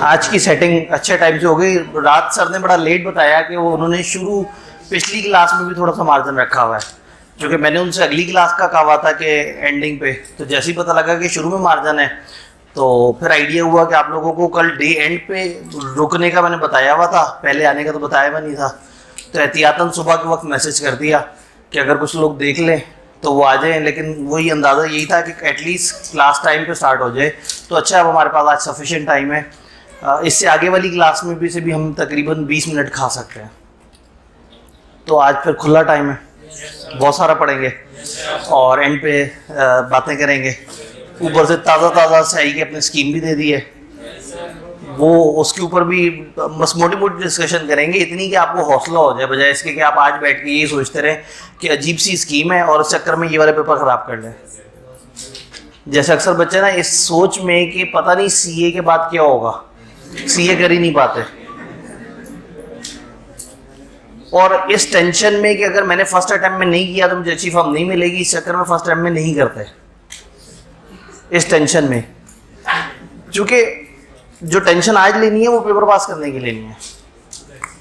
आज की सेटिंग अच्छे टाइम से हो गई। रात सर ने बड़ा लेट बताया कि वो उन्होंने शुरू पिछली क्लास में भी थोड़ा सा मार्जिन रखा हुआ है, क्योंकि मैंने उनसे अगली क्लास का कहा हुआ था कि एंडिंग पे, तो जैसे ही पता लगा कि शुरू में मार्जिन है तो फिर आइडिया हुआ कि आप लोगों को कल डे एंड पे रुकने का मैंने बताया हुआ था, पहले आने का तो बताया हुआ नहीं था, तो एहतियातन सुबह के वक्त मैसेज कर दिया कि अगर कुछ लोग देख लें तो वो आ जाएं, लेकिन वही अंदाज़ा यही था कि एटलीस्ट क्लास टाइम पे स्टार्ट हो जाए तो अच्छा। अब हमारे पास आज सफिशिएंट टाइम है, इससे आगे वाली क्लास में भी से भी हम तकरीबन 20 मिनट खा सकते हैं, तो आज फिर खुला टाइम है, बहुत सारा पढ़ेंगे और एंड पे बातें करेंगे। ऊपर से ताज़ा ताज़ा सही के अपने स्कीम भी दे दी है, वो उसके ऊपर भी बस मोटी मोटी डिस्कशन करेंगे, इतनी कि आपको हौसला हो जाए, बजाय इसके कि आप आज बैठ के यही सोचते रहें कि अजीब सी स्कीम है और इस चक्कर में ये वाले पेपर ख़राब कर लें। जैसे अक्सर बच्चे ना इस सोच में कि पता नहीं सीए के बाद क्या होगा, सीए कर ही नहीं पाते, और इस टेंशन में कि अगर मैंने फर्स्ट अटेम्प्ट में नहीं किया तो मुझे अच्छी फॉर्म नहीं मिलेगी, इस चक्कर में फर्स्ट अटेम्प्ट में नहीं करते, इस टेंशन में। क्योंकि जो टेंशन आज लेनी है वो पेपर पास करने की लेनी है,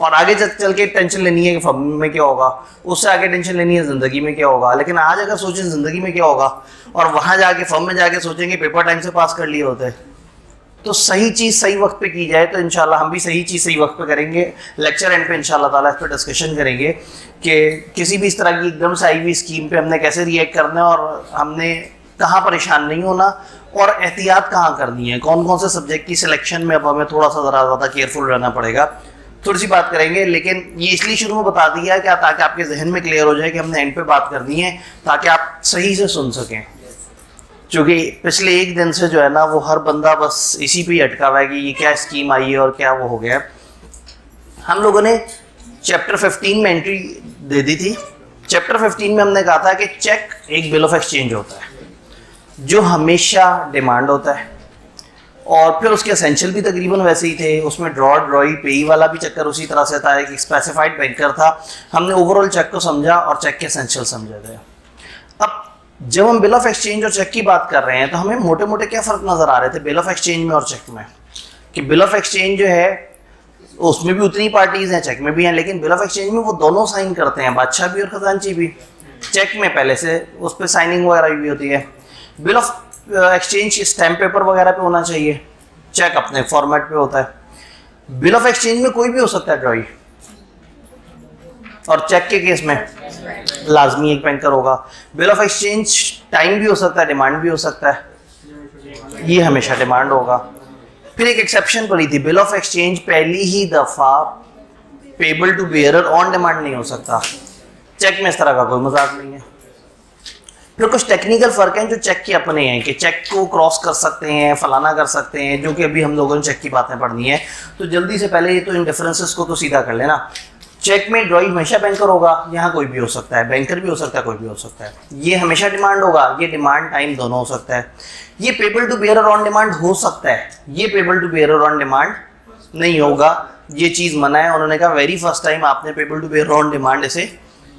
और आगे चल के टेंशन लेनी है कि फॉर्म में क्या होगा, उससे आगे टेंशन लेनी है ज़िंदगी में क्या होगा। लेकिन आज अगर सोचें ज़िंदगी में क्या होगा और वहाँ जाके फॉर्म में जाके सोचेंगे पेपर टाइम से पास कर लिए होते, तो सही चीज़ सही वक्त पे की जाए तो इंशाल्लाह हम भी सही चीज़ सही वक्त पे करेंगे। लेक्चर एंड पे इंशाल्लाह ताला इस पर डिस्कशन करेंगे कि किसी भी इस तरह की एकदम से आई हुई स्कीम पे हमने कैसे रिएक्ट करना है और हमने कहाँ परेशान नहीं होना और एहतियात कहाँ करनी है, कौन कौन से सब्जेक्ट की सिलेक्शन में अब हमें थोड़ा सा ज़रा ज़्यादा केयरफुल रहना पड़ेगा। थोड़ी सी बात करेंगे, लेकिन ये इसलिए शुरू में बता दिया है कि ताकि आपके जहन में क्लियर हो जाए कि हमने एंड पे बात करनी है, ताकि आप सही से सुन सकें। क्योंकि पिछले एक दिन से जो है ना वो हर बंदा बस इसी पे ही अटका हुआ है कि ये क्या स्कीम आई है और क्या वो हो गया। हम लोगों ने चैप्टर 15 में एंट्री दे दी थी। चैप्टर 15 में हमने कहा था कि चेक एक बिल ऑफ एक्सचेंज होता है जो हमेशा डिमांड होता है, और फिर उसके एसेंशियल भी तकरीबन वैसे ही थे। उसमें ड्रॉई पेई वाला भी चक्कर उसी तरह से था, एक स्पेसिफाइड बैंकर था। हमने ओवरऑल चेक को समझा और चेक के एसेंशियल समझे थे। अब जब हम बिल ऑफ एक्सचेंज और चेक की बात कर रहे हैं तो हमें मोटे मोटे क्या फ़र्क नज़र आ रहे थे बिल ऑफ एक्सचेंज में और चेक में, कि बिल ऑफ एक्सचेंज जो है उसमें भी उतनी पार्टीज़ हैं, चेक में भी हैं, लेकिन बिल ऑफ एक्सचेंज में वो दोनों साइन करते हैं, बादशाह भी और खजांची भी। चेक में पहले से उस पर साइनिंग वगैरह भी होती है। Bill of exchange stamp paper वगैरह पे होना चाहिए, चेक अपने फॉर्मेट पे होता है। बिल ऑफ एक्सचेंज में कोई भी हो सकता है ड्रॉई, और चेक के केस में लाजमी एक बैंकर होगा। बिल ऑफ एक्सचेंज टाइम भी हो सकता है, डिमांड भी हो सकता है, ये हमेशा डिमांड होगा। फिर एक एक्सेप्शन पड़ी थी, बिल ऑफ एक्सचेंज पहली ही दफ़ा payable to bearer on demand नहीं हो सकता। चेक में इस तरह का कोई मजाक नहीं है। फिर कुछ टेक्निकल फ़र्क हैं जो चेक के अपने हैं, कि चेक को क्रॉस कर सकते हैं, फलाना कर सकते हैं, जो कि अभी हम लोगों ने चेक की बातें पढ़नी है। तो जल्दी से पहले ये तो इन डिफरेंसेस को तो सीधा कर लेना। चेक में ड्रॉई हमेशा बैंकर होगा, यहाँ कोई भी हो सकता है, बैंकर भी हो सकता है, कोई भी हो सकता है। ये हमेशा डिमांड होगा, ये डिमांड टाइम दोनों हो सकता है। ये payable to bearer on demand हो सकता है, ये payable to bearer on demand नहीं होगा, ये चीज़ मना है। उन्होंने कहा वेरी फर्स्ट टाइम आपने payable to bearer on demand इसे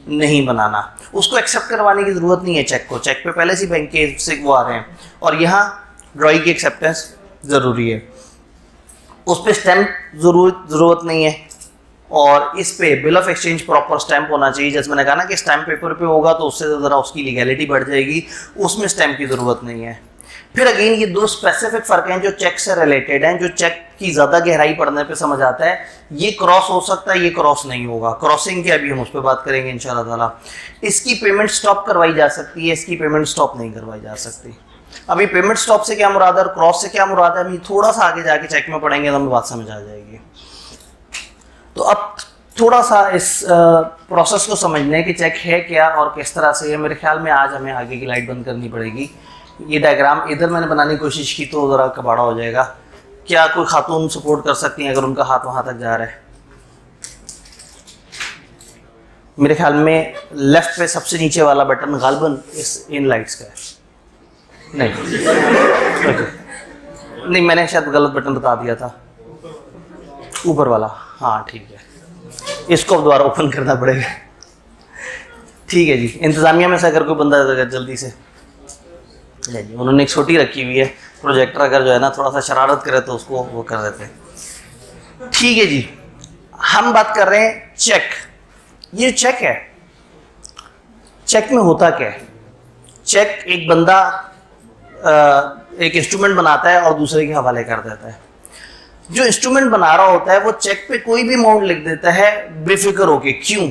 नहीं बनाना, उसको एक्सेप्ट करवाने की ज़रूरत नहीं है चेक को, चेक पे पहले से बैंक के से वो आ रहे हैं, और यहाँ ड्रॉई की एक्सेप्टेंस ज़रूरी है। उस पर स्टैम्प ज़रूरत नहीं है, और इस पे bill of exchange proper stamp होना चाहिए। जैसे मैंने कहा ना कि स्टैम्प पेपर पे होगा तो उससे ज़रा उसकी लीगैलिटी बढ़ जाएगी, उसमें स्टैम्प की ज़रूरत नहीं है। फिर अगेन ये दो स्पेसिफिक फ़र्क हैं जो चेक से रिलेटेड हैं, जो चेक की ज़्यादा गहराई पढ़ने पे समझ आता है। ये क्रॉस हो सकता है, ये क्रॉस नहीं होगा। क्रॉसिंग की अभी हम उस पर बात करेंगे इंशाल्लाह ताला। इसकी पेमेंट स्टॉप करवाई जा सकती है, इसकी पेमेंट स्टॉप नहीं करवाई जा सकती। अभी पेमेंट स्टॉप से क्या मुराद है और क्रॉस से क्या मुराद है, अभी थोड़ा सा आगे जाके चेक में पढ़ेंगे तो हमें बात समझ आ जाएगी। तो अब थोड़ा सा इस प्रोसेस को समझने कि चेक है क्या और किस तरह से है। मेरे ख्याल में आज हमें आगे की लाइट बंद करनी पड़ेगी। ये डायग्राम इधर मैंने बनाने की कोशिश की तो ज़रा कबाड़ा हो जाएगा। क्या कोई खातून सपोर्ट कर सकती हैं अगर उनका हाथ वहाँ तक जा रहा है? मेरे ख्याल में लेफ्ट पे सबसे नीचे वाला बटन गालबन इस इन लाइट्स का है। नहीं नहीं, मैंने शायद गलत बटन बता दिया था, ऊपर वाला। हाँ ठीक है, इसको अब दोबारा ओपन करना पड़ेगा। ठीक है जी, इंतज़ामिया में से अगर कोई बंदा जल्दी से जी, उन्होंने एक छोटी रखी हुई है, प्रोजेक्टर अगर जो है ना थोड़ा सा शरारत करे तो उसको वो कर देते हैं। ठीक है जी, हम बात कर रहे हैं चेक। ये चेक है, चेक में होता क्या है? चेक एक बंदा एक इंस्ट्रूमेंट बनाता है और दूसरे के हवाले कर देता है। जो इंस्ट्रूमेंट बना रहा होता है वो चेक पे कोई भी अमाउंट लिख देता है बेफिक्र होके। क्यों?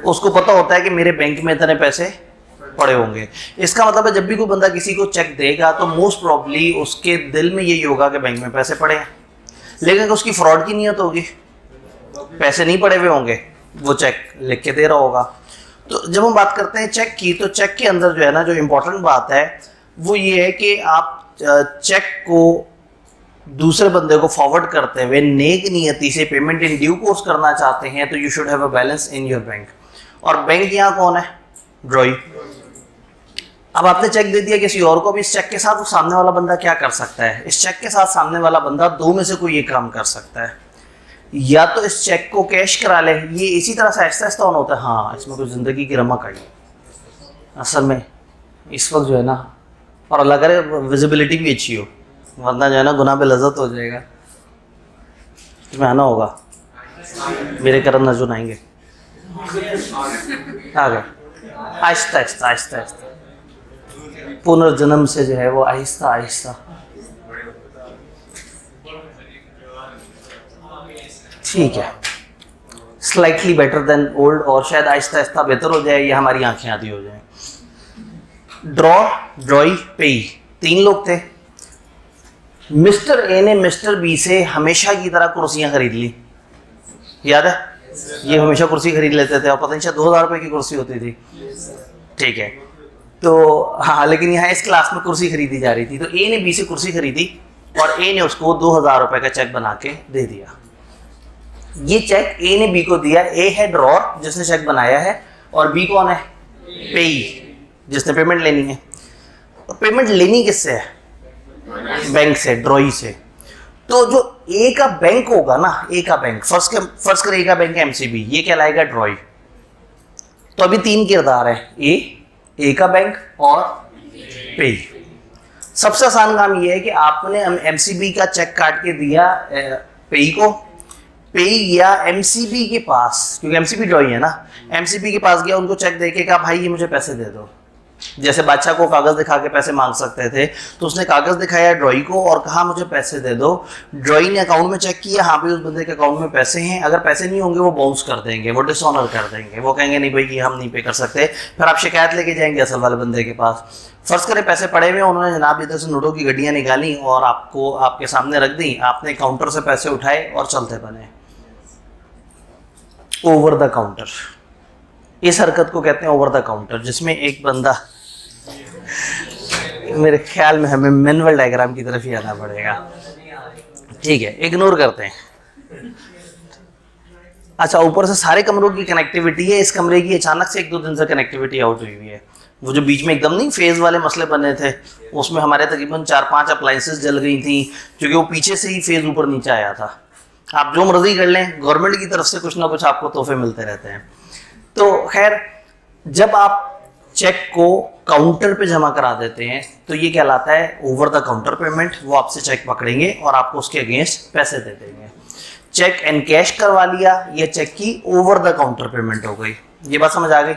उसको पता होता है कि मेरे बैंक में इतने पैसे पड़े होंगे। इसका मतलब है जब भी कोई बंदा किसी को चेक देगा तो मोस्ट प्रॉब्ली उसके दिल में यही होगा कि बैंक में पैसे पड़े हैं, लेकिन उसकी फ्रॉड की नियत होगी, पैसे नहीं पड़े हुए होंगे, वो चेक लिख के दे रहा होगा। तो जब हम बात करते हैं चेक की, तो चेक के अंदर जो है ना जो इम्पोर्टेंट बात है वो ये है कि आप चेक को दूसरे बंदे को फॉरवर्ड करते हुए नेक नियति से पेमेंट इन ड्यू कोर्स करना चाहते हैं तो you should have a balance in your bank. और बैंक यहाँ कौन है? ड्रॉई। अब आपने चेक दे दिया किसी और को, भी इस चेक के साथ वो सामने वाला बंदा क्या कर सकता है? इस चेक के साथ सामने वाला बंदा दो में से कोई एक काम कर सकता है, या तो इस चेक को कैश करा ले, ये इसी तरह से आहिस्ता आहिस्ता ऑन होता है। हाँ, इसमें कोई ज़िंदगी की रमक आई असल में इस वक्त जो है ना, और अल्लाह करे विजिबिलिटी भी अच्छी हो, वरना जो है ना गुनाह पे लज्जत हो जाएगा। तुम्हें आना होगा, मेरे करम नजर आएंगे। आ गए आहिस्ता आहिस्ता आहिस्ता आहिस्ता, पुनर्जन्म से जो है वो आहिस्ता आहिस्ता। ठीक है, स्लाइटली बेटर देन ओल्ड, और शायद आहिस्ता आहिस्ता बेहतर हो जाए या हमारी आंखें आधी हो जाए। ड्रॉई, पेई, तीन लोग थे। मिस्टर ए ने मिस्टर बी से हमेशा की तरह कुर्सियां खरीद ली, याद है? ये हमेशा कुर्सी खरीद लेते थे और पता नहीं शायद 2000 रुपये की कुर्सी होती थी। ठीक है, तो हाँ, लेकिन यहाँ इस क्लास में कुर्सी खरीदी जा रही थी, तो ए ने बी से कुर्सी खरीदी और ए ने उसको 2000 रुपये का चेक बना के दे दिया। ये चेक ए ने बी को दिया। ए है ड्रॉर जिसने चेक बनाया है, और बी कौन है? पेई, जिसने पेमेंट लेनी है। और पेमेंट लेनी किससे है? बैंक से, ड्रॉई से। तो जो ए का बैंक होगा ना, ए का बैंक, फर्स्ट कर ए का बैंक है एमसीबी, ये कहलाएगा ड्रॉई। तो अभी तीन किरदार है, ए का बैंक और पेई। सबसे आसान काम ये है कि आपने एमसीबी का चेक काट के दिया पेई को, पेई गया एमसीबी के पास, क्योंकि एमसीबी ड्रॉई है ना, एमसीबी के पास गया, उनको चेक देके कहा भाई ये मुझे पैसे दे दो। जैसे बादशाह को कागज दिखा के पैसे मांग सकते थे, तो उसने कागज दिखाया ड्रॉई को और कहा मुझे पैसे दे दो। ड्रॉई ने अकाउंट में चेक किया, हाँ भाई उस बंदे के अकाउंट में पैसे हैं। अगर पैसे नहीं होंगे वो बाउंस कर देंगे, वो डिसऑनर कर देंगे, वो कहेंगे नहीं भाई ये हम नहीं पे कर सकते। फिर आप शिकायत लेके जाएंगे असल वाले बंदे के पास। फर्ज करें पैसे पड़े हुए, उन्होंने जनाब इधर से नोटों की गड्डियाँ निकाली और आपको आपके सामने रख दी, आपने काउंटर से पैसे उठाए और चलते बने। ओवर द काउंटर, इस हरकत को कहते हैं ओवर द काउंटर, जिसमें एक बंदा, मेरे ख्याल में हमें मैनुअल डायग्राम की तरफ ही आना पड़ेगा। ठीक है, इग्नोर करते हैं। अच्छा, ऊपर से सारे कमरों की कनेक्टिविटी है, इस कमरे की अचानक से 1-2 दिन से कनेक्टिविटी आउट हुई है। वो जो बीच में एकदम नहीं फेज वाले मसले बने थे, उसमें हमारे तकरीबन 4-5 अप्लाइंसेस जल गई थी, क्योंकि वो पीछे से ही फेज ऊपर नीचे आया था। आप जो मर्जी कर लें, गवर्नमेंट की तरफ से कुछ ना कुछ आपको तोहफे मिलते रहते हैं। तो खैर, जब आप चेक को काउंटर पे जमा करा देते हैं तो ये कहलाता है ओवर द काउंटर पेमेंट। वो आपसे चेक पकड़ेंगे और आपको उसके अगेंस्ट पैसे दे देंगे। चेक एनकैश करवा लिया, ये चेक की ओवर द काउंटर पेमेंट हो गई। ये बात समझ आ गई?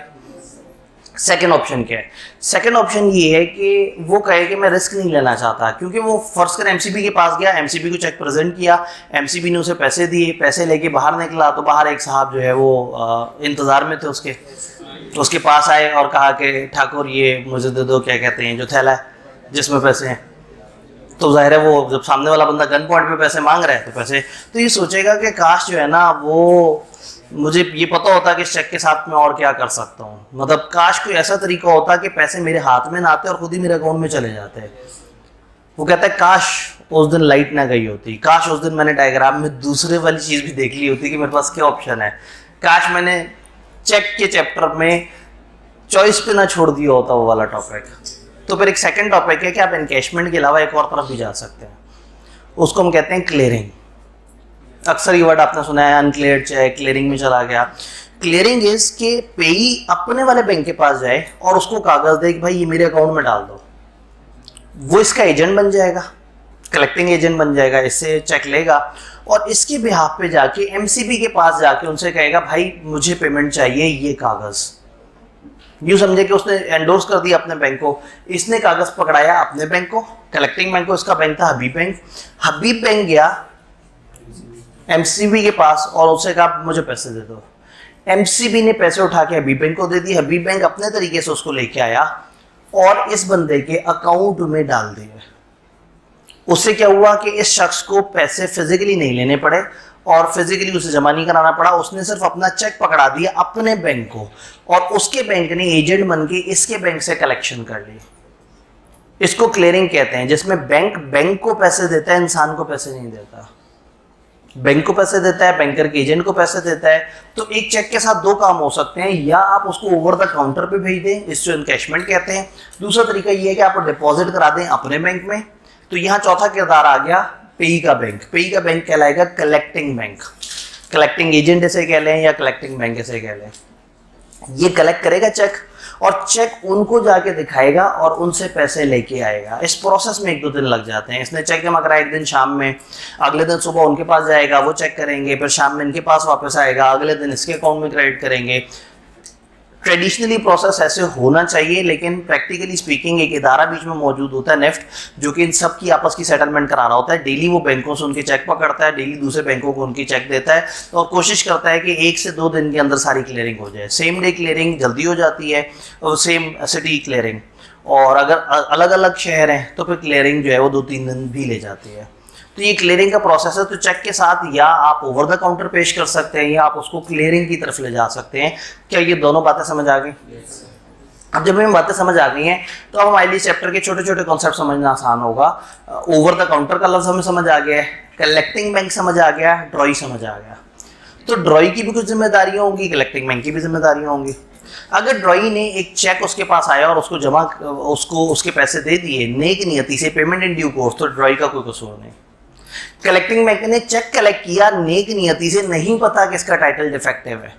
सेकेंड ऑप्शन क्या है? सेकेंड ऑप्शन ये है कि वो कहे कि मैं रिस्क नहीं लेना चाहता, क्योंकि वो फर्स्ट कर एमसीबी के पास गया, एमसीबी को चेक प्रेजेंट किया, एमसीबी ने उसे पैसे दिए, पैसे लेके बाहर निकला तो बाहर एक साहब जो है वो इंतजार में थे उसके पास आए और कहा कि ठाकुर ये मुझे दे दो, क्या कहते हैं, जो थैला है जिसमें पैसे हैं। तो जाहिर है वो जब सामने वाला बंदा गन पॉइंट पे पैसे मांग रहा है तो पैसे, तो ये सोचेगा कि काश जो है ना वो मुझे ये पता होता कि इस चेक के साथ मैं और क्या कर सकता हूँ, मतलब काश कोई ऐसा तरीका होता कि पैसे मेरे हाथ में ना आते और खुद ही मेरे अकाउंट में चले जाते। वो कहता है काश उस दिन लाइट ना गई होती, काश उस दिन मैंने डायग्राम में दूसरे वाली चीज़ भी देख ली होती कि मेरे पास क्या ऑप्शन है, काश मैंने चेक के चैप्टर में चॉइस पे ना छोड़ दिया होता वो वाला टॉपिक। तो फिर एक सेकंड टॉपिक है कि आप एनकैशमेंट के अलावा एक और तरफ भी जा सकते हैं, उसको हम कहते हैं क्लियरिंग। अक्सर ये वर्ड आपने सुना है, अनक्लियर्ड चेक क्लियरिंग में चला गया। क्लियरिंग इज के पेई अपने वाले बैंक के पास जाए और उसको कागज दे कि भाई ये मेरे अकाउंट में डाल दो, वो इसका एजेंट बन जाएगा, कलेक्टिंग एजेंट बन जाएगा, इससे चेक लेगा और इसके बिहाफ पे जाके एमसीबी के पास जाके उनसे कहेगा भाई मुझे पेमेंट चाहिए ये कागज। यूं समझे कि उसने एंडोर्स कर दिया अपने बैंक को, इसने कागज पकड़ाया अपने बैंक को, कलेक्टिंग बैंक को, इसका बैंक था हबीब बैंक। हबीब बैंक गया एमसीबी के पास और उससे कहा मुझे पैसे दे दो। एमसीबी ने पैसे उठा के हबीब बैंक को दे दिए, हबीब बैंक अपने तरीके से उसको लेके आया और इस बंदे के अकाउंट में डाल दिए। उससे क्या हुआ कि इस शख्स को पैसे फिजिकली नहीं लेने पड़े और फिजिकली उसे जमा नहीं कराना पड़ा, उसने सिर्फ अपना चेक पकड़ा दिया अपने बैंक को और उसके बैंक ने एजेंट बन के इसके बैंक से कलेक्शन कर ली। इसको क्लियरिंग कहते हैं, जिसमें बैंक को पैसे देता है, इंसान को पैसे नहीं देता। बैंक को पैसे देता है, बैंकर के एजेंट को पैसे देता है। तो एक चेक के साथ दो काम हो सकते हैं, या आप उसको ओवर द काउंटर पे भेज दें, इसको एनकैशमेंट कहते हैं। दूसरा तरीका ये है कि आप डिपॉजिट करा दें अपने बैंक में। तो यहाँ चौथा किरदार आ गया पेई का बैंक। पेई का बैंक कहलाएगा कलेक्टिंग बैंक, कलेक्टिंग एजेंट ऐसे कह लें या कलेक्टिंग बैंक ऐसे कह लें। ये कलेक्ट करेगा चेक और चेक उनको जाके दिखाएगा और उनसे पैसे लेके आएगा। इस प्रोसेस में 1-2 दिन लग जाते हैं। इसने चेक जमा कराया एक दिन शाम में, अगले दिन सुबह उनके पास जाएगा, वो चेक करेंगे, फिर शाम में इनके पास वापस आएगा, अगले दिन इसके अकाउंट में क्रेडिट करेंगे। ट्रेडिशनली प्रोसेस ऐसे होना चाहिए, लेकिन प्रैक्टिकली स्पीकिंग एक इदारा बीच में मौजूद होता है नेफ्ट, जो कि इन सब की आपस की सेटलमेंट करा रहा होता है। डेली वो बैंकों से उनके चेक पकड़ता है, डेली दूसरे बैंकों को उनकी चेक देता है और कोशिश करता है कि 1 से 2 दिन के अंदर सारी क्लियरिंग हो जाए। सेम डे क्लियरिंग जल्दी हो जाती है और सेम सिटी क्लियरिंग, और अगर अलग अलग शहर हैं तो फिर क्लियरिंग जो है वो 2-3 दिन भी ले जाती है। तो ये क्लियरिंग का प्रोसेस है। तो चेक के साथ या आप ओवर द काउंटर पेश कर सकते हैं या आप उसको क्लियरिंग की तरफ ले जा सकते हैं। क्या ये दोनों बातें समझ आ गई? अब जब हमें बातें समझ आ गई हैं तो अब हमारे लिए चैप्टर के छोटे छोटे कॉन्सेप्ट समझना आसान होगा। ओवर द काउंटर का लफ्ज हमें समझ आ गया है, कलेक्टिंग बैंक समझ आ गया, ड्रॉई समझ आ गया। तो ड्रॉई की भी कुछ जिम्मेदारियां होंगी, कलेक्टिंग बैंक की भी जिम्मेदारियां होंगी। अगर ड्रॉई ने एक चेक उसके पास आया और उसको उसके पैसे दे दिए नेक नियति से, पेमेंट इन ड्यू कोर्स, तो ड्रॉई का कोई कसूर नहीं। कलेक्टिंग बैंक ने चेक कलेक्ट किया नेक नियति से, नहीं पता कि इसका टाइटल डिफेक्टिव है,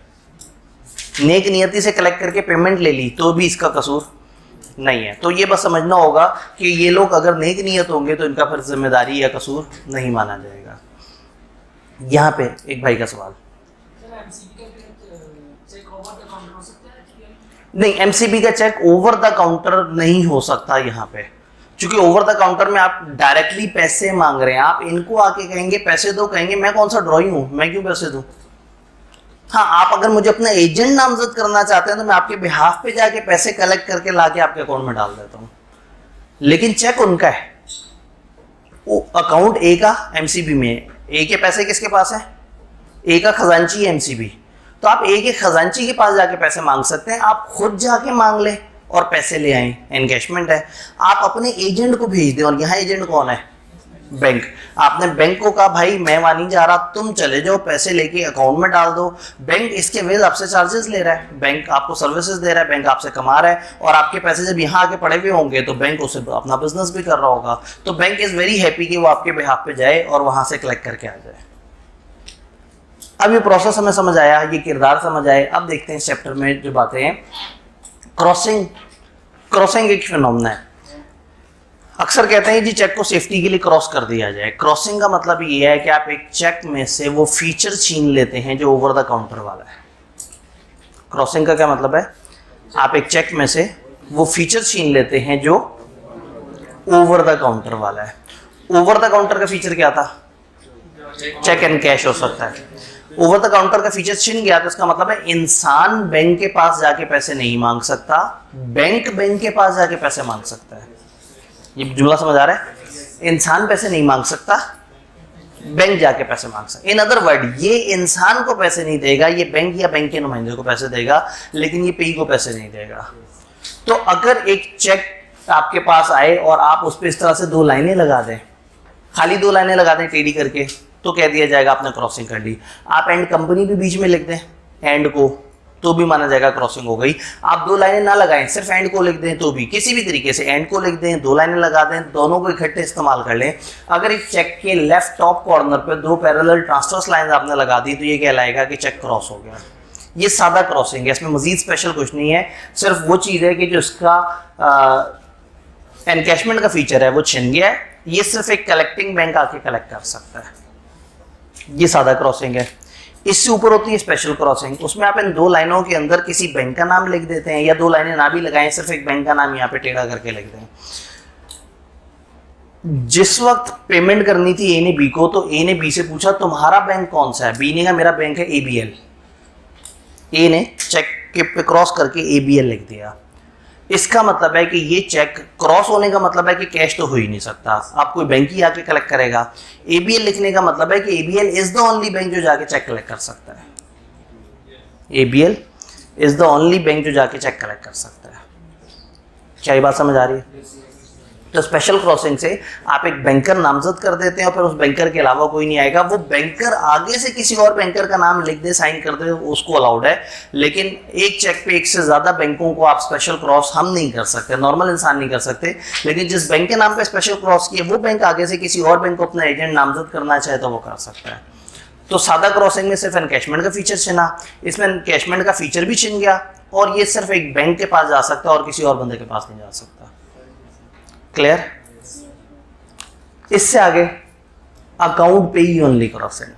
नेक नियति से कलेक्ट करके पेमेंट ले ली, तो भी इसका कसूर नहीं है। तो ये बस समझना होगा कि ये लोग अगर नेक नियत होंगे तो इनका फिर जिम्मेदारी या कसूर नहीं माना जाएगा। यहाँ पे एक भाई का सवाल, नहीं एमसीबी का चेक ओवर द काउंटर नहीं हो सकता यहाँ पे, क्योंकि ओवर द काउंटर में आप डायरेक्टली पैसे मांग रहे हैं। आप इनको आके कहेंगे पैसे दो, कहेंगे मैं कौन सा ड्रॉई हूं, मैं क्यों पैसे दूं। हाँ, आप अगर मुझे अपना एजेंट नामजद करना चाहते हैं तो मैं आपके बिहाफ पे जाके पैसे कलेक्ट करके लाके आपके अकाउंट में डाल देता हूं, लेकिन चेक उनका है। वो अकाउंट ए का एमसीबी में, ए के पैसे किसके पास है? ए का खजांची है एमसीबी। तो आप ए के खजांची के पास जाके पैसे मांग सकते हैं, आप खुद जाके मांग ले और पैसे ले आए, एनकैशमेंट है। आप अपने एजेंट को भेज दें, और यहाँ एजेंट कौन है? बैंक। आपने बैंक को कहा भाई मैं वहां नहीं जा रहा, तुम चले जाओ पैसे लेके अकाउंट में डाल दो। बैंक इसके वेज आपसे चार्जेस ले रहा है, बैंक आपको सर्विसेज दे रहा है, बैंक आपसे कमा रहा है, और आपके पैसे जब यहाँ आके पड़े हुए होंगे तो बैंक उसे अपना बिजनेस भी कर रहा होगा। तो बैंक इज वेरी हैप्पी कि वो आपके बिहाफ पे जाए और वहां से कलेक्ट करके आ जाए। अब ये प्रोसेस हमें समझ आया, ये किरदार समझ आए। अब देखते हैं इस चैप्टर में जो बातें हैं। क्रॉसिंग एक फिनोमेना है। अक्सर कहते हैं जी चेक को सेफ्टी के लिए क्रॉस कर दिया जाए। क्रॉसिंग का मतलब ये है कि आप एक चेक में से वो फीचर छीन लेते हैं जो ओवर द काउंटर वाला है। क्रॉसिंग का क्या मतलब है? आप एक चेक में से वो फीचर छीन लेते हैं जो ओवर द काउंटर वाला है। ओवर द काउंटर का फीचर क्या था? चेक एंड कैश हो सकता है। ओवर द काउंटर का फीचर छिन गया तो इसका मतलब है इंसान बैंक के पास जाके पैसे नहीं मांग सकता, बैंक के पास जाके पैसे मांग सकता है। ये जुमला समझ आ रहा है? इंसान पैसे नहीं मांग सकता, बैंक जाके पैसे मांग सकता। इन अदर वर्ड, ये इंसान को पैसे नहीं देगा, ये बैंक या बैंक के नुमाइंदे को पैसे देगा, लेकिन ये पेई को पैसे नहीं देगा। तो अगर एक चेक आपके पास आए और आप उस पर इस तरह से 2 लाइनें लगा दें, खाली 2 लाइनें लगा दें टेढ़ी करके, तो कह दिया जाएगा आपने क्रॉसिंग कर ली। आप एंड कंपनी भी बीच में लिख दें एंड को, तो भी माना जाएगा क्रॉसिंग हो गई। आप 2 लाइनें ना लगाएं, सिर्फ एंड को लिख दें तो भी, किसी भी तरीके से एंड को लिख दें, 2 लाइनें लगा दें, दोनों को इकट्ठे इस्तेमाल कर लें। अगर एक चेक के लेफ्ट टॉप कॉर्नर पे 2 पैरेलल ट्रांसवर्स लाइन आपने लगा दी तो ये कहलाएगा कि चेक क्रॉस हो गया। ये सादा क्रॉसिंग है, इसमें मजीद स्पेशल कुछ नहीं है। सिर्फ वो चीज़ है कि जो इसका एनकैशमेंट का फीचर है वो छिन गया है, ये सिर्फ एक कलेक्टिंग बैंक आके कलेक्ट कर सकता है। ये सादा क्रॉसिंग है। इससे ऊपर होती है स्पेशल क्रॉसिंग, उसमें आप इन 2 लाइनों के अंदर किसी बैंक का नाम लिख देते हैं, या 2 लाइनें ना भी लगाएं, सिर्फ एक बैंक का नाम यहाँ पे टेढ़ा करके लिख दें। जिस वक्त पेमेंट करनी थी ए ने बी को, तो ए ने बी से पूछा तुम्हारा बैंक कौन सा है, बी ने कहा मेरा बैंक है ABL। ए ने चेक के पे क्रॉस करके ABL लिख दिया। इसका मतलब है कि ये चेक क्रॉस होने का मतलब है कि कैश तो हो ही नहीं सकता, आप कोई बैंक ही आके कलेक्ट करेगा। ABL लिखने का मतलब है कि ABL is the only bank जो जाके चेक कलेक्ट कर सकता है। ABL is the only bank जो जाके चेक कलेक्ट कर सकता है। क्या ये बात समझ आ रही है? तो स्पेशल क्रॉसिंग से आप एक बैंकर नामजद कर देते हैं और फिर उस बैंकर के अलावा कोई नहीं आएगा। वो बैंकर आगे से किसी और बैंकर का नाम लिख दे, साइन कर दे, उसको अलाउड है, लेकिन एक चेक पे एक से ज्यादा बैंकों को आप स्पेशल क्रॉस हम नहीं कर सकते, नॉर्मल इंसान नहीं कर सकते। लेकिन जिस बैंक के नाम पे स्पेशल क्रॉस किए वो बैंक आगे से किसी और बैंक को अपना एजेंट नामजद करना चाहे तो वो कर सकता है। तो सादा क्रॉसिंग में सिर्फ एनकैशमेंट का फीचर छिना, इसमें एनकैशमेंट का फीचर भी छिन गया, और ये सिर्फ एक बैंक के पास जा सकता है और किसी और बंदे के पास नहीं जा सकता। क्लियर? इससे आगे अकाउंट पेई ओनली क्रॉसिंग।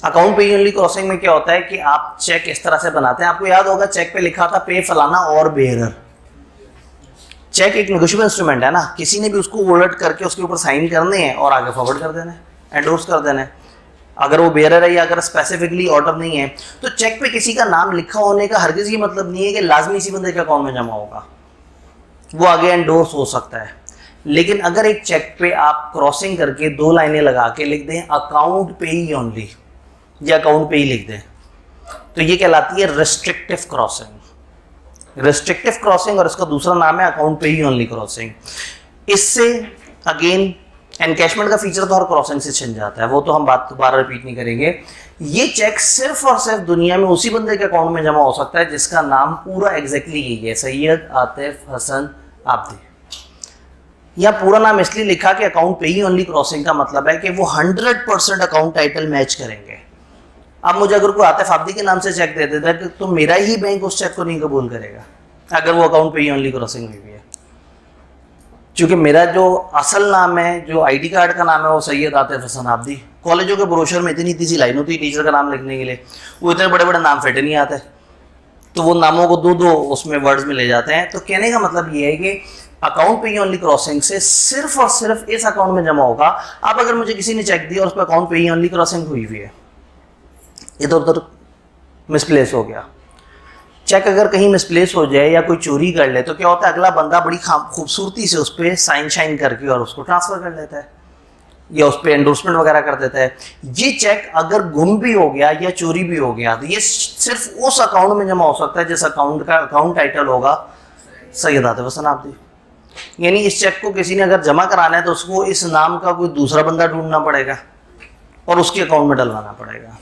अकाउंट पेई ओनली क्रॉसिंग में क्या होता है कि आप चेक इस तरह से बनाते हैं, आपको याद होगा चेक पे लिखा था पे फलाना और बेरर। चेक एक नेगोशिएबल इंस्ट्रूमेंट है ना, किसी ने भी उसको उलट करके उसके ऊपर साइन करने हैं और आगे फॉरवर्ड कर देना है, एंडोर्स कर देना है। अगर वो बेरर है या अगर स्पेसिफिकली ऑर्डर नहीं है, तो चेक पे किसी का नाम लिखा होने का हरगिज ये मतलब नहीं है कि लाजमी इसी बंदे के अकाउंट में जमा होगा, वो आगे एंडोर्स हो सकता है। लेकिन अगर एक चेक पे आप क्रॉसिंग करके 2 लाइनें लगा के लिख दें अकाउंट पेई ओनली, या अकाउंट पेई लिख दें, तो ये कहलाती है रेस्ट्रिक्टिव क्रॉसिंग। रेस्ट्रिक्टिव क्रॉसिंग, और इसका दूसरा नाम है अकाउंट पेई ओनली क्रॉसिंग। इससे अगेन एनकैशमेंट का फीचर तो हर क्रॉसिंग से छिन जाता है, वो तो हम बात दोबारा रिपीट नहीं करेंगे। ये चेक सिर्फ और सिर्फ दुनिया में उसी बंदे के अकाउंट में जमा हो सकता है जिसका नाम पूरा एग्जैक्टली यही है, सैयद आतिफ हसन आब्दी। या पूरा नाम इसलिए लिखा कि अकाउंट पेई ओनली क्रॉसिंग का मतलब है कि वो 100% अकाउंट टाइटल मैच करेंगे। अब मुझे अगर कोई आतिफ आब्दी के नाम से चेक दे देता है तो मेरा ही बैंक उस चेक को नहीं कबूल करेगा अगर वो अकाउंट पेई ओनली क्रॉसिंग में भी है, क्योंकि मेरा जो असल नाम है, जो ID कार्ड का नाम है, वो सैयद आतिफ हसन आब्दी। कॉलेजों के ब्रोशर में इतनी सी लाइन होती है टीचर का नाम लिखने के लिए, वो इतने बड़े बड़े नाम फिट नहीं आते, तो वो नामों को 2-2 उसमें वर्ड्स में ले जाते हैं। तो कहने का मतलब ये है कि अकाउंट पेई ओनली क्रॉसिंग से सिर्फ और सिर्फ इस अकाउंट में जमा होगा। अब अगर मुझे किसी ने चेक दिया और उस पर अकाउंट पेई ओनली क्रॉसिंग हुई हुई है, इधर उधर मिसप्लेस हो गया, चेक अगर कहीं मिसप्लेस हो जाए या कोई चोरी कर ले, तो क्या होता है अगला बंदा बड़ी खूबसूरती से उस पर साइन शाइन करके और उसको ट्रांसफर कर लेता है या उस पर एंडोर्समेंट वगैरह कर देता है। ये चेक अगर गुम भी हो गया या चोरी भी हो गया, तो ये सिर्फ उस अकाउंट में जमा हो सकता है जिस अकाउंट का अकाउंट टाइटल होगा सैयद आतिफ हसन आब्दी। यानी इस चेक को किसी ने अगर जमा कराना है तो उसको इस नाम का कोई दूसरा बंदा ढूंढना पड़ेगा और उसके अकाउंट में डलवाना पड़ेगा।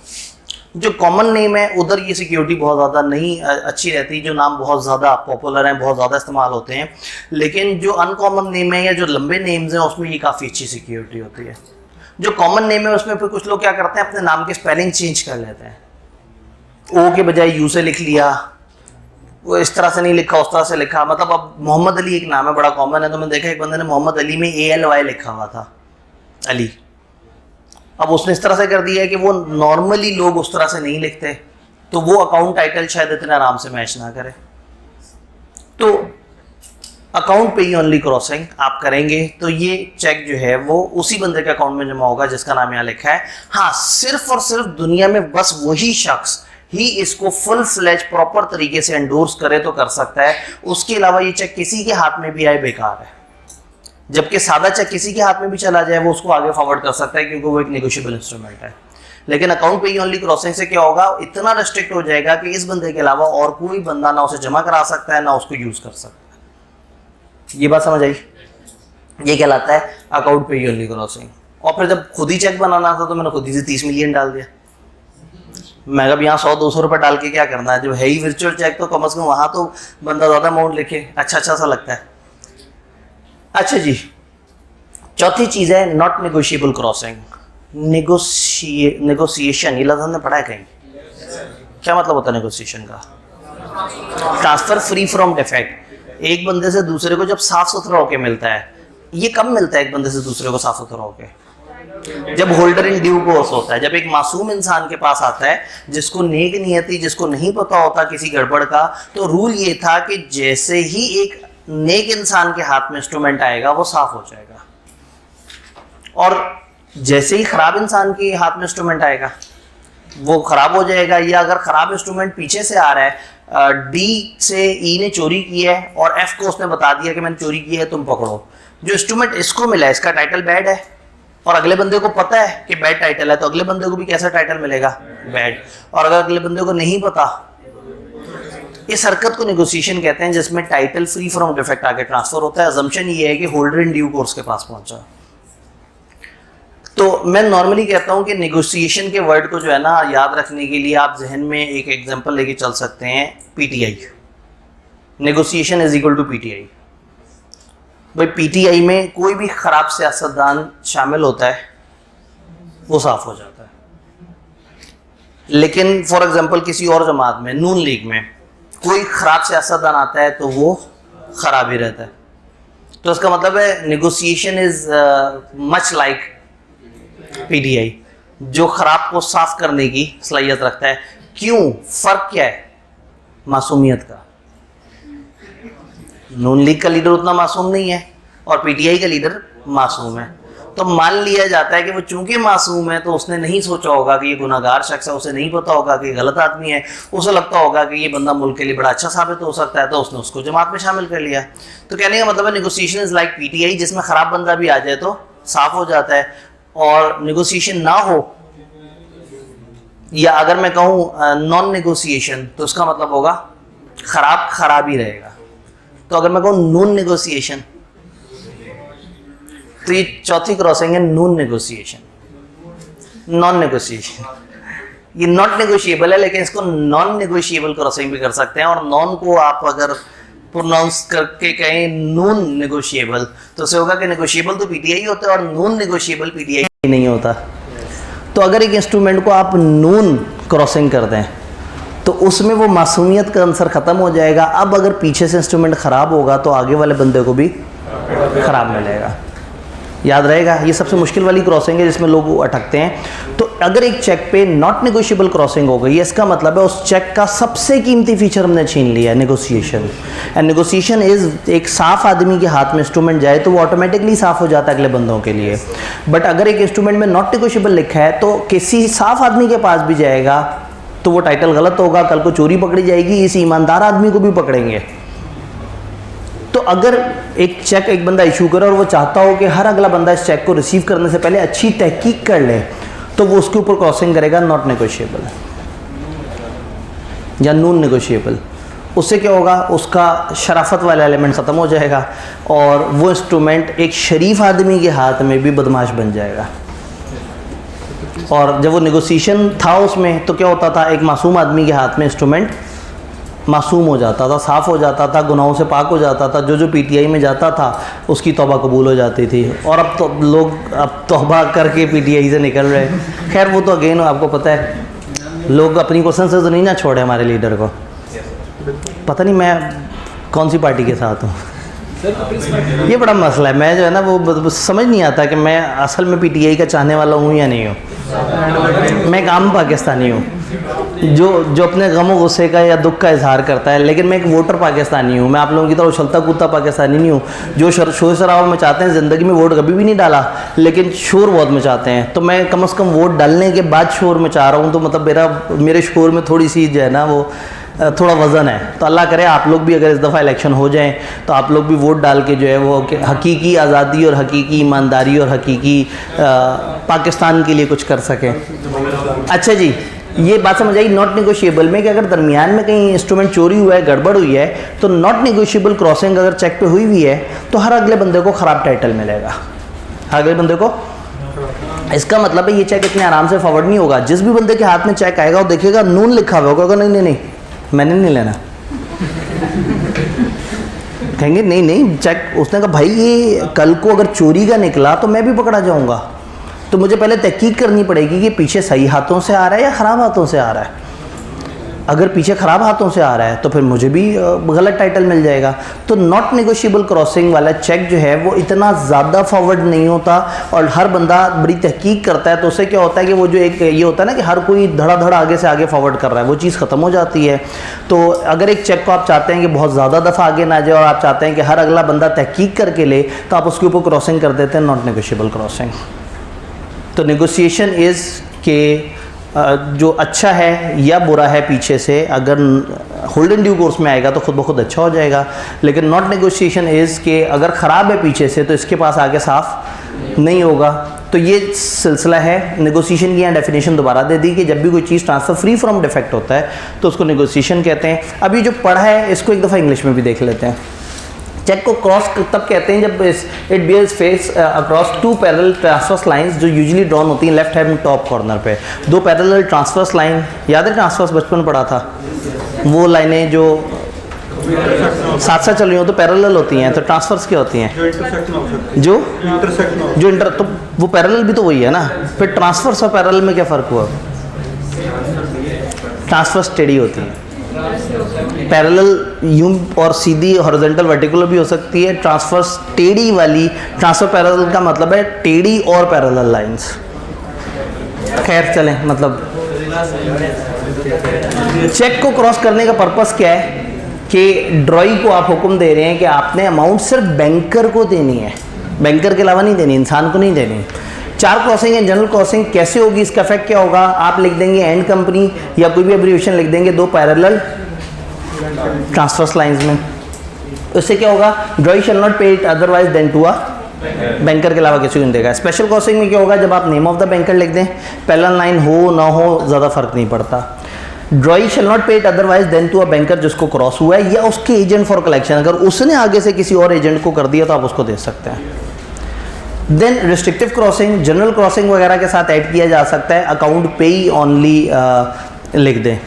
जो कॉमन नेम है उधर ये सिक्योरिटी बहुत ज़्यादा नहीं अच्छी रहती, जो नाम बहुत ज़्यादा पॉपुलर हैं, बहुत ज़्यादा इस्तेमाल होते हैं। लेकिन जो अनकॉमन नेम है या जो लंबे नेम्स हैं उसमें ये काफ़ी अच्छी सिक्योरिटी होती है। जो कॉमन नेम है उसमें फिर कुछ लोग क्या करते हैं, अपने नाम के स्पेलिंग चेंज कर लेते हैं, ओ के बजाय यू से लिख लिया, वो इस तरह से नहीं लिखा उस तरह से लिखा। मतलब अब मोहम्मद अली एक नाम है, बड़ा कॉमन है, तो मैंने देखा एक बंदे ने मोहम्मद अली में ALY लिखा हुआ था, अली। अब उसने इस तरह से कर दिया है कि वो नॉर्मली लोग उस तरह से नहीं लिखते, तो वो अकाउंट टाइटल शायद इतने आराम से मैच ना करे। तो अकाउंट पेई ओनली क्रॉसिंग आप करेंगे तो ये चेक जो है वो उसी बंदे के अकाउंट में जमा होगा जिसका नाम यहाँ लिखा है। हाँ, सिर्फ और सिर्फ दुनिया में बस वही शख्स ही इसको फुल फ्लेज प्रॉपर तरीके से एंडोर्स करे तो कर सकता है, उसके अलावा ये चेक किसी के हाथ में भी आए बेकार है। जबकि सादा चेक किसी के हाथ में भी चला जाए वो उसको आगे फॉरवर्ड कर सकता है क्योंकि वो एक नेगोशिएबल इंस्ट्रूमेंट है। लेकिन अकाउंट पेई ओनली क्रॉसिंग से क्या होगा, इतना रेस्ट्रिक्ट हो जाएगा कि इस बंदे के अलावा और कोई बंदा ना उसे जमा करा सकता है ना उसको यूज कर सकता है। ये बात समझ आई? ये कहलाता है अकाउंट पेई ओनली क्रॉसिंग। और फिर जब खुद ही चेक बनाना था तो मैंने खुद ही से 30 मिलियन डाल दिया। मैं अब यहाँ 100-200 रुपये डाल के क्या करना है, जब है ही वर्चुअल चेक तो कम से कम वहाँ तो बंदा ज़्यादा अमाउंट लिखे, अच्छा सा लगता है। अच्छा जी, चौथी चीज़ है नॉट नेगोशिएबल क्रॉसिंग। नेगोशिएशन, ये लफ्ज़ हमने पढ़ा है कहीं? क्या मतलब होता है नेगोशिएशन का? Transfer free from defect. एक बंदे से दूसरे को जब साफ सुथरा होके मिलता है, ये कब मिलता है एक बंदे से दूसरे को साफ सुथरा होके? जब होल्डर इन ड्यू कोर्स होता है, जब एक मासूम इंसान के पास आता है जिसको नेक नियति, जिसको नहीं पता होता किसी गड़बड़ का, तो रूल ये था कि जैसे ही एक नेक इंसान के हाथ में इंस्ट्रूमेंट आएगा वो साफ हो जाएगा, और जैसे ही खराब इंसान के हाथ में इंस्ट्रूमेंट आएगा वो खराब हो जाएगा। या अगर खराब इंस्ट्रूमेंट पीछे से आ रहा है, डी से ई ने चोरी की है और एफ को उसने बता दिया कि मैंने चोरी की है, तुम पकड़ो। जो इंस्ट्रूमेंट इसको मिला है इसका टाइटल बैड है, और अगले बंदे को पता है कि बैड टाइटल है, तो अगले बंदे को भी कैसा टाइटल मिलेगा? बैड। और अगर अगले बंदे को नहीं पता, इस हरकत को नेगोशिएशन कहते हैं, जिसमें टाइटल फ्री फ्रॉम डिफेक्ट आगे ट्रांसफर होता है। अजम्पशन ये है कि होल्डर इन ड्यू कोर्स के पास पहुंचा। तो मैं नॉर्मली कहता हूं कि नेगोशिएशन के वर्ड को जो है ना याद रखने के लिए आप जहन में एक एग्जांपल लेके चल सकते हैं, PTI. Negotiation is equal to PTI. भाई पीटीआई में कोई भी खराब सियासतदान शामिल होता है वो साफ हो जाता है, लेकिन फॉर एग्जांपल किसी और जमात में, नून लीग में, कोई खराब सियासतदान आता है तो वो खराब ही रहता है। तो इसका मतलब है negotiation is much like PTI, जो खराब को साफ करने की सलाहियत रखता है। क्यों? फर्क क्या है? मासूमियत का। नून लीग का लीडर उतना मासूम नहीं है और पीटीआई का लीडर मासूम है, तो मान लिया जाता है कि वो चूंकि मासूम है तो उसने नहीं सोचा होगा कि ये गुनाहगार शख्स है, उसे नहीं पता होगा कि गलत आदमी है, उसे लगता होगा कि ये बंदा मुल्क के लिए बड़ा अच्छा साबित हो सकता है, तो उसने उसको जमात में शामिल कर लिया। तो कहने का मतलब है नेगोशिएशन इज लाइक पीटीआई, जिसमें खराब बंदा भी आ जाए तो साफ हो जाता है। और नेगोशिएशन ना हो, या अगर मैं कहूँ नॉन नेगोशिएशन, तो उसका मतलब होगा खराब खराब ही रहेगा। तो अगर मैं कहूँ नून नेगोशिएशन, तो ये चौथी क्रॉसिंग है नून नेगोशिएशन। नॉन नेगोशिएशन ये नॉट नेगोशिएबल है, लेकिन इसको नॉन नेगोशिएबल क्रॉसिंग भी कर सकते हैं। और नॉन को आप अगर प्रोनाउंस करके कहें नून नेगोशिएबल, तो उससे होगा कि नेगोशिएबल तो पीटीआई होता है और नून नेगोशिएबल पीटीआई नहीं होता। तो अगर एक इंस्ट्रूमेंट को आप नून क्रॉसिंग कर दें तो उसमें वो मासूमियत का आंसर ख़त्म हो जाएगा। अब अगर पीछे से इंस्ट्रूमेंट ख़राब होगा तो आगे वाले बंदे को भी ख़राब मिलेगा। याद रहेगा, ये सबसे मुश्किल वाली क्रॉसिंग है जिसमें लोग अटकते हैं। तो अगर एक चेक पे नॉट नेगोशिएबल क्रॉसिंग हो गई, इसका मतलब है उस चेक का सबसे कीमती फीचर हमने छीन लिया है, नेगोशिएशन। एंड नेगोशिएशन इज एक साफ आदमी के हाथ में इंस्ट्रूमेंट जाए तो वो ऑटोमेटिकली साफ हो जाता है अगले बंदों के लिए। बट अगर एक इंस्ट्रूमेंट में नॉट नेगोशिएबल लिखा है तो किसी साफ आदमी के पास भी जाएगा तो वो टाइटल गलत होगा, कल को चोरी पकड़ी जाएगी, इस ईमानदार आदमी को भी पकड़ेंगे। तो अगर एक चेक एक बंदा इशू करे और वो चाहता हो कि हर अगला बंदा इस चेक को रिसीव करने से पहले अच्छी तहकीक कर ले, तो वो उसके ऊपर क्रॉसिंग करेगा नॉट नेगोशिएबल या नून नेगोशिएबल। उससे क्या होगा, उसका शराफत वाला एलिमेंट ख़त्म हो जाएगा और वो इंस्ट्रूमेंट एक शरीफ आदमी के हाथ में भी बदमाश बन जाएगा। और जब वो नेगोशिएशन था उसमें तो क्या होता था, एक मासूम आदमी के हाथ में इंस्ट्रूमेंट मासूम हो जाता था, साफ़ हो जाता था, गुनाहों से पाक हो जाता था। जो जो पीटीआई में जाता था उसकी तौबा कबूल हो जाती थी। और अब तो लोग अब तौबा करके पीटीआई से निकल रहे हैं। खैर वो तो अगेन आपको पता है, लोग अपनी क्वेश्चन से तो नहीं ना छोड़े हमारे लीडर को। पता नहीं मैं कौन सी पार्टी के साथ हूँ, ये बड़ा मसला है। मैं जो है ना वो समझ नहीं आता कि मैं असल में पीटीआई का चाहने वाला हूँ या नहीं हूँ। मैं एक आम पाकिस्तानी हूँ जो अपने गमो गुस्से का या दुख का इजहार करता है, लेकिन मैं एक वोटर पाकिस्तानी हूँ। मैं आप लोगों की तरह उछलता कूदता पाकिस्तानी नहीं हूँ जो शोर शराबा मचाते हैं। ज़िंदगी में वोट कभी भी नहीं डाला, लेकिन शोर बहुत मचाते हैं। तो मैं कम से कम वोट डालने के बाद शोर मचा रहा हूँ, तो मतलब मेरे शोर में थोड़ी सी जो है ना वो थोड़ा वज़न है। तो अल्लाह करे आप लोग भी अगर इस दफ़ा इलेक्शन हो जाएं तो आप लोग भी वोट डाल के जो है वो हकीकी आज़ादी और हकीकी ईमानदारी और हकीकी पाकिस्तान के लिए कुछ कर सकें। अच्छा जी, ये बात समझ आई नॉट नेगोशिएबल में कि अगर दरमियान में कहीं इंस्ट्रूमेंट चोरी हुआ है, गड़बड़ हुई है, तो नॉट नेगोशिएबल क्रॉसिंग अगर चेक पे हुई हुई है तो हर अगले बंदे को ख़राब टाइटल मिलेगा, हर अगले बंदे को। इसका मतलब है ये चेक इतने आराम से फॉरवर्ड नहीं होगा। जिस भी बंदे के हाथ में चेक आएगा वो देखेगा नून लिखा हुआ होगा, नहीं नहीं नहीं मैंने नहीं लेना, कहेंगे नहीं नहीं चेक। उसने कहा भाई ये कल को अगर चोरी का निकला तो मैं भी पकड़ा जाऊंगा, तो मुझे पहले तहकीक करनी पड़ेगी कि पीछे सही हाथों से आ रहा है या ख़राब हाथों से आ रहा है। अगर पीछे ख़राब हाथों से आ रहा है तो फिर मुझे भी गलत टाइटल मिल जाएगा। तो नॉट नेगोशिएबल क्रॉसिंग वाला चेक जो है वो इतना ज़्यादा फॉरवर्ड नहीं होता, और हर बंदा बड़ी तहकीक करता है, तो उससे क्या होता है कि वो जो एक ये होता है ना कि हर कोई धड़ा आगे से आगे फॉरवर्ड कर रहा है, वो चीज़ ख़त्म हो जाती है। तो अगर एक चेक को आप चाहते हैं कि बहुत ज़्यादा दफ़ा आगे ना जाए और आप चाहते हैं कि हर अगला बंदा तहकीक करके ले, तो आप उसके ऊपर क्रॉसिंग कर देते हैं नॉट नेगोशिएबल क्रॉसिंग। तो नेगोशिएशन इज़ के जो अच्छा है या बुरा है पीछे से, अगर होल्ड इन ड्यू कोर्स में आएगा तो खुद ब खुद अच्छा हो जाएगा, लेकिन नॉट नेगोशिएशन इज़ के अगर ख़राब है पीछे से तो इसके पास आगे साफ नहीं होगा। तो ये सिलसिला है। नेगोशिएशन की यहाँ डेफिनेशन दोबारा दे दी कि जब भी कोई चीज़ ट्रांसफ़र फ्री फ्रॉम डिफेक्ट होता है तो उसको नेगोशिएशन कहते हैं। अभी जो पढ़ा है इसको एक दफ़ा इंग्लिश में भी देख लेते हैं। चेक को क्रॉस तब कहते हैं जब it bears face across two parallel transverse lines जो यूजुअली ड्रॉन होती हैं लेफ्ट हैंड टॉप कॉर्नर पे। दो पैरेलल ट्रांसवर्स लाइन, याद है ट्रांसवर्स बचपन पढ़ा था, वो लाइनें जो साथ साथ चल रही हो तो पैरेलल होती हैं, तो ट्रांसवर्स क्या होती हैं? जो इंटर तो वो पैरेलल भी तो वही है ना। फिर ट्रांसवर्स और पैरेलल में क्या फ़र्क हुआ? ट्रांसवर्स टेढ़ी होती है, पैरेलल यूं और सीधी हॉरिजॉन्टल वर्टिकुलर भी हो सकती है। ट्रांसवर्स टेढ़ी वाली, ट्रांसफर पैरेलल का मतलब है टेढ़ी और पैरेलल लाइंस। खैर चलें, मतलब चेक को क्रॉस करने का पर्पस क्या है कि ड्रॉई को आप हुक्म दे रहे हैं कि आपने अमाउंट सिर्फ बैंकर को देनी है, बैंकर के अलावा नहीं देनी, इंसान को नहीं देनी। चार क्रॉसिंग है जनरल क्रॉसिंग, कैसे होगी, इसका इफेक्ट क्या होगा? आप लिख देंगे एंड कंपनी या कोई भी एब्रिविएशन लिख देंगे दो पैरेलल ट्रांसवर्स लाइंस में। उससे क्या होगा? Drawee shall not pay it otherwise than to a banker के अलावा किसी को नहीं देगा। स्पेशल क्रॉसिंग में क्या होगा? जब आप नेम ऑफ द बैंकर लिख दें, पैरेलल लाइन हो ना हो ज़्यादा फर्क नहीं पड़ता। Drawee shall not pay it otherwise than to a banker जिसको क्रॉस हुआ है, या उसके एजेंट फॉर कलेक्शन, अगर उसने आगे से किसी और एजेंट को कर दिया तो आप उसको दे सकते हैं। Then restrictive crossing general crossing वगैरह के साथ ऐड किया जा सकता है। अकाउंट पे ही ओनली लिख दें।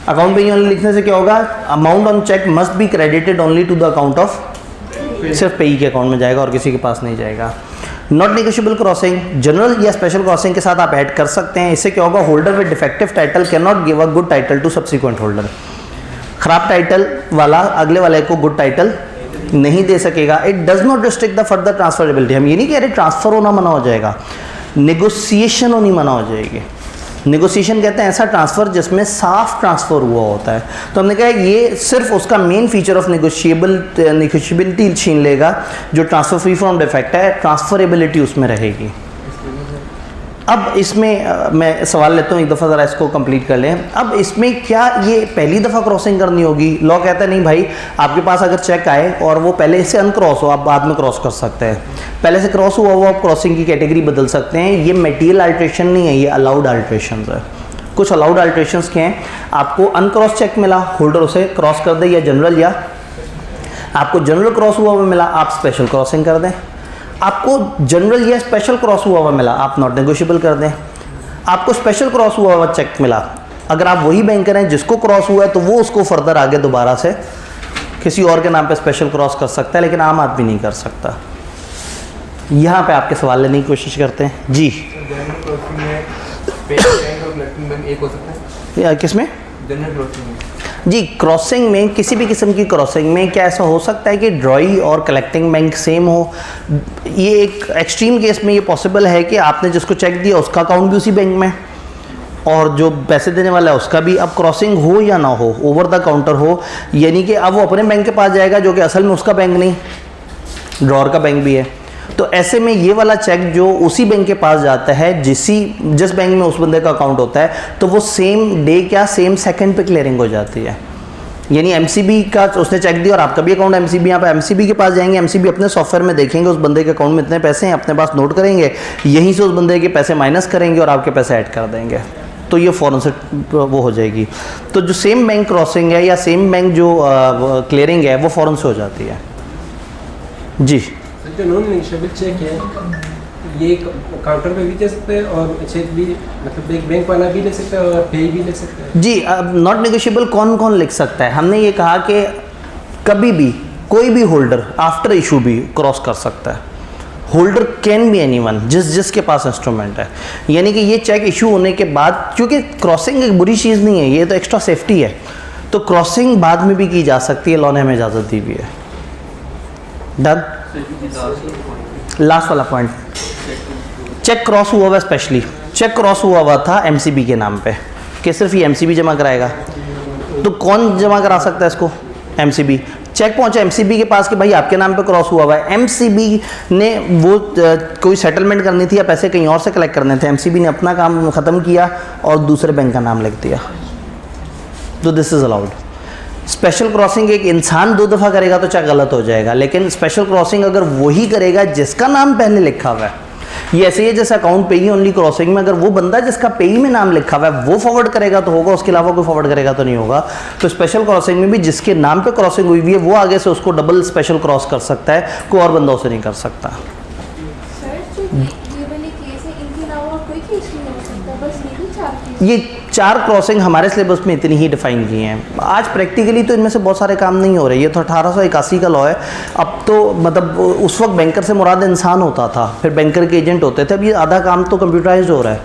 अकाउंट पे ही ओनली लिखने से क्या होगा? Amount on cheque must be credited only to the account of, सिर्फ पे ही के अकाउंट में जाएगा और किसी के पास नहीं जाएगा। नॉट नेगोशिएबल क्रॉसिंग जनरल या स्पेशल क्रॉसिंग के साथ आप ऐड कर सकते हैं। इससे क्या होगा? Holder with defective title can not give a good title to subsequent holder. खराब टाइटल वाला अगले वाले को गुड टाइटल नहीं दे सकेगा। It does not restrict the further transferability. हम ये नहीं कह रहे ट्रांसफर होना मना हो जाएगा, नेगोशिएशन होनी मना हो जाएगी। नेगोशिएशन कहते हैं ऐसा ट्रांसफ़र जिसमें साफ ट्रांसफ़र हुआ होता है। तो हमने कहा ये सिर्फ उसका मेन फीचर ऑफ नेगोशिएबिलिटी छीन लेगा। जो ट्रांसफ़र फ्री फ्रॉम डिफेक्ट है, ट्रांसफरेबिलिटी उसमें रहेगी। अब इसमें मैं सवाल लेता हूँ, एक दफ़ा ज़रा इसको कंप्लीट कर लें। अब इसमें क्या ये पहली दफ़ा क्रॉसिंग करनी होगी? लॉ कहता है नहीं भाई, आपके पास अगर चेक आए और वो पहले से अनक्रॉस हो, आप बाद में क्रॉस कर सकते हैं। पहले से क्रॉस हुआ वो आप क्रॉसिंग की कैटेगरी बदल सकते हैं। ये मटेरियल अल्ट्रेशन नहीं है, ये अलाउड अल्ट्रेशन है। कुछ अलाउड अल्ट्रेशंस के हैं। आपको अनक्रॉस चेक मिला, होल्डर उसे क्रॉस कर दे, या जनरल, या आपको जनरल क्रॉस हुआ हुआ मिला, आप स्पेशल क्रॉसिंग कर दें। आपको जनरल या स्पेशल क्रॉस हुआ हुआ मिला, आप नॉट नेगोशिएबल कर दें। आपको स्पेशल क्रॉस हुआ हुआ चेक मिला, अगर आप वही बैंकर हैं जिसको क्रॉस हुआ है तो वो उसको फर्दर आगे दोबारा से किसी और के नाम पे स्पेशल क्रॉस कर सकता है, लेकिन आम आदमी नहीं कर सकता। यहाँ पे आपके सवाल लेने की कोशिश करते हैं जी। किसमें? जी, क्रॉसिंग में, किसी भी किस्म की क्रॉसिंग में क्या ऐसा हो सकता है कि ड्रॉई और कलेक्टिंग बैंक सेम हो? ये एक एक्सट्रीम केस में ये पॉसिबल है कि आपने जिसको चेक दिया उसका अकाउंट भी उसी बैंक में, और जो पैसे देने वाला है उसका भी। अब क्रॉसिंग हो या ना हो, ओवर द काउंटर हो, यानी कि अब वो अपने बैंक के पास जाएगा जो कि असल में उसका बैंक नहीं, ड्रॉर का बैंक भी है। तो ऐसे में ये वाला चेक जो उसी बैंक के पास जाता है जिस बैंक में उस बंदे का अकाउंट होता है, तो वो सेम डे क्या सेम सेकंड पे क्लियरिंग हो जाती है। यानी एमसीबी का उसने चेक दिया और आपका भी अकाउंट एमसीबी, यहाँ पे एमसीबी के पास जाएंगे, एमसीबी अपने सॉफ्टवेयर में देखेंगे उस बंदे के अकाउंट में इतने पैसे हैं, अपने पास नोट करेंगे, यहीं से उस बंदे के पैसे माइनस करेंगे और आपके पैसे ऐड कर देंगे, तो ये फ़ौरन से वो हो जाएगी। तो जो सेम बैंक क्रॉसिंग है या सेम बैंक जो क्लियरिंग है वो फ़ौरन से हो जाती है जी। जो नॉन नेगोशिएबल चेक है ये काउंटर पे भी दे सकते हैं और चेक भी, मतलब एक बैंक वाला भी ले सकता है और पे भी ले सकता है जी। अब नॉट नेगोशिएबल कौन कौन लिख सकता है? हमने ये कहा कि कभी भी कोई भी होल्डर आफ्टर इशू भी क्रॉस कर सकता है। होल्डर कैन बी एनीवन, जिसके पास इंस्ट्रूमेंट है। यानी कि ये चेक इशू होने के बाद, क्योंकि क्रॉसिंग एक बुरी चीज़ नहीं है, ये तो एक्स्ट्रा सेफ्टी है, तो क्रॉसिंग बाद में भी की जा सकती है, लॉ ने हमें इजाज़त दी भी है। डन। लास्ट वाला पॉइंट, चेक क्रॉस हुआ हुआ, स्पेशली चेक क्रॉस हुआ था एमसीबी के नाम पे, कि सिर्फ ये एमसीबी जमा कराएगा। तो कौन जमा करा सकता है इसको? एमसीबी। चेक पहुंचा एमसीबी के पास कि भाई आपके नाम पे क्रॉस हुआ है, एमसीबी ने वो कोई सेटलमेंट करनी थी या पैसे कहीं और से कलेक्ट करने थे, एमसीबी ने अपना काम ख़त्म किया और दूसरे बैंक का नाम लिख दिया, तो this is allowed. Special crossing एक इंसान 2 दफ़ा करेगा तो चेक गलत हो जाएगा, लेकिन स्पेशल क्रॉसिंग अगर वही करेगा जिसका नाम पहले लिखा हुआ है, ये ऐसे ही जैसे अकाउंट पेई ओनली क्रॉसिंग में अगर वो बंदा जिसका पेई में नाम लिखा हुआ है वो फॉरवर्ड करेगा तो होगा, उसके अलावा कोई फॉरवर्ड करेगा तो नहीं होगा। तो स्पेशल क्रॉसिंग में भी जिसके नाम पे क्रॉसिंग हुई हुई है वो आगे से उसको डबल स्पेशल क्रॉस कर सकता है, कोई और बंदा उसे नहीं कर सकता। ये 4 क्रॉसिंग हमारे सिलेबस में इतनी ही डिफाइन की हैं। आज प्रैक्टिकली तो इनमें से बहुत सारे काम नहीं हो रहे, ये तो 1881 का लॉ है। अब तो मतलब उस वक्त बैंकर से मुराद इंसान होता था, फिर बैंकर के एजेंट होते थे, अब ये आधा काम तो कंप्यूटराइज हो रहा है।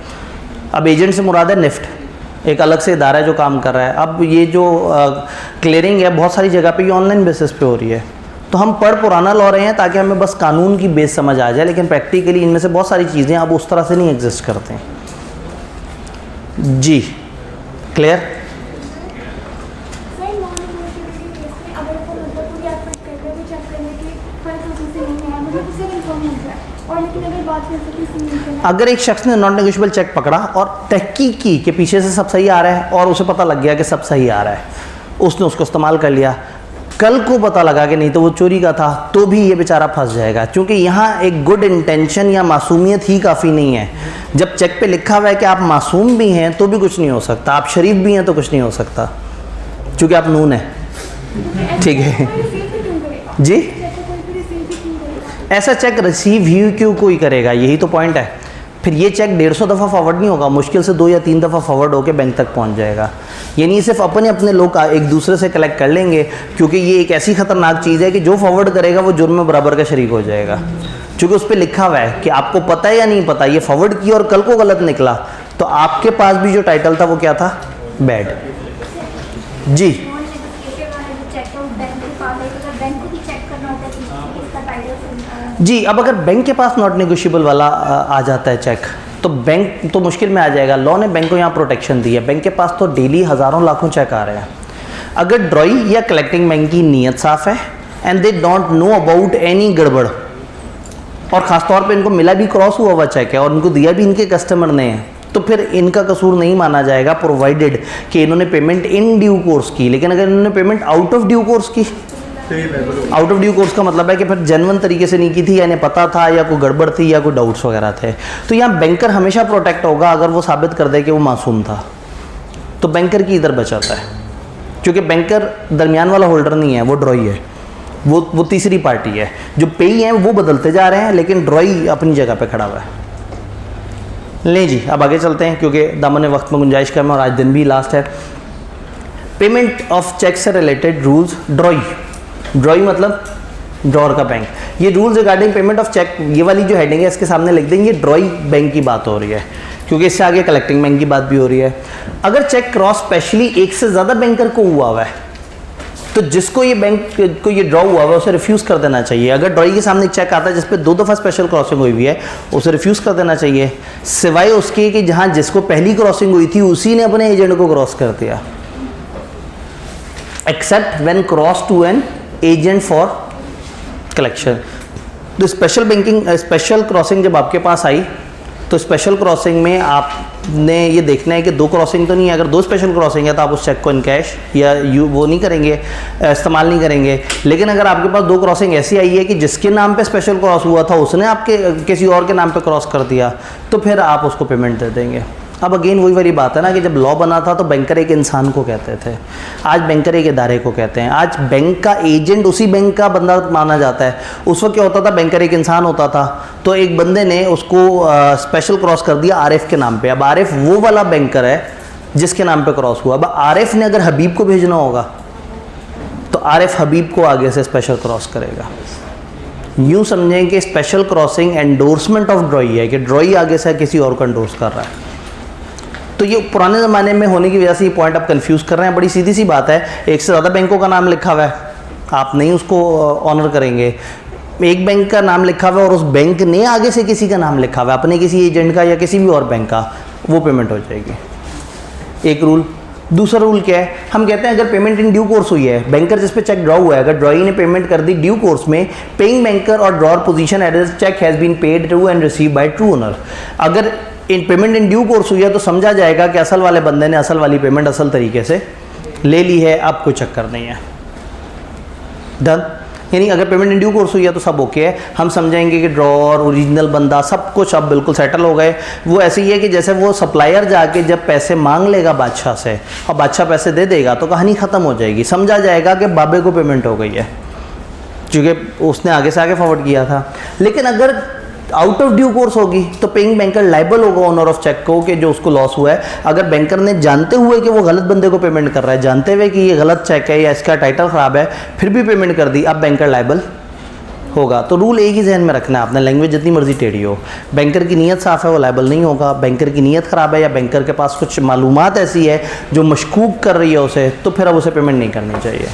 अब एजेंट से मुराद है निफ्ट, एक अलग से इदारा है जो काम कर रहा है। अब ये जो क्लियरिंग है बहुत सारी जगह पे ये ऑनलाइन बेसिस पे हो रही है। तो हम पढ़ पुराना लॉ रहे हैं ताकि हमें बस कानून की बेस समझ आ जाए, लेकिन प्रैक्टिकली इनमें से बहुत सारी चीज़ें अब उस तरह से नहीं एग्जिस्ट करते हैं। जी क्लियर? अगर एक शख्स ने नॉन नेगोशिएबल चेक पकड़ा और तहकीक की कि पीछे से सब सही आ रहा है और उसे पता लग गया कि सब सही आ रहा है, उसने उसको इस्तेमाल कर लिया, कल को पता लगा कि नहीं तो वो चोरी का था, तो भी ये बेचारा फंस जाएगा, क्योंकि यहाँ एक गुड इंटेंशन या मासूमियत ही काफ़ी नहीं है। जब चेक पे लिखा हुआ है कि आप मासूम भी हैं तो भी कुछ नहीं हो सकता, आप शरीफ भी हैं तो कुछ नहीं हो सकता, क्योंकि आप नून हैं। ठीक है जी, ऐसा चेक रिसीव ही क्यों कोई करेगा, यही तो पॉइंट है। फिर ये चेक 150 दफ़ा फॉरवर्ड नहीं होगा, मुश्किल से 2 या 3 दफ़ा फॉरवर्ड होकर बैंक तक पहुंच जाएगा। यानी सिर्फ अपने लोग एक दूसरे से कलेक्ट कर लेंगे, क्योंकि ये एक ऐसी ख़तरनाक चीज़ है कि जो फॉरवर्ड करेगा वो जुर्म में बराबर का शरीक हो जाएगा, क्योंकि उस पर लिखा हुआ है कि आपको पता है या नहीं पता, ये फॉरवर्ड किया और कल को गलत निकला तो आपके पास भी जो टाइटल था वो क्या था? बैड। जी जी, अब अगर बैंक के पास नॉट नेगोशिएबल वाला आ जाता है चेक, तो बैंक तो मुश्किल में आ जाएगा। लॉ ने बैंक को यहाँ प्रोटेक्शन दी है। बैंक के पास तो डेली हज़ारों लाखों चेक आ रहे हैं। अगर ड्रॉई या कलेक्टिंग बैंक की नीयत साफ़ है and they don't know about any गड़बड़, और ख़ासतौर पे इनको मिला भी क्रॉस हुआ चेक है और इनको दिया भी इनके कस्टमर ने है, तो फिर इनका कसूर नहीं माना जाएगा, प्रोवाइडेड कि इन्होंने पेमेंट इन ड्यू कोर्स की। लेकिन अगर इन्होंने payment out of due course की, आउट ऑफ ड्यू कोर्स का मतलब है कि फिर जेन्युइन तरीके से नहीं की थी, यानी पता था या कोई गड़बड़ थी या कोई डाउट्स वगैरह थे, तो यहाँ बैंकर हमेशा प्रोटेक्ट होगा। अगर वो साबित कर दे कि वो मासूम था तो बैंकर की इधर बचाता है, क्योंकि बैंकर दरमियान वाला होल्डर नहीं है, वो ड्रॉई है, वो तीसरी पार्टी है। जो पेई हैं वो बदलते जा रहे हैं, लेकिन ड्रॉई अपनी जगह पे खड़ा हुआ है। ले जी, अब आगे चलते हैं क्योंकि दामन वक्त में गुंजाइश कम है और आज दिन भी लास्ट है। पेमेंट ऑफ चेक से रिलेटेड रूल्स। ड्रॉई मतलब ड्रॉर का बैंक। ये rules regarding payment of cheque, ये वाली जो हेडिंग है इसके सामने लिख देंगे, ड्रॉई बैंक की बात हो रही है, क्योंकि इससे आगे कलेक्टिंग बैंक की बात भी हो रही है। अगर चेक क्रॉस स्पेशली एक से ज़्यादा बैंकर को हुआ है, तो जिसको ये बैंक को ये ड्रॉ हुआ है उसे रिफ्यूज़ कर देना चाहिए। अगर ड्रॉई के सामने एक चेक आता है जिस पे 2 दफ़ा स्पेशल क्रॉसिंग हुई है, उसे रिफ्यूज़ कर देना चाहिए, सिवाय उसके कि जहाँ जिसको पहली क्रॉसिंग हुई थी उसी ने अपने एजेंट को क्रॉस कर दिया, except when cross to an agent for collection. तो स्पेशल क्रॉसिंग जब आपके पास आई, तो स्पेशल क्रॉसिंग में आपने ये देखना है कि 2 क्रॉसिंग तो नहीं है। अगर 2 स्पेशल क्रॉसिंग है तो आप उस चेक को इन कैश या वो नहीं करेंगे, इस्तेमाल नहीं करेंगे। लेकिन अगर आपके पास 2 क्रॉसिंग ऐसी आई है कि जिसके नाम पे स्पेशल क्रॉस हुआ था उसने आपके किसी और के नाम पे क्रॉस कर दिया, तो फिर आप उसको पेमेंट दे देंगे। अब अगेन वही वाली बात है ना कि जब लॉ बना था तो बैंकर एक इंसान को कहते थे, आज बैंकर एक इदारे को कहते हैं। आज बैंक का एजेंट उसी बैंक का बंदा माना जाता है। उस वक्त क्या होता था, बैंकर एक इंसान होता था, तो एक बंदे ने उसको स्पेशल क्रॉस कर दिया आरिफ के नाम पे। अब आरिफ वो वाला बैंकर है जिसके नाम पे क्रॉस हुआ। अब आरिफ ने अगर हबीब को भेजना होगा तो आरिफ हबीब को आगे से स्पेशल क्रॉस करेगा। यूँ समझें कि स्पेशल क्रॉसिंग एंडोर्समेंट ऑफ ड्रॉई है कि ड्रॉई आगे से किसी और को एंडोर्स कर रहा है। तो ये पुराने ज़माने में होने की वजह से ये पॉइंट आप कंफ्यूज कर रहे हैं। बड़ी सीधी सी बात है, एक से ज़्यादा बैंकों का नाम लिखा हुआ है, आप नहीं उसको ऑनर करेंगे। एक बैंक का नाम लिखा हुआ है और उस बैंक ने आगे से किसी का नाम लिखा हुआ है, अपने किसी एजेंट का या किसी भी और बैंक का, वो पेमेंट हो जाएगी। एक रूल। दूसरा रूल क्या है, हम कहते हैं अगर पेमेंट इन ड्यू कोर्स हुई है, बैंकर जिस पे चेक ड्रॉ हुआ है, अगर ड्रॉई ने पेमेंट कर दी ड्यू कोर्स में, पेइंग बैंकर और drawer position as cheque has been paid to and receive by true owner. अगर in payment in due course हुई है तो समझा जाएगा कि असल वाले बंदे ने असल वाली पेमेंट असल तरीके से ले ली है, अब कोई चक्कर नहीं है। डन। यानी अगर पेमेंट इन ड्यू कोर्स हुई है तो सब ओके है, हम समझेंगे कि ड्रॉर ओरिजिनल बंदा सब कुछ अब बिल्कुल सेटल हो गए। वो ऐसे ही है कि जैसे वो सप्लायर जाके जब पैसे मांग लेगा बादशाह से और बादशाह पैसे दे देगा तो कहानी ख़त्म हो जाएगी, समझा जाएगा कि बाबे को पेमेंट हो गई है क्योंकि उसने आगे से आगे फॉरवर्ड किया था। लेकिन अगर आउट ऑफ ड्यू कोर्स होगी तो पेइंग बैंकर लाइबल होगा ओनर ऑफ चेक को कि जो उसको लॉस हुआ है। अगर बैंकर ने जानते हुए कि वो गलत बंदे को पेमेंट कर रहा है, जानते हुए कि ये गलत चेक है या इसका टाइटल ख़राब है, फिर भी पेमेंट कर दी, अब बैंकर लाइबल होगा। तो रूल एक ही जहन में रखना है आपने, लैंग्वेज जितनी मर्जी टेढ़ी हो, बैंकर की नीयत साफ़ है वो लाइबल नहीं होगा। बैंकर की नीयत ख़राब है या बैंकर के पास कुछ मालूमात ऐसी है जो मशकूक कर रही है उसे, तो फिर अब उसे पेमेंट नहीं करनी चाहिए।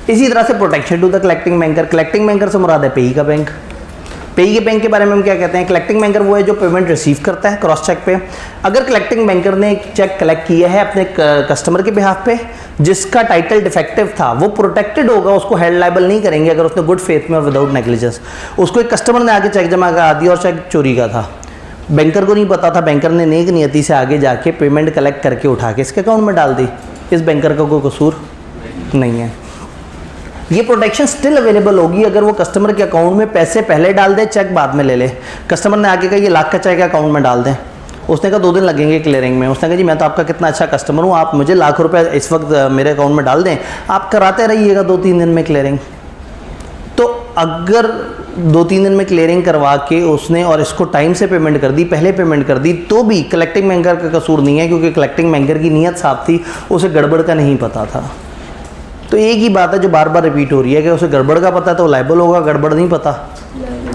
इसी तरह से protection to the collecting banker. Collecting banker से मुराद है पेई का बैंक। पेई के बैंक के बारे में हम क्या कहते हैं, कलेक्टिंग बैंकर वो है जो पेमेंट रिसीव करता है क्रॉस चेक पे। अगर कलेक्टिंग बैंकर ने एक चेक कलेक्ट किया है अपने कस्टमर के बिहाफ पे जिसका टाइटल डिफेक्टिव था, वो प्रोटेक्टेड होगा, उसको हेल्ड लाइबल नहीं करेंगे अगर उसने गुड फेथ में और विदाउट नेग्लिजेंस। उसको एक कस्टमर ने आगे चेक जमा करा दिया और चेक चोरी का था, बैंकर को नहीं पता था, बैंकर ने नेक नियति से आगे जाके पेमेंट कलेक्ट करके उठा के इसके अकाउंट में डाल दी, इस बैंकर का कोई कसूर नहीं है। ये प्रोटेक्शन स्टिल अवेलेबल होगी अगर वो कस्टमर के अकाउंट में पैसे पहले डाल दे, चेक बाद में ले ले। कस्टमर ने आगे कहा ये लाख का चेक अकाउंट में डाल दें, उसने कहा 2 दिन लगेंगे क्लियरिंग में। उसने कहा जी मैं तो आपका कितना अच्छा कस्टमर हूँ, आप मुझे लाख रुपए इस वक्त मेरे अकाउंट में डाल दें, आप कराते रहिएगा 2-3 दिन में क्लियरिंग। तो अगर 2-3 दिन में क्लियरिंग करवा के उसने और इसको टाइम से पेमेंट कर दी, पहले पेमेंट कर दी, तो भी कलेक्टिंग बैंकर का कसूर नहीं है क्योंकि कलेक्टिंग बैंकर की नीयत साफ थी, उसे गड़बड़ का नहीं पता था। तो एक ही बात है जो बार बार रिपीट हो रही है कि उसे गड़बड़ का पता है तो लाइबल होगा, गड़बड़ नहीं पता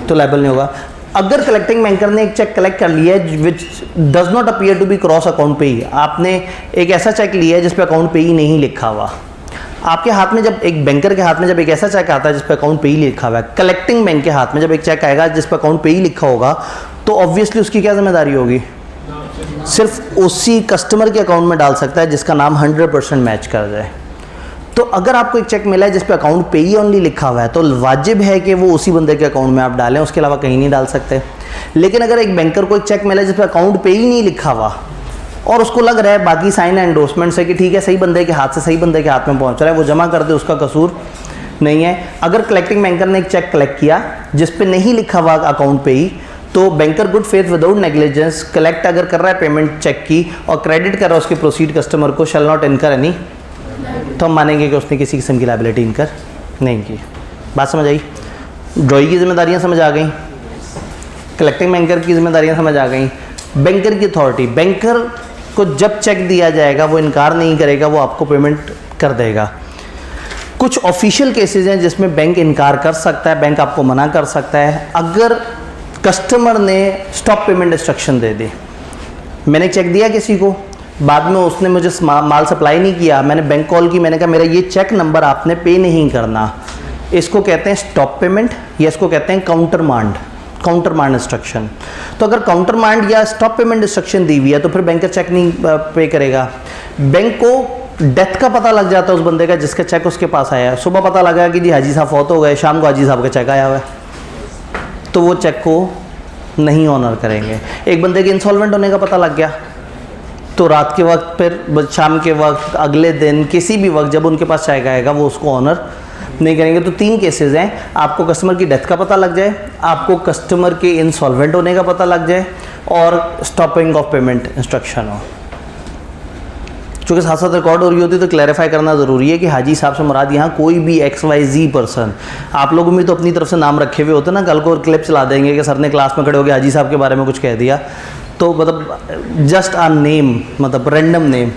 तो लाइबल नहीं होगा। अगर कलेक्टिंग बैंकर ने एक चेक कलेक्ट कर लिया है which does not appear to be cross account payee, आपने एक ऐसा चेक लिया है जिस पे अकाउंट पे ही नहीं लिखा हुआ, आपके हाथ में जब एक बैंकर के हाथ में जब एक ऐसा चेक आता है जिस पे अकाउंट पे ही लिखा हुआ है, कलेक्टिंग बैंक के हाथ में जब एक चेक आएगा जिस पे अकाउंट पे ही लिखा होगा, तो ऑब्वियसली उसकी क्या जिम्मेदारी होगी, सिर्फ उसी कस्टमर के अकाउंट में डाल सकता है जिसका नाम 100% मैच कर जाए। तो अगर आपको एक चेक मिला है जिस पे अकाउंट पे ही ओनली लिखा हुआ है तो वाजिब है कि वो उसी बंदे के अकाउंट में आप डालें, उसके अलावा कहीं नहीं डाल सकते। लेकिन अगर एक बैंकर को एक चेक मिला है जिस पे अकाउंट पे ही नहीं लिखा हुआ और उसको लग रहा है बाकी साइन एंडोर्समेंट से कि ठीक है सही बंदे के हाथ से सही बंदे के हाथ में पहुंच रहा है, वो जमा कर दे, उसका कसूर नहीं है। अगर कलेक्टिंग बैंकर ने एक चेक कलेक्ट किया जिस पे नहीं लिखा हुआ अकाउंट पे ही, तो banker good faith without negligence collect अगर कर रहा है पेमेंट चेक की और क्रेडिट कर रहा है उसके प्रोसीड कस्टमर को, शैल नॉट इनकर एनी, तो हम मानेंगे कि उसने किसी किस्म की लायबिलिटी इनकर नहीं की। बात समझ आई? ड्रॉई की जिम्मेदारियां समझ आ गई, कलेक्टिंग बैंकर की जिम्मेदारियां समझ आ गई। बैंकर की अथॉरिटी, बैंकर को जब चेक दिया जाएगा वो इनकार नहीं करेगा, वो आपको पेमेंट कर देगा। कुछ ऑफिशियल केसेस हैं जिसमें बैंक इनकार कर सकता है, बैंक आपको मना कर सकता है। अगर कस्टमर ने स्टॉप पेमेंट इंस्ट्रक्शन दे दी, मैंने चेक दिया किसी को, बाद में उसने मुझे माल सप्लाई नहीं किया, मैंने बैंक कॉल की, मैंने कहा मेरा ये चेक नंबर आपने पे नहीं करना, इसको कहते हैं स्टॉप पेमेंट या इसको कहते हैं काउंटर मांड इंस्ट्रक्शन। तो अगर काउंटर मांड या स्टॉप पेमेंट इंस्ट्रक्शन दी हुई है तो फिर बैंक का चेक नहीं पे करेगा। बैंक को डेथ का पता लग जाता है उस बंदे का जिसका चेक उसके पास आया है, सुबह पता लगा कि जी हाजी साहब फौत हो गए, शाम को हाजी साहब का चेक आया हुआ है, तो वो चेक को नहीं ऑनर करेंगे। एक बंदे के इंसॉल्वेंट होने का पता लग गया तो रात के वक्त, फिर शाम के वक्त, अगले दिन, किसी भी वक्त जब उनके पास चेक आएगा वो उसको ऑनर नहीं करेंगे। तो 3 केसेस हैं, आपको कस्टमर की डेथ का पता लग जाए, आपको कस्टमर के इंसॉल्वेंट होने का पता लग जाए और स्टॉपिंग ऑफ पेमेंट इंस्ट्रक्शन हो। चूँकि साथ साथ रिकॉर्ड हो रही होती तो क्लैरिफाई करना ज़रूरी है कि हाजी साहब से मुराद यहाँ कोई भी XYZ पर्सन, आप लोगों में तो अपनी तरफ से नाम रखे हुए होते ना, कल को क्लिप चला देंगे कि सर ने क्लास में खड़े होकर हाजी साहब के बारे में कुछ कह दिया, तो मतलब जस्ट आ नेम, मतलब रैंडम नेम।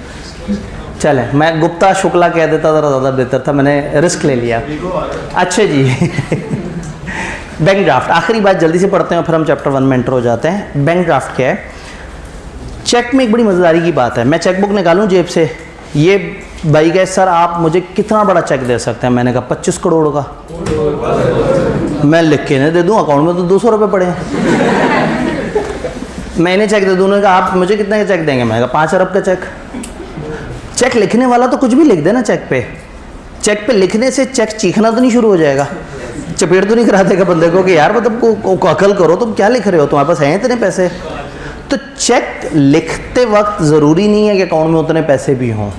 चले मैं गुप्ता शुक्ला कह देता ज़रा ज़्यादा बेहतर था, मैंने रिस्क ले लिया। अच्छा जी बैंक ड्राफ्ट, आखिरी बात जल्दी से पढ़ते हैं और फिर हम चैप्टर 1 में एंटर हो जाते हैं। बैंक ड्राफ्ट क्या है? चेक में एक बड़ी मज़ेदारी की बात है, मैं चेक बुक निकालूं जेब से, ये भाई गए सर आप मुझे कितना बड़ा चेक दे सकते हैं? मैंने कहा 25 करोड़ का। मैं लिख के नहीं दे दूं, अकाउंट में तो 200 रुपये पड़े हैं। मैंने चेक दे दूँ, कहा आप मुझे कितने का चेक देंगे? मैंने कहा 5 अरब का चेक। चेक लिखने वाला तो कुछ भी लिख देना चेक पे, चेक पे लिखने से चेक चीखना तो नहीं शुरू हो जाएगा, चपेट तो नहीं करा देगा बंदे को कि यार मतलब को अकल करो, तुम क्या लिख रहे हो, तुम्हारे पास हैं इतने पैसे? तो चेक लिखते वक्त ज़रूरी नहीं है कि अकाउंट में उतने पैसे भी हों।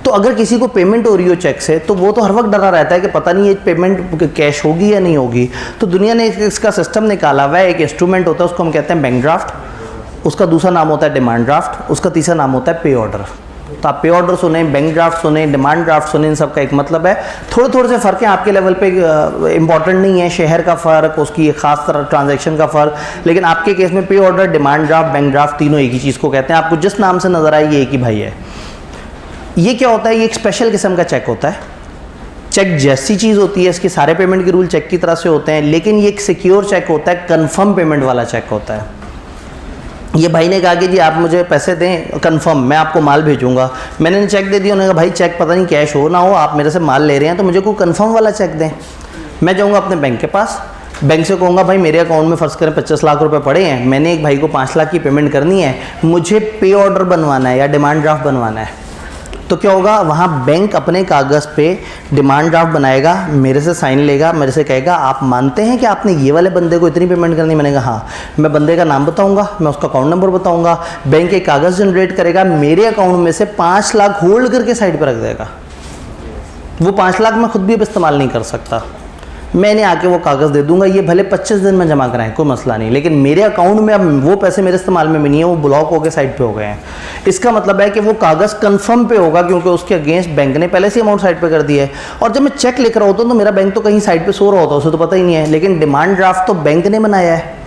तो अगर किसी को पेमेंट हो रही हो चेक से, तो वो तो हर वक्त डरा रहता है कि पता नहीं ये पेमेंट कैश होगी या नहीं होगी। तो दुनिया ने इसका सिस्टम निकाला हुआ है, एक इंस्ट्रूमेंट होता है उसको हम कहते हैं बैंक ड्राफ्ट, उसका दूसरा नाम होता है डिमांड ड्राफ्ट, उसका तीसरा नाम होता है पे ऑर्डर। तो आप पे ऑर्डर सुने, बैंक ड्राफ्ट सुने, डिमांड ड्राफ्ट सुने, इन सब का एक मतलब है। थोड़े थोड़े से फ़र्क हैं आपके लेवल पे, इंपॉर्टेंट नहीं है, शहर का फ़र्क, उसकी खास तरह ट्रांजैक्शन का फ़र्क, लेकिन आपके केस में पे order, demand draft, bank draft तीनों एक ही चीज़ को कहते हैं। आपको जिस नाम से नज़र आए ये एक ही भाई है। ये क्या होता है? ये एक स्पेशल किस्म का चेक होता है। चेक जैसी चीज़ होती है, इसके सारे पेमेंट के रूल चेक की तरह से होते हैं, लेकिन ये एक सिक्योर चेक होता है, कंफर्म पेमेंट वाला चेक होता है। ये भाई ने कहा कि जी आप मुझे पैसे दें कंफर्म, मैं आपको माल भेजूंगा। मैंने चेक दे दिया, उन्होंने कहा भाई चेक पता नहीं कैश हो ना हो, आप मेरे से माल ले रहे हैं तो मुझे कोई कंफर्म वाला चेक दें। मैं जाऊंगा अपने बैंक के पास, बैंक से कहूँगा भाई मेरे अकाउंट में फ़र्ज़ करें 25 लाख रुपए पड़े हैं, मैंने एक भाई को 5 लाख की पेमेंट करनी है, मुझे पे ऑर्डर बनवाना है या डिमांड ड्राफ्ट बनवाना है। तो क्या होगा? वहाँ बैंक अपने कागज़ पे डिमांड ड्राफ्ट बनाएगा, मेरे से साइन लेगा, मेरे से कहेगा आप मानते हैं कि आपने ये वाले बंदे को इतनी पेमेंट करनी? मैंने कहा हाँ। मैं बंदे का नाम बताऊंगा, मैं उसका अकाउंट नंबर बताऊंगा, बैंक एक कागज़ जनरेट करेगा, मेरे अकाउंट में से 5 लाख होल्ड करके साइड पर रख देगा। वो 5 लाख मैं खुद भी अब इस्तेमाल नहीं कर सकता, मैंने आके वो कागज़ दे दूंगा, ये भले 25 दिन में जमा कराएं, कोई मसला नहीं, लेकिन मेरे अकाउंट में अब वो पैसे मेरे इस्तेमाल में भी नहीं है, वो ब्लॉक होकर साइड पे हो गए हैं। इसका मतलब है कि वो कागज़ कंफर्म पे होगा, क्योंकि उसके अगेंस्ट बैंक ने पहले से अमाउंट साइड पे कर दिया है। और जब मैं चेक लिख रहा होता हूँ तो मेरा बैंक तो कहीं साइड पे सो रहा होता है, उसे तो पता ही नहीं है, लेकिन डिमांड ड्राफ्ट तो बैंक ने बनाया है,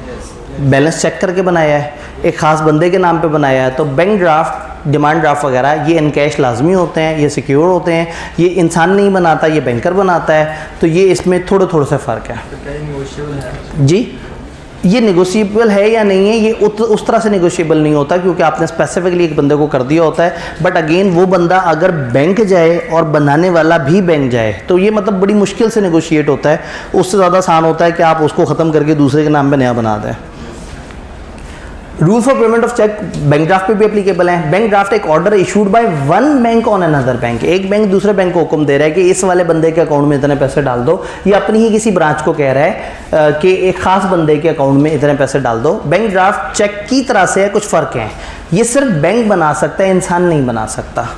बैलेंस चेक करके बनाया है, एक ख़ास बंदे के नाम पे बनाया है। तो बैंक ड्राफ्ट, डिमांड ड्राफ्ट वगैरह ये इन कैश लाजमी होते हैं, ये सिक्योर होते हैं, ये इंसान नहीं बनाता, ये बैंकर बनाता है। तो ये इसमें थोड़े थोड़े से फ़र्क है जी। ये नेगोशिएबल है या नहीं है, ये उस तरह से नेगोशिएबल नहीं होता, क्योंकि आपने स्पेसिफिकली एक बंदे को कर दिया होता है। बट अगेन वो बंदा अगर बैंक जाए और बनाने वाला भी बैंक जाए तो ये मतलब बड़ी मुश्किल से नेगोशिएट होता है, उससे ज़्यादा आसान होता है कि आप उसको ख़त्म करके दूसरे के नाम पर नया बना दें। Rule for payment of cheque bank draft पे भी एप्लीकेबल है। बैंक ड्राफ्ट एक order issued by one bank on another bank, एक बैंक दूसरे बैंक को हुक्म दे रहा है कि इस वाले बंदे के अकाउंट में इतने पैसे डाल दो, या अपनी ही किसी ब्रांच को कह रहा है कि एक खास बंदे के अकाउंट में इतने पैसे डाल दो। बैंक ड्राफ्ट चेक की तरह से है, कुछ फ़र्क है, ये सिर्फ बैंक बना सकता है, इंसान नहीं बना सकता।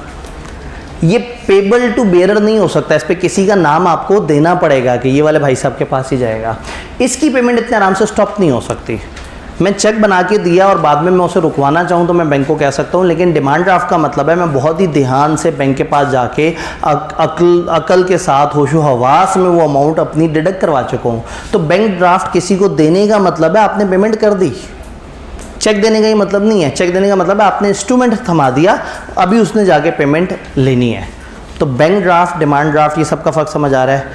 ये पेबल टू बेरर नहीं हो सकता, इस पर किसी का नाम आपको देना पड़ेगा कि ये वाले भाई साहब के पास ही जाएगा। इसकी पेमेंट इतने आराम से स्टॉप नहीं हो सकती। मैं चेक बना के दिया और बाद में मैं उसे रुकवाना चाहूँ तो मैं बैंक को कह सकता हूँ, लेकिन डिमांड ड्राफ्ट का मतलब है मैं बहुत ही ध्यान से बैंक के पास जाके अकल के साथ होशो हवास में वो अमाउंट अपनी डिडक्ट करवा चुका हूँ। तो बैंक ड्राफ्ट किसी को देने का मतलब है आपने पेमेंट कर दी, चेक देने का ही मतलब नहीं है। चेक देने का मतलब है आपने इंस्ट्रूमेंट थमा दिया, अभी उसने जाके पेमेंट लेनी है। तो बैंक ड्राफ्ट, डिमांड ड्राफ्ट, ये सब का फ़र्क समझ आ रहा है?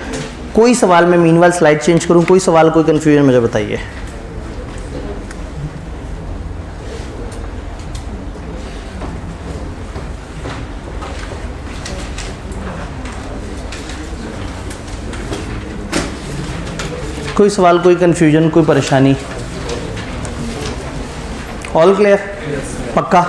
कोई सवाल, मैं मीनवाइल स्लाइड चेंज करूँ, कोई सवाल, कोई कन्फ्यूजन मुझे बताइए। कोई सवाल, कोई कन्फ्यूजन, कोई परेशानी? All clear? पक्का?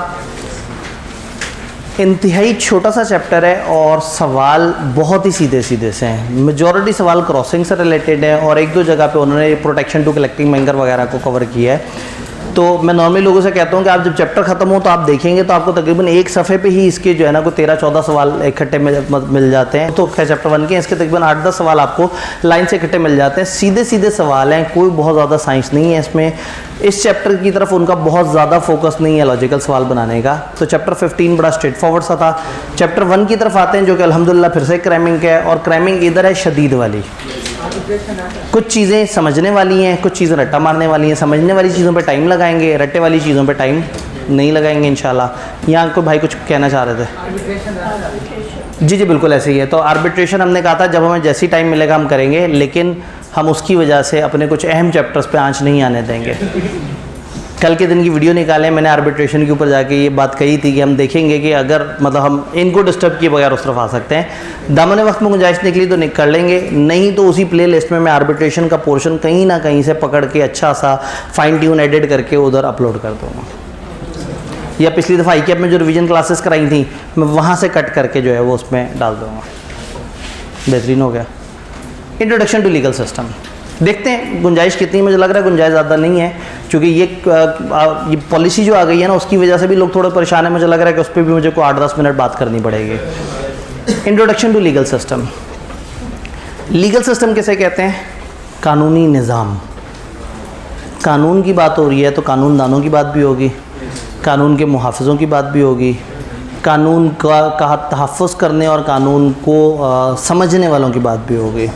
इंतहाई छोटा सा चैप्टर है और सवाल बहुत ही सीधे सीधे से हैं। मेजॉरिटी सवाल क्रॉसिंग से रिलेटेड है और एक दो जगह पे उन्होंने प्रोटेक्शन टू कलेक्टिंग बैंकर वगैरह को कवर किया है। तो मैं नॉर्मली लोगों से कहता हूँ कि आप जब चैप्टर ख़त्म हो तो आप देखेंगे तो आपको तकरीबन एक सफ़े पे ही इसके जो है ना कोई 13-14 सवाल इकट्ठे मिल जाते हैं। तो खैर चैप्टर 1 के इसके तकरीबन 8-10 सवाल आपको लाइन से इकट्ठे मिल जाते हैं, सीधे सीधे सवाल हैं, कोई बहुत ज़्यादा साइंस नहीं है इसमें। इस चैप्टर की तरफ उनका बहुत ज़्यादा फोकस नहीं है लॉजिकल सवाल बनाने का। तो चैप्टर 15 बड़ा स्ट्रेट फॉरवर्ड सा था। चैप्टर 1 की तरफ आते हैं जो कि अल्हम्दुलिल्लाह फिर से क्रैमिंग है, और क्रैमिंग इधर है शदीद वाली। कुछ चीज़ें समझने वाली हैं, कुछ चीज़ें रट्टा मारने वाली हैं। समझने वाली चीज़ों पे टाइम लगाएंगे, रट्टे वाली चीज़ों पे टाइम नहीं लगाएंगे इंशाल्लाह। यहाँ कोई भाई कुछ कहना चाह रहे थे? जी जी बिल्कुल ऐसे ही है। तो आर्बिट्रेशन हमने कहा था जब हमें जैसी टाइम मिलेगा हम करेंगे, लेकिन हम उसकी वजह से अपने कुछ अहम चैप्टर्स पे आंच नहीं आने देंगे। कल के दिन की वीडियो निकालें, मैंने आर्बिट्रेशन के ऊपर जाके ये बात कही थी कि हम देखेंगे कि अगर मतलब हम इनको डिस्टर्ब किए बगैर उस तरफ आ सकते हैं। दामन वक्त में गुंजाइश निकली तो कर लेंगे, नहीं तो उसी प्ले लिस्ट में मैं आर्बिट्रेशन का पोर्शन कहीं ना कहीं से पकड़ के अच्छा सा फाइन ट्यून एडिट करके उधर अपलोड कर दूँगा, या पिछली दफ़ा ICAP में जो रिवीजन क्लासेस कराई थी मैं वहाँ से कट करके जो है वो उसमें डाल दूँगा। बेहतरीन हो गया। इंट्रोडक्शन टू लीगल सिस्टम देखते हैं गुंजाइश कितनी, मुझे लग रहा है गुंजाइश ज़्यादा नहीं है, क्योंकि ये पॉलिसी जो आ गई है ना उसकी वजह से भी लोग थोड़े परेशान हैं। मुझे लग रहा है कि उस पर भी मुझे को 8-10 मिनट बात करनी पड़ेगी। Introduction to legal system. Legal system किसे कहते हैं? कानूनी निज़ाम। कानून की बात हो रही है तो कानूनदानों की बात भी होगी, कानून के मुहाफ़िज़ों की बात भी होगी, कानून का तहफ़्फ़ुज़ करने और कानून को समझने वालों की बात भी होगी।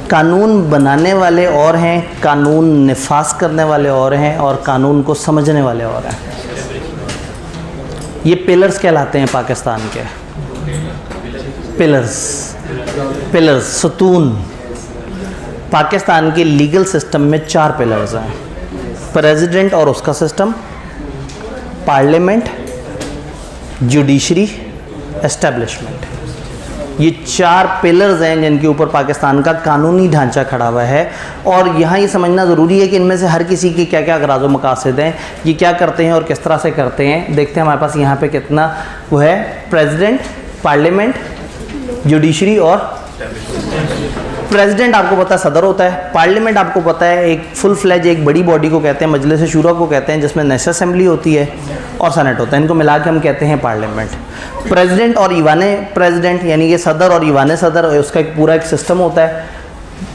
कानून बनाने वाले और हैं, कानून निफाज करने वाले और हैं, और कानून को समझने वाले और हैं। ये पिलर्स कहलाते हैं पाकिस्तान के। पिलर्स सतून। पाकिस्तान के लीगल सिस्टम में 4 पिलर्स हैं: प्रेसिडेंट और उसका सिस्टम, पार्लियामेंट, जुडिशरी, एस्टेब्लिशमेंट। ये 4 पिलर्स हैं जिनके ऊपर पाकिस्तान का कानूनी ढांचा खड़ा हुआ है। और यहाँ ये समझना ज़रूरी है कि इनमें से हर किसी के क्या क्या अगराज़ व मकासद हैं, ये क्या करते हैं और किस तरह से करते हैं। देखते हैं हमारे पास यहाँ पे कितना वो है। प्रेसिडेंट, पार्लियामेंट, जुडिशरी और प्रेसिडेंट आपको पता है सदर होता है। पार्लियामेंट आपको पता है एक फुल फ्लेज एक बड़ी बॉडी को कहते हैं, मजलिस शूरा को कहते हैं, जिसमें नेशनल असेंबली होती है और सेनेट होता है। इनको मिला के हम कहते हैं पार्लियामेंट। प्रेसिडेंट और ईवाने प्रेसिडेंट यानी कि सदर और ईवाने सदर, उसका एक पूरा एक सिस्टम होता है।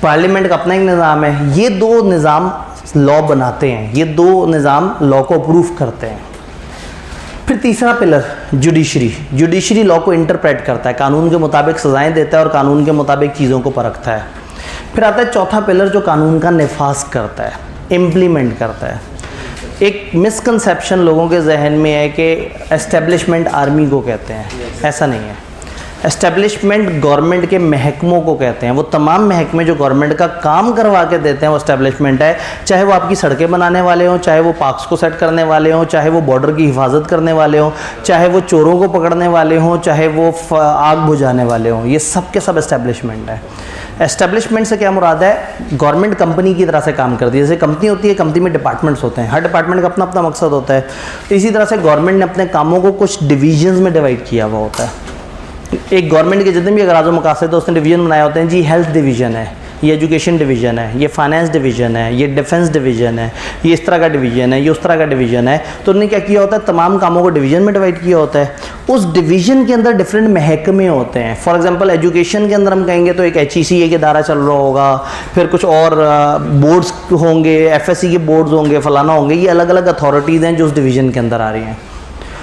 पार्लियामेंट का अपना एक निज़ाम है। ये 2 निज़ाम लॉ बनाते हैं, ये 2 निज़ाम लॉ को अप्रूव करते हैं। फिर तीसरा पिलर जुडिशरी। जुडिशरी लॉ को इंटरप्रेट करता है, कानून के मुताबिक सज़ाएं देता है और कानून के मुताबिक चीज़ों को परखता है। फिर आता है चौथा पिलर जो कानून का निफाज करता है, इम्प्लीमेंट करता है। एक मिसकंसेप्शन लोगों के जहन में है कि एस्टेब्लिशमेंट आर्मी को कहते हैं, ऐसा नहीं है। एस्टेब्लिशमेंट गवर्नमेंट के महकमों को कहते हैं। वो तमाम महकमे जो गवर्नमेंट का काम करवा के देते हैं वो एस्टेब्लिशमेंट है। चाहे वो आपकी सड़कें बनाने वाले हों, चाहे वो पार्क्स को सेट करने वाले हों, चाहे वो बॉर्डर की हिफाजत करने वाले हों, चाहे वो चोरों को पकड़ने वाले हों, चाहे वो आग बुझाने वाले हों, ये सब के सब एस्टेब्लिशमेंट है। एस्टेब्लिशमेंट से क्या मुराद है? गवर्नमेंट कंपनी की तरह से काम करती है। जैसे कंपनी होती है, कंपनी में डिपार्टमेंट्स होते हैं, हर डिपार्टमेंट का अपना अपना मकसद होता है। तो इसी तरह से गवर्नमेंट ने अपने कामों को कुछ डिवीजन्स में डिवाइड किया हुआ होता है। एक गवर्नमेंट के जितने भी अगराज़ व मकासद है उसने डिवीज़न बनाए होते हैं। जी हेल्थ डिवीज़न है, ये एजुकेशन डिवीज़न है, ये फाइनेंस डिवीज़न है, ये डिफेंस डिवीज़न है, ये इस तरह का डिवीज़न है, ये उस तरह का डिवीज़न है। तो उन्होंने क्या किया होता है? तमाम कामों को डिवीज़न में डिवाइड किया होता है। उस डिवीज़न के अंदर डिफरेंट महकमे होते हैं। फॉर एग्जांपल एजुकेशन के अंदर हम कहेंगे तो एक HECA के दायरा चल रहा होगा, फिर कुछ और बोर्ड्स होंगे, FSC के बोर्ड्स होंगे, फलाना होंगे। ये अलग अलग अथॉरिटीज़ हैं जो उस डिवीज़न के अंदर आ रही हैं।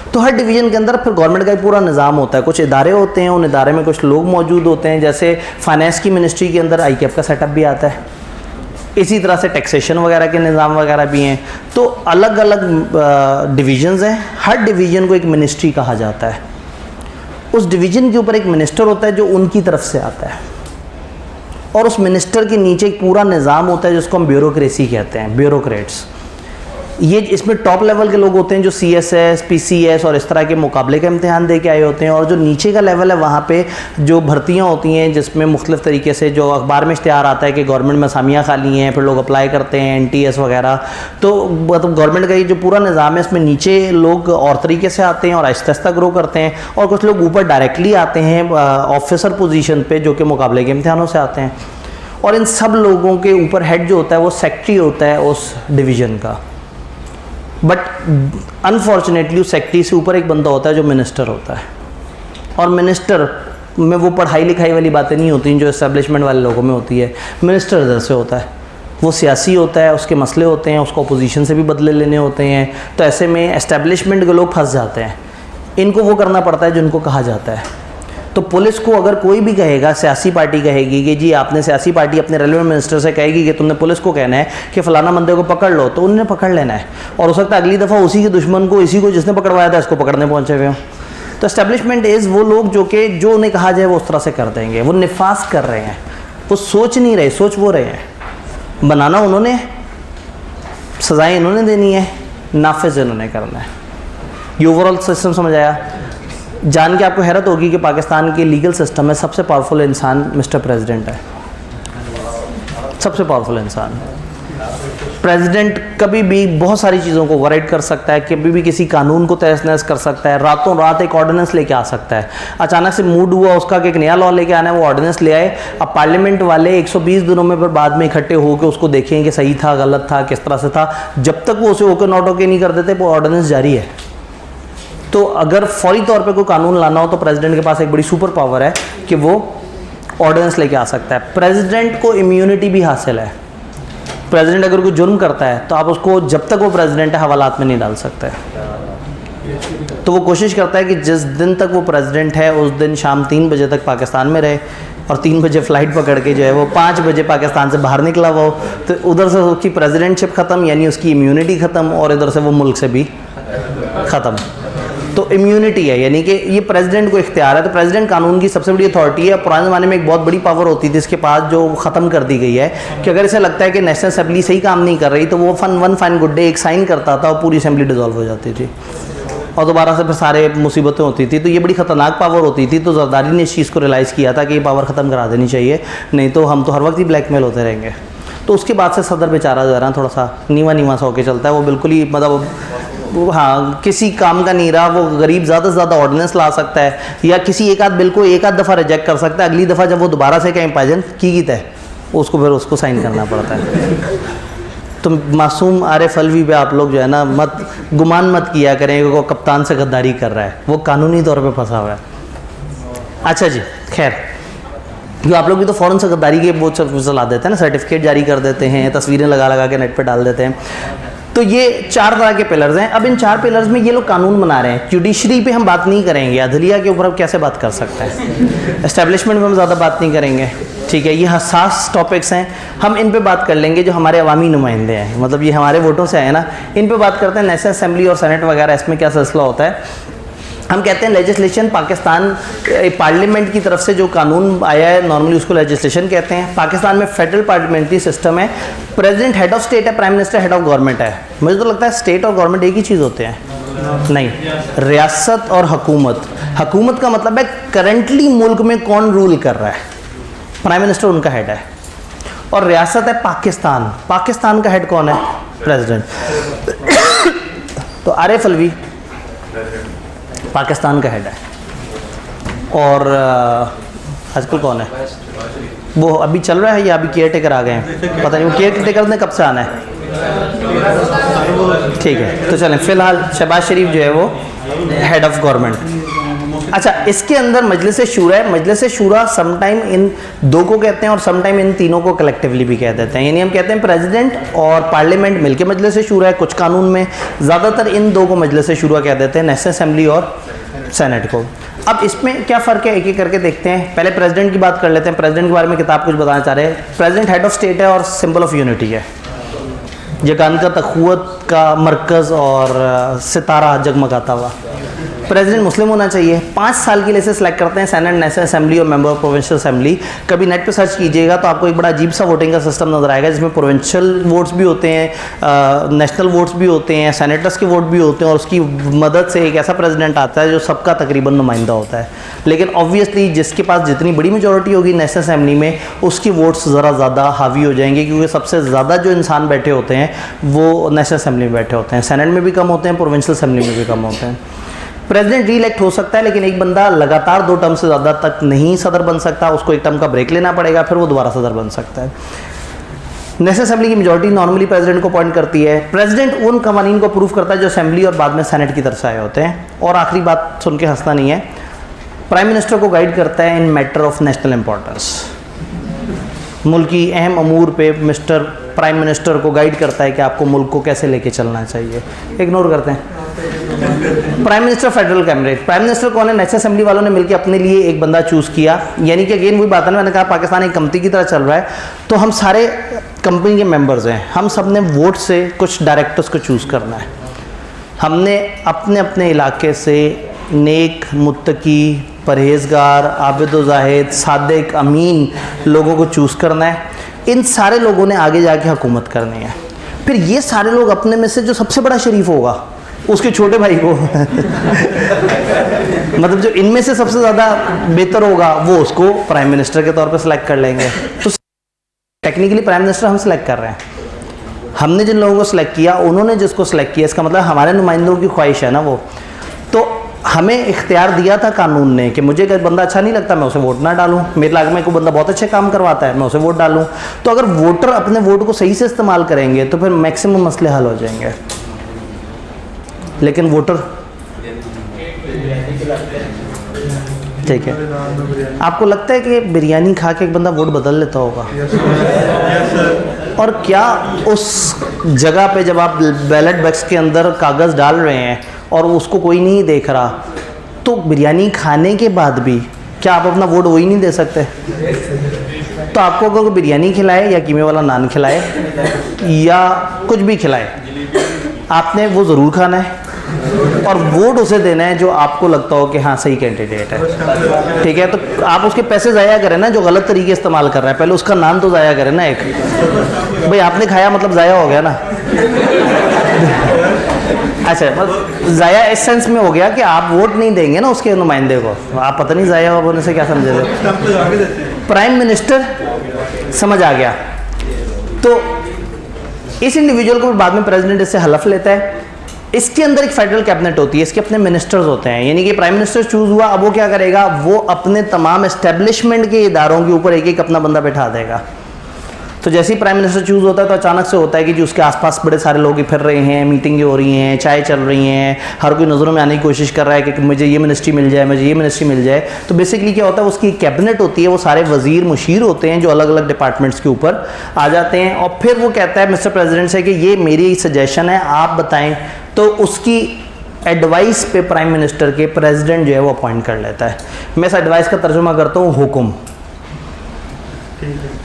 तो हर डिवीज़न के अंदर फिर गवर्नमेंट का एक पूरा निज़ाम होता है। कुछ इदारे होते हैं, उन इदारे में कुछ लोग मौजूद होते हैं। जैसे फाइनेंस की मिनिस्ट्री के अंदर ICAP का सेटअप भी आता है। इसी तरह से टैक्सेशन वगैरह के निज़ाम वगैरह भी हैं। तो अलग अलग डिवीज़न्स हैं। हर डिवीज़न को एक मिनिस्ट्री कहा जाता है। उस डिवीज़न के ऊपर एक मिनिस्टर होता है जो उनकी तरफ से आता है, और उस मिनिस्टर के नीचे एक पूरा निज़ाम होता है जिसको हम ब्यूरोक्रेसी कहते हैं, ब्यूरोक्रेट्स। ये इसमें टॉप लेवल के लोग होते हैं जो CSS, PCS और इस तरह के मुकाबले का इम्तिहान दे के आए होते हैं। और जो नीचे का लेवल है वहाँ पे जो भर्तियाँ होती हैं जिसमें मुख्तलिफ़ तरीके से जो अखबार में इश्तिहार आता है कि गवर्नमेंट में असामियाँ खाली हैं, फिर लोग अप्लाई करते हैं, NTS वगैरह। तो मतलब गवर्नमेंट का ये जो पूरा निज़ाम है इसमें नीचे लोग और तरीके से आते हैं और आहिस्ता आहिस्ता ग्रो करते हैं, और कुछ लोग ऊपर डायरेक्टली आते हैं ऑफिसर पोजीशन पे जो कि मुकाबले के इम्तिहानों से आते हैं। और इन सब लोगों के ऊपर हेड जो होता है वो सेक्रेटरी होता है उस डिवीज़न का। बट अनफॉर्चुनेटली उस सेक्रेटरी से ऊपर एक बंदा होता है जो मिनिस्टर होता है। और मिनिस्टर में वो पढ़ाई लिखाई वाली बातें नहीं होती जो एस्टेब्लिशमेंट वाले लोगों में होती है। मिनिस्टर जैसे होता है, वो सियासी होता है, उसके मसले होते हैं, उसको अपोजिशन से भी बदले लेने होते हैं। तो ऐसे में एस्टेब्लिशमेंट के लोग फंस जाते हैं। इनको वो करना पड़ता है जो इनको कहा जाता है। तो पुलिस को अगर कोई भी कहेगा, सियासी पार्टी कहेगी कि जी आपने, सियासी पार्टी अपने रेलवे मिनिस्टर से कहेगी कि तुमने पुलिस को कहना है कि फ़लाना बंदे को पकड़ लो, तो उन्हें पकड़ लेना है। और हो सकता है अगली दफ़ा उसी के दुश्मन को, इसी को जिसने पकड़वाया था इसको पकड़ने पहुँचे हुए हों। तो एस्टेब्लिशमेंट इज़ वो लोग जो कि जो उन्हें कहा जाए वो उस तरह से कर देंगे। वो निफाज कर रहे हैं, वो सोच नहीं रहे, सोच वो रहे हैं। बनाना उन्होंने है, सज़ाएँ इन्होंने देनी है, नाफिज इन्होंने करना है। ये ओवरऑल सिस्टम समझ आया। जान के आपको हैरत होगी कि पाकिस्तान के लीगल सिस्टम में सबसे पावरफुल इंसान मिस्टर प्रेसिडेंट है, सबसे पावरफुल इंसान। प्रेसिडेंट कभी भी बहुत सारी चीज़ों को ओवरराइड कर सकता है, कभी भी किसी कानून को तहस नहस कर सकता है, रातों रात एक ऑर्डिनेंस लेके आ सकता है। अचानक से मूड हुआ उसका कि एक नया लॉ लेके आना है, वो ऑर्डिनेंस ले आए। अब पार्लियामेंट वाले 120 दिनों में फिर बाद में इकट्ठे होकर उसको देखें कि सही था, गलत था, किस तरह से था। जब तक वो उसे ओके नॉट ओके नहीं कर देते वो ऑर्डिनेंस जारी है। तो अगर फौरी तौर पर कोई कानून लाना हो तो प्रेसिडेंट के पास एक बड़ी सुपर पावर है कि वो ऑर्डिनेंस लेके आ सकता है। प्रेसिडेंट को इम्यूनिटी भी हासिल है। प्रेसिडेंट अगर कोई जुर्म करता है तो आप उसको जब तक वो प्रेसिडेंट है हवालात में नहीं डाल सकते। तो वो कोशिश करता है कि जिस दिन तक वो प्रेसिडेंट है उस दिन शाम 3 बजे तक पाकिस्तान में रहे और 3 बजे फ़्लाइट पकड़ के जो है वो 5 बजे पाकिस्तान से बाहर निकला हुआ हो। तो उधर से उसकी प्रेसिडेंटशिप ख़त्म, यानी उसकी इम्यूनिटी ख़त्म, और इधर से वो मुल्क से भी ख़त्म। तो इम्यूनिटी है, यानी कि ये प्रेसिडेंट को इख्तियार है। तो प्रेसिडेंट कानून की सबसे बड़ी अथॉरिटी है। पुराने ज़माने में एक बहुत बड़ी पावर होती थी इसके पास, जो ख़त्म कर दी गई है कि अगर इसे लगता है कि नेशनल असेंबली सही काम नहीं कर रही तो वो वन फाइन गुड डे एक साइन करता था और पूरी असेंबली डिसॉल्व हो जाती थी और दोबारा से फिर सारे मुसीबतें होती थी। तो ये बड़ी ख़तरनाक पावर होती थी। तो जरदारी ने इस चीज़ को रियलाइज़ किया था कि ये पावर ख़त्म करा देनी चाहिए, नहीं तो हम तो हर वक्त ही ब्लैकमेल होते रहेंगे। तो उसके बाद से सदर बेचारा जो है ना थोड़ा सा नीवा सा होकर चलता है। वो बिल्कुल ही मतलब हाँ किसी काम का नहीं रहा। वो गरीब ज़्यादा से ज़्यादा ऑर्डिनेंस ला सकता है या किसी एक आध बिल को एक आध दफ़ा रिजेक्ट कर सकता है। अगली दफ़ा जब वो दोबारा से कहीं पायजन की तय उसको फिर उसको साइन करना पड़ता है। तो मासूम आरिफ अलवी पे आप लोग जो है ना मत गुमान मत किया करें कि वो कप्तान से गद्दारी कर रहा है, वो कानूनी तौर पे फंसा हुआ है। अच्छा जी, खैर जो आप लोग भी तो फ़ौरन से गद्दारी के वो चला देते हैं ना, सर्टिफिकेट जारी कर देते हैं, तस्वीरें लगा के नेट पे डाल देते हैं। तो ये 4 तरह के पिलर्स हैं। अब इन 4 पिलर्स में ये लोग कानून बना रहे हैं। जुडिशरी पे हम बात नहीं करेंगे, अदलिया के ऊपर अब कैसे बात कर सकते हैं, एस्टेब्लिशमेंट में हम ज़्यादा बात नहीं करेंगे, ठीक है। ये हसास टॉपिक्स हैं, हम इन पे बात कर लेंगे। जो हमारे अवामी नुमाइंदे हैं, मतलब ये हमारे वोटों से आए ना, इन पे बात करते हैं। नेशनल असेंबली और सेनेट वगैरह इसमें क्या सिलसिला होता है। हम कहते हैं लेजिस्लेशन, पाकिस्तान पार्लियामेंट की तरफ से जो कानून आया है नॉर्मली उसको लेजिस्लेशन कहते हैं। पाकिस्तान में फेडरल पार्लियामेंट्री सिस्टम है। प्रेसिडेंट हेड ऑफ स्टेट है, prime minister head of government है। मुझे तो लगता है स्टेट और गवर्नमेंट एक ही चीज़ होते हैं, नहीं, रियासत और हुकूमत। हुकूमत का मतलब है करंटली मुल्क में कौन रूल कर रहा है, प्राइम मिनिस्टर उनका हेड है। और रियासत है पाकिस्तान, पाकिस्तान का हेड कौन है, प्रेसिडेंट। तो आरिफ अलवी पाकिस्तान का हेड है। और आजकल कौन है, वो अभी चल रहा है या अभी केयर टेकर आ गए हैं, पता नहीं। वो केयर टेकर ने कब से आना है, ठीक है। तो चलें, फ़िलहाल शहबाज शरीफ जो है वो हेड ऑफ गवर्नमेंट। अच्छा, इसके अंदर मजलिस शूरा है। मजलिस शूरा समटाइम इन 2 को कहते हैं और समटाइम इन तीनों को कलेक्टिवली भी कह देते हैं। यानी हम कहते हैं प्रेसिडेंट और पार्लियामेंट मिलकर मजलिस शूरा है। कुछ कानून में ज़्यादातर इन 2 को मजलिस शूरा कह देते हैं, नेशनल असेंबली और सेनेट को। अब इसमें क्या फ़र्क है, एक एक करके देखते हैं। पहले प्रेसिडेंट की बात कर लेते हैं। प्रेसिडेंट के बारे में किताब कुछ बताना चाह रहे हैं। प्रेसिडेंट हेड ऑफ स्टेट है और सिंबल ऑफ यूनिटी है। जगान का तखुवत का मरकज़ और सितारा जगमगाता हुआ। प्रेसिडेंट मुस्लिम होना चाहिए। 5 साल के लिए से सिलेक्ट करते हैं सेनेट, नेशनल असेंबली और मेंबर ऑफ प्रोविंशियल असेंबली। कभी नेट पे सर्च कीजिएगा तो आपको एक बड़ा अजीब सा वोटिंग का सिस्टम नजर आएगा, जिसमें प्रोविंशियल वोट्स भी होते हैं, नेशनल वोट्स भी होते हैं, सेनेटर्स के वोट भी होते हैं, और उसकी मदद से एक ऐसा प्रेसिडेंट आता है जो सबका तकरीबन नुमाइंदा होता है। लेकिन ऑब्वियसली जिसके पास जितनी बड़ी मेजॉरिटी होगी नेशनल असेंबली में, उसकी वोट्स ज़रा ज़्यादा हावी हो जाएंगे, क्योंकि सबसे ज़्यादा जो इंसान बैठे होते हैं वो नेशनल असेंबली में बैठे होते हैं। सेनेट में भी कम होते हैं, प्रोविंशियल असेंबली में भी कम होते हैं। प्रेसिडेंट री इलेक्ट हो सकता है, लेकिन एक बंदा लगातार 2 टर्म से ज़्यादा तक नहीं सदर बन सकता। उसको 1 टर्म का ब्रेक लेना पड़ेगा, फिर वो दोबारा सदर बन सकता है। नेशनल असेंबली की मेजॉरिटी नॉर्मली प्रेसिडेंट को अपॉइंट करती है। प्रेसिडेंट उन कवानीन को अप्रूव करता है जो असेंबली और बाद में सेनेट की तरफ से आए होते हैं। और आखिरी बात सुन के हंसना नहीं है, प्राइम मिनिस्टर को गाइड करता है इन मैटर ऑफ नेशनल इंपॉर्टेंस। मुल्क की अहम अमूर पे मिस्टर प्राइम मिनिस्टर को गाइड करता है कि आपको मुल्क को कैसे लेके चलना चाहिए। इग्नोर करते हैं। Prime minister federal cabinet. Prime minister कौन है, नेशनल असेंबली वालों ने मिलकर अपने लिए एक बंदा चूज़ किया। यानी कि अगेन वही बात है ना, मैंने कहा पाकिस्तान एक कंपनी की तरह चल रहा है, तो हम सारे कंपनी के मेंबर्स हैं, हम सब ने वोट से कुछ डायरेक्टर्स को चूज़ करना है। हमने अपने अपने इलाके से नेक, मुत्तकी, परहेजगार, आबिद व जाहिद, सादिक, अमीन लोगों को चूज़ करना है। इन सारे लोगों ने आगे जाके हुकूमत करनी है। फिर ये सारे लोग अपने में से जो सबसे बड़ा शरीफ होगा उसके छोटे भाई को मतलब जो इनमें से सबसे ज़्यादा बेहतर होगा वो उसको प्राइम मिनिस्टर के तौर पे सिलेक्ट कर लेंगे। तो टेक्निकली प्राइम मिनिस्टर हम सिलेक्ट कर रहे हैं, हमने जिन लोगों को सिलेक्ट किया उन्होंने जिसको सिलेक्ट किया, इसका मतलब हमारे नुमाइंदों की ख्वाहिश है ना वो। तो हमें इख्तियार दिया था कानून ने कि मुझे कोई बंदा अच्छा नहीं लगता मैं उसे वोट ना डालूं, मेरे लाग में कोई बंदा बहुत अच्छे काम करवाता है मैं उसे वोट डालूं। तो अगर वोटर अपने वोट को सही से इस्तेमाल करेंगे तो फिर मैक्सिमम मसले हल हो जाएंगे। लेकिन वोटर ठीक है, आपको लगता है कि बिरयानी खा के एक बंदा वोट बदल लेता होगा? और क्या उस जगह पे जब आप बैलेट बॉक्स के अंदर कागज़ डाल रहे हैं और उसको कोई नहीं देख रहा, तो बिरयानी खाने के बाद भी क्या आप अपना वोट वही नहीं दे सकते? तो आपको अगर बिरयानी खिलाए या कीमे वाला नान खिलाए या कुछ भी खिलाए, आपने वो ज़रूर खाना है और वोट उसे देना है जो आपको लगता हो कि हाँ सही कैंडिडेट है। ठीक है, तो आप उसके पैसे ज़ाया करें ना जो गलत तरीके इस्तेमाल कर रहा है, पहले उसका नाम तो ज़ाया करें ना एक। भाई आपने खाया मतलब ज़ाया हो गया ना। अच्छा, मतलब ज़ाया इस सेंस में हो गया कि आप वोट नहीं देंगे ना उसके नुमाइंदे को, आप पता नहीं ज़ाया होने से क्या समझे थे। प्राइम मिनिस्टर समझ आ गया, तो इस इंडिविजुअल को बाद में प्रेसिडेंट इससे हलफ लेता है। इसके अंदर एक फेडरल कैबिनेट होती है, इसके अपने मिनिस्टर्स होते हैं, यानी कि प्राइम मिनिस्टर चूज हुआ, अब वो क्या करेगा, वो अपने तमाम एस्टेब्लिशमेंट के इदारों के ऊपर एक एक अपना बंदा बैठा देगा। तो जैसे ही प्राइम मिनिस्टर चूज होता है तो अचानक से होता है कि जो उसके आसपास बड़े सारे लोग फिर रहे हैं, मीटिंगें हो रही हैं, चाय चल रही हैं, हर कोई नज़रों में आने की कोशिश कर रहा है कि मुझे ये मिनिस्ट्री मिल जाए, मुझे ये मिनिस्ट्री मिल जाए। तो बेसिकली क्या होता है, उसकी कैबिनेट होती है, वो सारे वजीर मुशीर होते हैं जो अलग अलग डिपार्टमेंट्स के ऊपर आ जाते हैं, और फिर वो कहता है मिस्टर प्रेसिडेंट से कि ये मेरी सजेशन है, आप बताएं। तो उसकी एडवाइस पे प्राइम मिनिस्टर के प्रेसिडेंट जो है वो अपॉइंट कर लेता है। मैं इस एडवाइस का तर्जुमा करता हूँ हुक्म।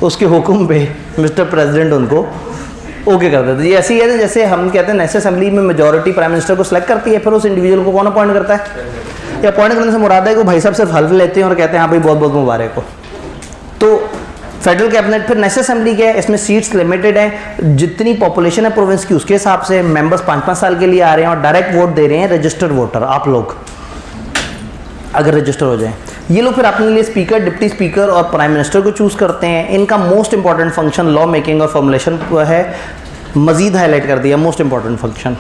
उसके हुक्म पे मिस्टर प्रेसिडेंट उनको ओके कर देते हैं। ये ऐसी है जैसे हम कहते हैं नेशनल असेंबली में मेजॉरिटी प्राइम मिनिस्टर को सिलेक्ट करती है, फिर उस इंडिविजुअल को कौन अपॉइंट करता है, या अपॉइंट करने से मुराद है कि भाई साहब सिर्फ हल्फ लेते हैं और कहते हैं हाँ भाई बहुत बहुत मुबारक हो। तो फेडरल कैबिनेट फिर नेशनल असेंबली के है, इसमें सीट्स लिमिटेड हैं, जितनी पॉपुलेशन है प्रोविंस की उसके हिसाब से मेंबर्स 5-5 साल के लिए आ रहे हैं और डायरेक्ट वोट दे रहे हैं रजिस्टर्ड वोटर, आप लोग अगर रजिस्टर हो जाएं। ये लोग फिर अपने लिए स्पीकर, डिप्टी स्पीकर और प्राइम मिनिस्टर को चूज़ करते हैं। इनका most important function law making और फॉर्मुलेशन है, मजीद हाईलाइट कर दिया मोस्ट इंपॉर्टेंट फंक्शन।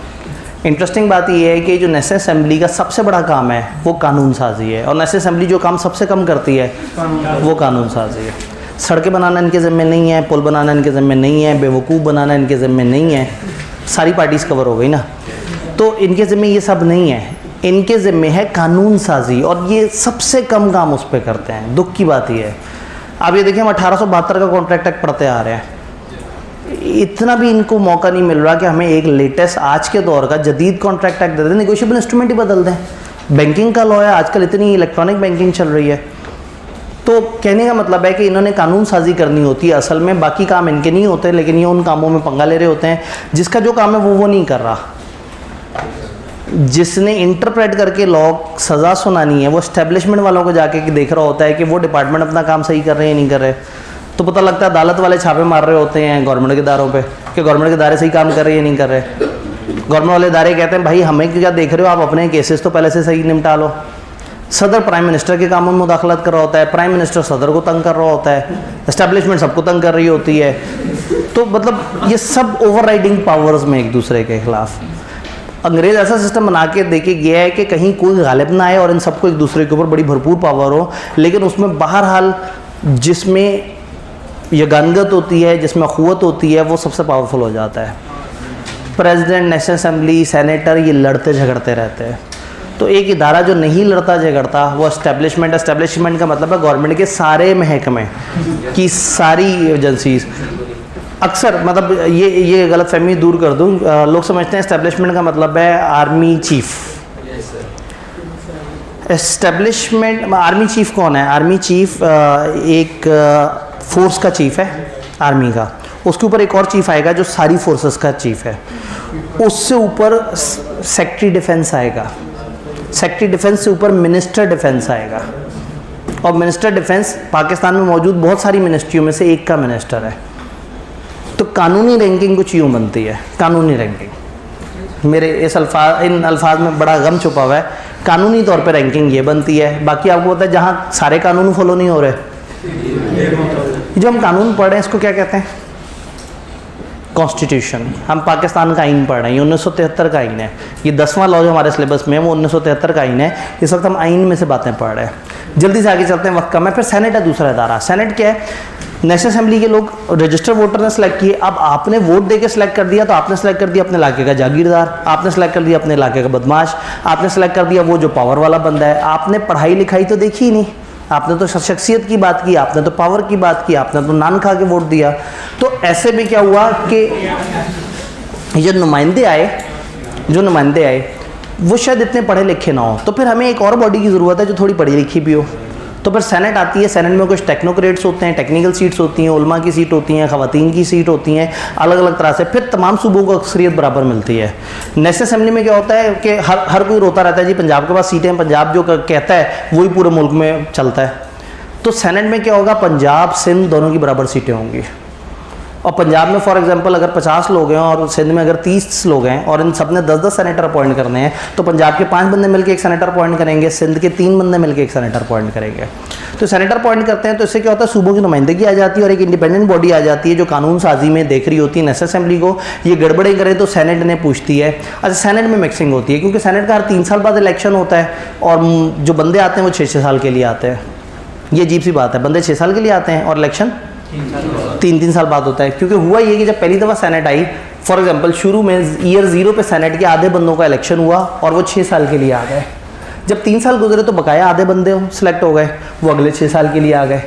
इंटरेस्टिंग बात यह है कि जो नेशनल असेंबली का सबसे बड़ा काम है वो कानून साजी है, और नेशनल असेंबली जो काम सबसे कम करती है वो कानून साजी है। सड़कें बनाना इनके ज़िम्मे नहीं है, पुल बनाना इनके ज़िम्मे नहीं है, बेवकूफ़ बनाना इनके ज़िम्मे नहीं है, सारी पार्टीज़ कवर हो गई ना, तो इनके ज़िम्मे ये सब नहीं है। इनके ज़िम्मे है कानून साजी, और ये सबसे कम काम उस पर करते हैं। दुख की बात ये है, आप ये देखिए हम 1872 का कॉन्ट्रैक्ट एक्ट पढ़ते आ रहे हैं, इतना भी इनको मौका नहीं मिल रहा कि हमें एक लेटेस्ट आज के दौर का जदीद कॉन्ट्रैक्ट एक्ट दे दें, नेगोशिएबल इंस्ट्रूमेंट ही बदल दें। बैंकिंग का लॉ है आजकल, इतनी इलेक्ट्रॉनिक बैंकिंग चल रही है। तो कहने का मतलब है कि इन्होंने कानून साजी करनी होती है, असल में बाकी काम इनके नहीं होते, लेकिन ये उन कामों में पंगा ले रहे होते हैं जिसका जो काम है वो नहीं कर रहा। जिसने इंटरप्रेट करके लॉ सज़ा सुनानी है वो एस्टेब्लिशमेंट वालों को जाके देख रहा होता है कि वो डिपार्टमेंट अपना काम सही कर रहे हैं या नहीं कर रहे। तो पता लगता है अदालत वाले छापे मार रहे होते हैं गवर्नमेंट के इदारों पे कि गवर्नमेंट के इदारे सही काम कर रहे हैं या नहीं कर रहे। गवर्नमेंट वाले इदारे कहते हैं भाई हमें क्या देख रहे हो, आप अपने केसेस तो पहले से सही निपटा लो। सदर प्राइम मिनिस्टर के कामों में मुदाखलत कर रहा होता है, प्राइम मिनिस्टर सदर को तंग कर रहा होता है, एस्टेब्लिशमेंट सबको तंग कर रही होती है। तो मतलब ये सब ओवरराइडिंग पावर्स में एक दूसरे के खिलाफ। अंग्रेज़ ऐसा सिस्टम बना के देके गया है कि कहीं कोई गालिब ना आए और इन सबको एक दूसरे के ऊपर बड़ी भरपूर पावर हो, लेकिन उसमें बहरहाल जिसमें यगानगत होती है, जिसमें क़ुव्वत होती है, वो सबसे पावरफुल हो जाता है। प्रेसिडेंट, नेशनल असेंबली, सेनेटर ये लड़ते झगड़ते रहते हैं। तो एक इदारा जो नहीं लड़ता झगड़ता वो एस्टेब्लिशमेंट। एस्टेब्लिशमेंट का मतलब है गवर्नमेंट के सारे महकमे की सारी एजेंसीज। अक्सर मतलब ये गलत फहमी दूर कर दूँ, लोग समझते हैं एस्टेब्लिशमेंट का मतलब है army chief. Establishment, army chief कौन है? आर्मी चीफ एक फोर्स का चीफ है आर्मी का, उसके ऊपर एक और चीफ आएगा जो सारी फोर्सेस का चीफ है, उससे ऊपर सेक्रेटरी डिफेंस आएगा, सेक्रेटरी डिफेंस से ऊपर मिनिस्टर डिफेंस आएगा, और मिनिस्टर डिफेंस पाकिस्तान में मौजूद बहुत सारी मिनिस्ट्रियों में से एक का मिनिस्टर है। तो कानूनी रैंकिंग कुछ यूँ बनती है, कानूनी रैंकिंग मेरे इन अल्फाज में बड़ा गम छुपा हुआ है। कानूनी तौर पे रैंकिंग ये बनती है। बाकी आपको पता है जहाँ सारे कानून फॉलो नहीं हो रहे, जो हम कानून पढ़ रहे हैं इसको क्या कहते हैं? कॉन्स्टिट्यूशन। हम पाकिस्तान का आइन पढ़ रहे हैं, ये 1973 का आइन है। ये 10वां लॉ जो हमारे सिलेबस में है वो 1973 का आइन है। इस वक्त हम आइन में से बातें पढ़ रहे हैं। जल्दी से आगे चलते हैं, वक्त कम है। फिर सेनेट है दूसरा इदारा। सेनेट क्या है? नेशनल असेंबली के लोग रजिस्टर्ड वोटर ने सेलेक्ट किए। अब आपने वोट दे के सेलेक्ट कर दिया, तो आपने सेलेक्ट कर दिया अपने इलाके का जागीरदार, आपने सेलेक्ट कर दिया अपने इलाके का बदमाश, आपने सेलेक्ट कर दिया वो जो पावर वाला बंदा है। आपने पढ़ाई लिखाई तो देखी ही नहीं, आपने तो शख्सियत की बात की, आपने तो पावर की बात की, आपने तो नान खा के वोट दिया। तो ऐसे में क्या हुआ कि जो नुमाइंदे आए वो शायद इतने पढ़े लिखे ना हो, तो फिर हमें एक और बॉडी की ज़रूरत है जो थोड़ी पढ़ी लिखी भी हो। तो फिर सेनेट आती है। सेनेट में कुछ टेक्नोक्रेट्स होते हैं, टेक्निकल सीट्स होती हैं, उलमा की सीट होती हैं, ख़वातीन की सीट होती हैं, अलग अलग तरह से। फिर तमाम सूबों को अक्सरियत बराबर मिलती है। नेशनल असेंबली में क्या होता है कि हर कोई रोता रहता है जी पंजाब के पास सीटें, पंजाब जो कहता है वही पूरे मुल्क में चलता है। तो सेनेट में क्या होगा? पंजाब सिंध दोनों की बराबर सीटें होंगी। और पंजाब में फॉर एग्जांपल अगर 50 लोग हैं और सिंध में अगर 30 लोग हैं और इन सब ने 10-10 सेनेटर अपॉइंट करने हैं, तो पंजाब के 5 बंदे मिलकर एक सेनेटर अपॉइंट करेंगे, सिंध के 3 बंदे मिलकर एक सेनेटर अपॉइंट करेंगे। तो सेनेटर अपॉइंट करते हैं, तो इससे क्या होता है? सूबों की नुमाइंदगी आ जाती है और एक इंडिपेंडेंट बॉडी आ जाती है जो कानून साजी में देख रही होती है नेशनल असेंबली को। ये गड़बड़े करे तो सेनेट ने पूछती है। अच्छा, सेनेट में मिक्सिंग होती है क्योंकि सेनेट का हर 3 साल बाद इलेक्शन होता है और जो बंदे आते हैं वो 6-6 साल के लिए आते हैं। ये अजीब सी बात है, बंदे 6 साल के लिए आते हैं और इलेक्शन 3-3 साल बाद होता है। क्योंकि हुआ ये कि जब पहली दफ़ा सेनेट आई, फॉर एग्जांपल शुरू में ईयर 0 पे सेनेट के आधे बंदों का इलेक्शन हुआ और वो 6 साल के लिए आ गए। जब 3 साल गुजरे तो बकाया आधे बंदे सिलेक्ट हो गए, वो अगले 6 साल के लिए आ गए।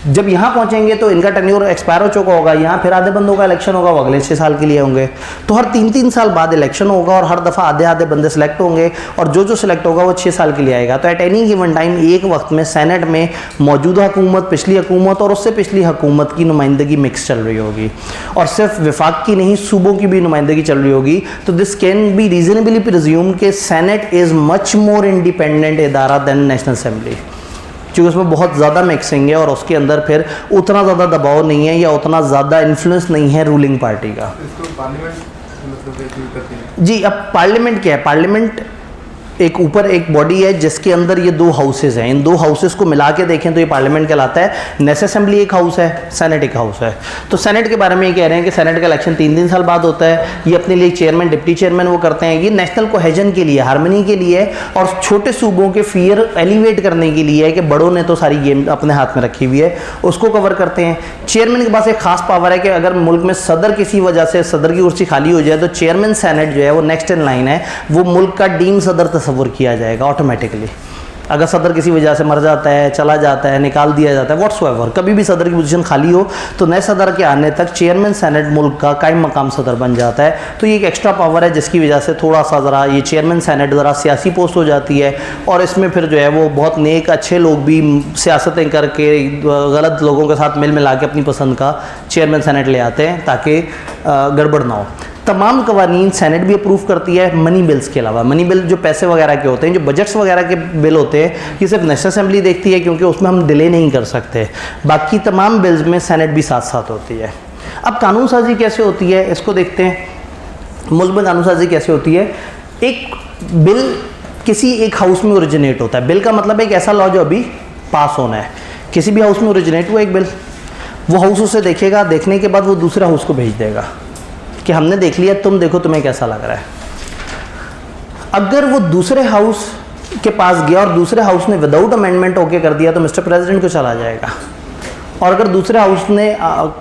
जब यहाँ पहुँचेंगे तो इनका टेन्योर एक्सपायर हो चुका होगा, यहाँ फिर आधे बंदों का इलेक्शन होगा, वो अगले 6 साल के लिए होंगे। तो हर 3-3 साल बाद इलेक्शन होगा और हर दफ़ा आधे बंदे सेलेक्ट होंगे और जो सिलेक्ट होगा वो 6 साल के लिए आएगा। तो एट एनी गिवन टाइम एक वक्त में सेनेट में मौजूदा हुकूमत, पिछली हुकूमत और उससे पिछली हुकूमत की नुमाइंदगी मिक्स चल रही होगी और सिर्फ वफाक की नहीं सूबों की भी नुमाइंदगी चल रही होगी। तो this can be reasonably presume कि senate is much more independent इदारा दैन नेशनल असेंबली, क्योंकि उसमें बहुत ज़्यादा मिक्सिंग है और उसके अंदर फिर उतना ज़्यादा दबाव नहीं है या उतना ज़्यादा इन्फ्लुएंस नहीं है रूलिंग पार्टी का। जी, अब पार्लियामेंट क्या है? पार्लियामेंट एक ऊपर एक बॉडी है जिसके अंदर ये 2 हाउसेज हैं। इन 2 हाउसेज को मिला के देखें तो ये पार्लियामेंट कहलाता है। नेशनल असेंबली एक हाउस है, सेनेट एक हाउस है। तो सेनेट के बारे में ये कह रहे हैं कि सेनेट का इलेक्शन 3-3 साल बाद होता है। ये अपने लिए चेयरमैन, डिप्टी चेयरमैन वो करते हैं। ये नेशनल कोहेजन के लिए, हार्मनी के लिए और छोटे सूबों के फियर एलिवेट करने के लिए है कि बड़ों ने तो सारी गेम अपने हाथ में रखी हुई है, उसको कवर करते हैं। चेयरमैन के पास एक खास पावर है कि अगर मुल्क में सदर किसी वजह से सदर की कुर्सी खाली हो जाए तो चेयरमैन सेनेट जो है वो नेक्स्ट इन लाइन है, वो मुल्क का डीम सदर तस्वुर किया जाएगा ऑटोमेटिकली। अगर सदर किसी वजह से मर जाता है, चला जाता है, निकाल दिया जाता है, व्हाट्सएवर, कभी भी सदर की पोजीशन खाली हो तो नए सदर के आने तक चेयरमैन सेनेट मुल्क का कायम मकाम सदर बन जाता है। तो ये एक एक्स्ट्रा पावर है जिसकी वजह से थोड़ा सा ज़रा ये चेयरमैन सेनेट ज़रा सियासी पोस्ट हो जाती है और इसमें फिर जो है वो बहुत नेक अच्छे लोग भी सियासतें करके गलत लोगों के साथ मिल मिला के अपनी पसंद का चेयरमैन सेनेट ले आते हैं ताकि गड़बड़ ना हो। तमाम कवानीन सेनेट भी अप्रूव करती है मनी बिल्स के अलावा। मनी बिल जो पैसे वगैरह के होते हैं, जो बजट्स वगैरह के बिल होते हैं, ये सिर्फ नेशनल असेंबली देखती है क्योंकि उसमें हम डिले नहीं कर सकते। बाकी तमाम बिल्स में सेनेट भी साथ साथ होती है। अब कानून साजी कैसे होती है इसको देखते हैं। मुल्क में कानून साजी कैसे होती है? एक बिल किसी एक हाउस में ओरिजिनेट होता है। बिल का मतलब एक ऐसा लॉ जो अभी पास होना है। किसी भी हाउस में ओरिजिनेट हुआ एक बिल, वो हाउस उसे देखेगा, देखने के बाद वो दूसरे हाउस को भेज देगा कि हमने देख लिया, तुम देखो तुम्हें कैसा लग रहा है। अगर वो दूसरे हाउस के पास गया और दूसरे हाउस ने विदाउट अमेंडमेंट ओके कर दिया तो मिस्टर प्रेसिडेंट को चला जाएगा। और अगर दूसरे हाउस ने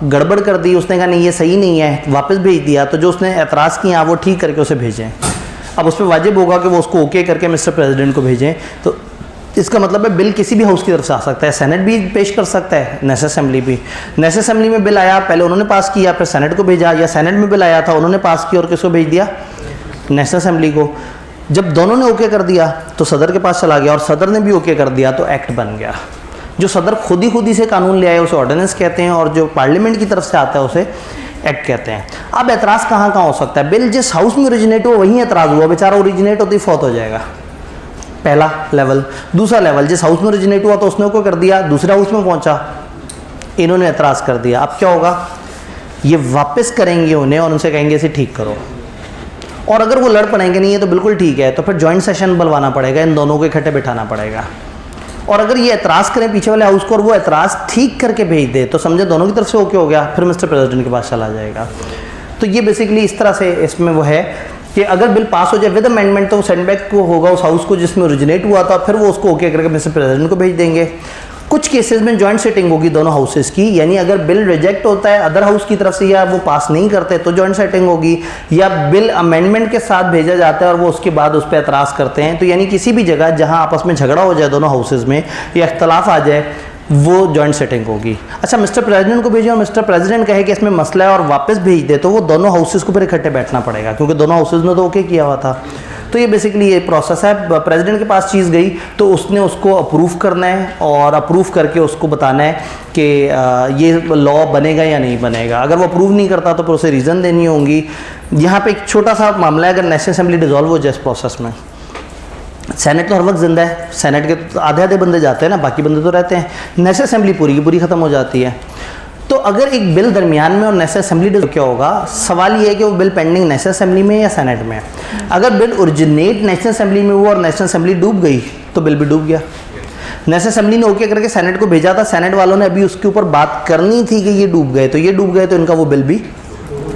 गड़बड़ कर दी, उसने कहा नहीं ये सही नहीं है, वापस भेज दिया, तो जो उसने एतराज़ किया वो ठीक करके उसे भेजें। अब उसमें वाजिब होगा कि वो उसको ओके करके मिस्टर प्रेसिडेंट को भेजें। तो इसका मतलब है बिल किसी भी हाउस की तरफ से आ सकता है। सेनेट भी पेश कर सकता है, नेशनल असेंबली भी। नेशनल असेंबली में बिल आया, पहले उन्होंने पास किया, फिर सेनेट को भेजा, या सेनेट में बिल आया था, उन्होंने पास किया और किसको भेज दिया? नेशनल असेंबली को। जब दोनों ने ओके कर दिया तो सदर के पास चला गया और सदर ने भी ओके कर दिया तो एक्ट बन गया। जो सदर खुद ही से कानून ले आए उसे ऑर्डिनेंस कहते हैं और जो पार्लियामेंट की तरफ से आता है उसे एक्ट कहते हैं। अब एतराज़ कहाँ हो सकता है? बिल जिस हाउस में ओरिजिनेट हुआ वहीं एतराज़ हुआ, बेचारा ओरिजिनेट होते ही फौत हो जाएगा। पहला लेवल। दूसरा लेवल, जिस हाउस में ओरिजिनेट हुआ तो उसने को कर दिया, दूसरे हाउस में पहुंचा, इन्होंने एतराज़ कर दिया। अब क्या होगा? ये वापस करेंगे उन्हें और उनसे कहेंगे इसे ठीक करो। और अगर वो लड़ पड़ेंगे नहीं है तो बिल्कुल ठीक है, तो फिर जॉइंट सेशन बुलवाना पड़ेगा, इन दोनों को इकट्ठे बिठाना पड़ेगा। और अगर ये एतराज़ करें पीछे वाले हाउस को और वो एतराज़ ठीक करके भेज दे तो समझे दोनों की तरफ से ओके हो गया, फिर मिस्टर प्रेसिडेंट के पास चला जाएगा। तो ये बेसिकली इस तरह से इसमें वो है कि अगर बिल पास हो जाए विद अमेंडमेंट तो सेंडबैक को होगा उस हाउस को जिसमें ओरिजिनेट हुआ था, फिर वो उसको ओके करके मिस्टर प्रेसिडेंट को भेज देंगे। कुछ केसेस में जॉइंट सेटिंग होगी दोनों हाउसेस की, यानी अगर बिल रिजेक्ट होता है अदर हाउस की तरफ से या वो पास नहीं करते तो जॉइंट सेटिंग होगी, या बिल अमेंडमेंट के साथ भेजा जाता है और वो उसके बाद उस पर एतराज़ करते हैं। तो यानी किसी भी जगह जहां आपस में झगड़ा हो जाए दोनों हाउसेस में या इख्तलाफ आ जाए वो जॉइंट सेटिंग होगी। अच्छा, मिस्टर प्रेसिडेंट को भेजें और मिस्टर प्रेसिडेंट कहे कि इसमें मसला है और वापस भेज दे तो वो दोनों हाउसेस को फिर इकट्ठे बैठना पड़ेगा, क्योंकि दोनों हाउसेस ने तो ओके किया हुआ था। तो ये बेसिकली ये प्रोसेस है। प्रेसिडेंट के पास चीज़ गई तो उसने उसको अप्रूव करना है और अप्रूव करके उसको बताना है कि ये लॉ बनेगा या नहीं बनेगा। अगर वो अप्रूव नहीं करता तो फिर उसे रीज़न देनी होंगी। यहाँ पे एक छोटा सा मामला है, अगर नेशनल असेंबली डिसॉल्व हो जाए इस प्रोसेस में, सेनेट तो हर वक्त जिंदा है, सेनेट के तो आधे बंदे जाते हैं ना, बाकी बंदे तो रहते हैं, नेशनल असेंबली पूरी की पूरी ख़त्म हो जाती है। तो अगर एक बिल दरमियान में और नेशनल असेंबली तो क्या होगा, सवाल ये है कि वो बिल पेंडिंग नेशनल असेंबली में या सेनेट में। अगर बिल ओरिजिनेट नेशनल असेंबली में हुआ और नेशनल असेंबली डूब गई तो बिल भी डूब गया। नेशनल असेंबली ने ओके करके सेनेट को भेजा था, सेनेट वालों ने अभी उसके ऊपर बात करनी थी कि ये डूब गए, तो ये डूब गए तो इनका वो बिल भी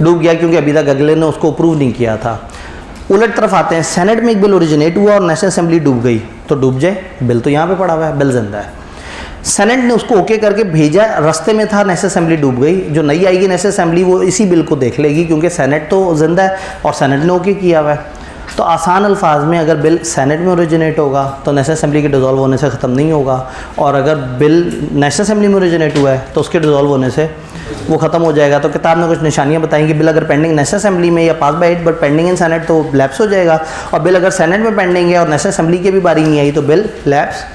डूब गया, क्योंकि अभी तक अगले ने उसको अप्रूव नहीं किया था। उलट तरफ आते हैं, सेनेट में एक बिल ओरिजिनेट हुआ और नेशनल असेंबली डूब गई तो डूब जाए, बिल तो यहाँ पे पड़ा हुआ है, बिल जिंदा है। सेनेट ने उसको ओके करके भेजा, रास्ते में था, नेशनल असेंबली डूब गई, जो नई आएगी नेशनल असेंबली वो इसी बिल को देख लेगी, क्योंकि सेनेट तो जिंदा है और सेनेट ने ओके किया हुआ है। तो आसान अल्फाज में अगर बिल सेनेट में ओरिजिनेट होगा तो नेशनल असेंबली के डिसॉल्व होने से ख़त्म नहीं होगा, और अगर बिल नेशनल असेंबली में ओरिजिनेट हुआ है तो उसके डिसॉल्व होने से वो ख़त्म हो जाएगा। तो किताब में कुछ निशानियाँ बताएंगी, बिल अगर पेंडिंग नेशनल असेंबली में या pass by it but pending in senate तो लैप्स हो जाएगा, और बिल अगर सेनेट में पेंडिंग है और नेशनल असेंबली की भी बारी नहीं आई तो बिल लैप्स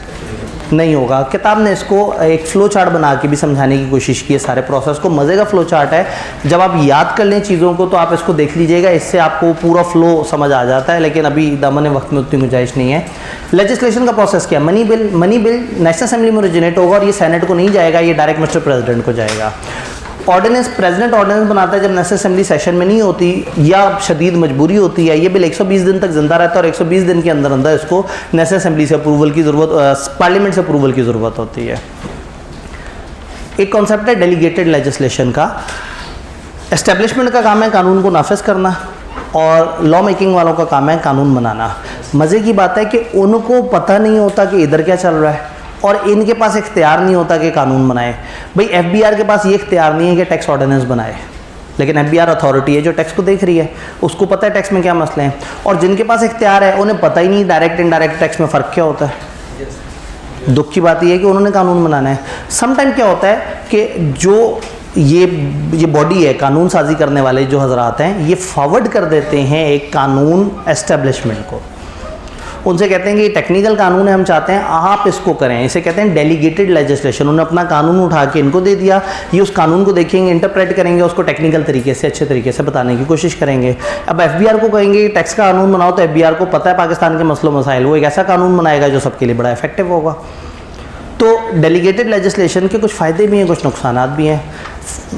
नहीं होगा। किताब ने इसको एक फ़्लो चार्ट बना के भी समझाने की कोशिश की है सारे प्रोसेस को। मज़े का फ़्लो चार्ट है, जब आप याद कर लें चीज़ों को तो आप इसको देख लीजिएगा, इससे आपको पूरा फ़्लो समझ आ जाता है, लेकिन अभी दामन वक्त में उतनी गुंजाइश नहीं है। लेजिस्लेशन का प्रोसेस क्या है, मनी बिल नेशनल असेंबली में ओरिजिनेट होगा और ये सेनेट को नहीं जाएगा, ये डायरेक्ट मिस्टर प्रेसिडेंट को जाएगा। ऑर्डिनेंस, प्रेसिडेंट ऑर्डिनेंस बनाता है जब नेशनल असेंबली सेशन में नहीं होती या शदीद मजबूरी होती है। ये बिल 120 दिन तक जिंदा रहता है और 120 दिन के अंदर अंदर इसको नेशनल असेंबली से अप्रूवल की ज़रूरत, पार्लियामेंट से अप्रूवल की ज़रूरत होती है। एक कॉन्सेप्ट है डेलीगेटेड लेजिस्लेशन का। एस्टेब्लिशमेंट का काम है कानून को नाफिज करना और लॉ मेकिंग वालों का काम है कानून बनाना। मज़े की बात है कि उनको पता नहीं होता कि इधर क्या चल रहा है और इनके पास इख्तियार नहीं होता कि कानून बनाए। भाई FBI के पास ये इख्तियार नहीं है कि टैक्स ऑर्डिनेंस बनाए, लेकिन FBI अथॉरिटी है जो टैक्स को देख रही है, उसको पता है टैक्स में क्या मसले हैं। और जिनके पास इख्तियार है उन्हें पता ही नहीं डायरेक्ट इनडायरेक्ट टैक्स में फ़र्क क्या होता है। दुख की बात यह है कि उन्होंने कानून बनाना है। समटाइम क्या होता है कि जो ये बॉडी है कानून साजी करने वाले जो हजरात हैं, ये फॉरवर्ड कर देते हैं एक कानून एस्टेब्लिशमेंट को। उनसे कहते हैं कि ये टेक्निकल कानून है, हम चाहते हैं आप इसको करें। इसे कहते हैं डेलीगेटेड लेजिस्लेशन। उन्होंने अपना कानून उठा के इनको दे दिया, ये उस कानून को देखेंगे, इंटरप्रेट करेंगे, उसको टेक्निकल तरीके से अच्छे तरीके से बताने की कोशिश करेंगे। अब FBR को कहेंगे टैक्स का कानून बनाओ, तो FBR को पता है पाकिस्तान के मसलों मसाइल, वो एक ऐसा कानून बनाएगा जो सबके लिए बड़ा इफेक्टिव होगा। तो डेलीगेटेड लेजिस्लेशन के कुछ फ़ायदे भी हैं, कुछ नुकसानात भी हैं।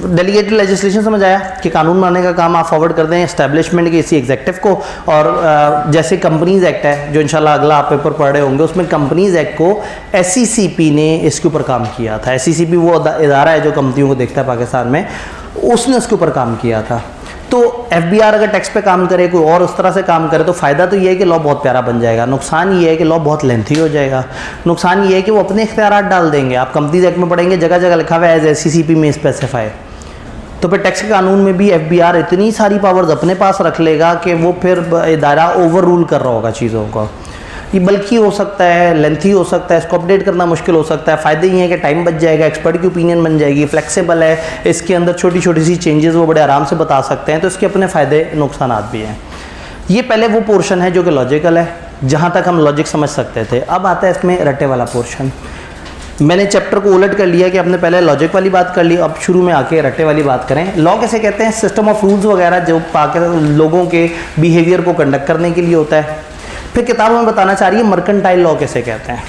डेलीगेटेड लेजिस्लेशन समझ आया कि कानून बनाने का काम आप फॉरवर्ड कर दें एस्टैब्लिशमेंट के इसी एग्जेक्टिव को। और जैसे कंपनीज़ एक्ट है जो इंशाल्लाह अगला आप पेपर पढ़ रहे होंगे, उसमें कंपनीज़ एक्ट को SCCP ने इसके ऊपर काम किया था। SCCP वो इदारा है जो कंपनियों को देखता है पाकिस्तान में, उसने उसके ऊपर काम किया था। तो FBR अगर टैक्स पे काम करे, कोई और उस तरह से काम करे, तो फ़ायदा तो ये है कि लॉ बहुत प्यारा बन जाएगा। नुकसान ये है कि लॉ बहुत लेंथी हो जाएगा। नुकसान ये है कि वो अपने इख्तियारात डाल देंगे। आप कंपनीज एक्ट में पढ़ेंगे जगह जगह लिखा हुआ है एज SCCP में स्पेसिफाई, तो फिर टैक्स के कानून में भी FBR इतनी सारी पावर्स अपने पास रख लेगा कि वो फिर इदारा ओवर रूल कर रहा होगा चीज़ों को। ये बल्कि हो सकता है, लेंथी हो सकता है, इसको अपडेट करना मुश्किल हो सकता है। फ़ायदे ये हैं कि टाइम बच जाएगा, एक्सपर्ट की ओपिनियन बन जाएगी, फ्लेक्सिबल है, इसके अंदर छोटी छोटी सी चेंजेस वो बड़े आराम से बता सकते हैं। तो इसके अपने फ़ायदे नुकसानात भी हैं। ये पहले वो पोर्शन है जो कि लॉजिकल है, जहाँ तक हम लॉजिक समझ सकते थे। अब आता है इसमें रट्टे वाला पोर्शन। मैंने चैप्टर को उलट कर लिया कि आपने पहले लॉजिक वाली बात कर ली, अब शुरू में आके रट्टे वाली बात करें। लॉ कैसे कहते हैं, सिस्टम ऑफ रूल्स वगैरह जो लोगों के बिहेवियर को कंडक्ट करने के लिए होता है। फिर किताबों में बताना चाह रही है मर्केंटाइल लॉ कैसे कहते हैं।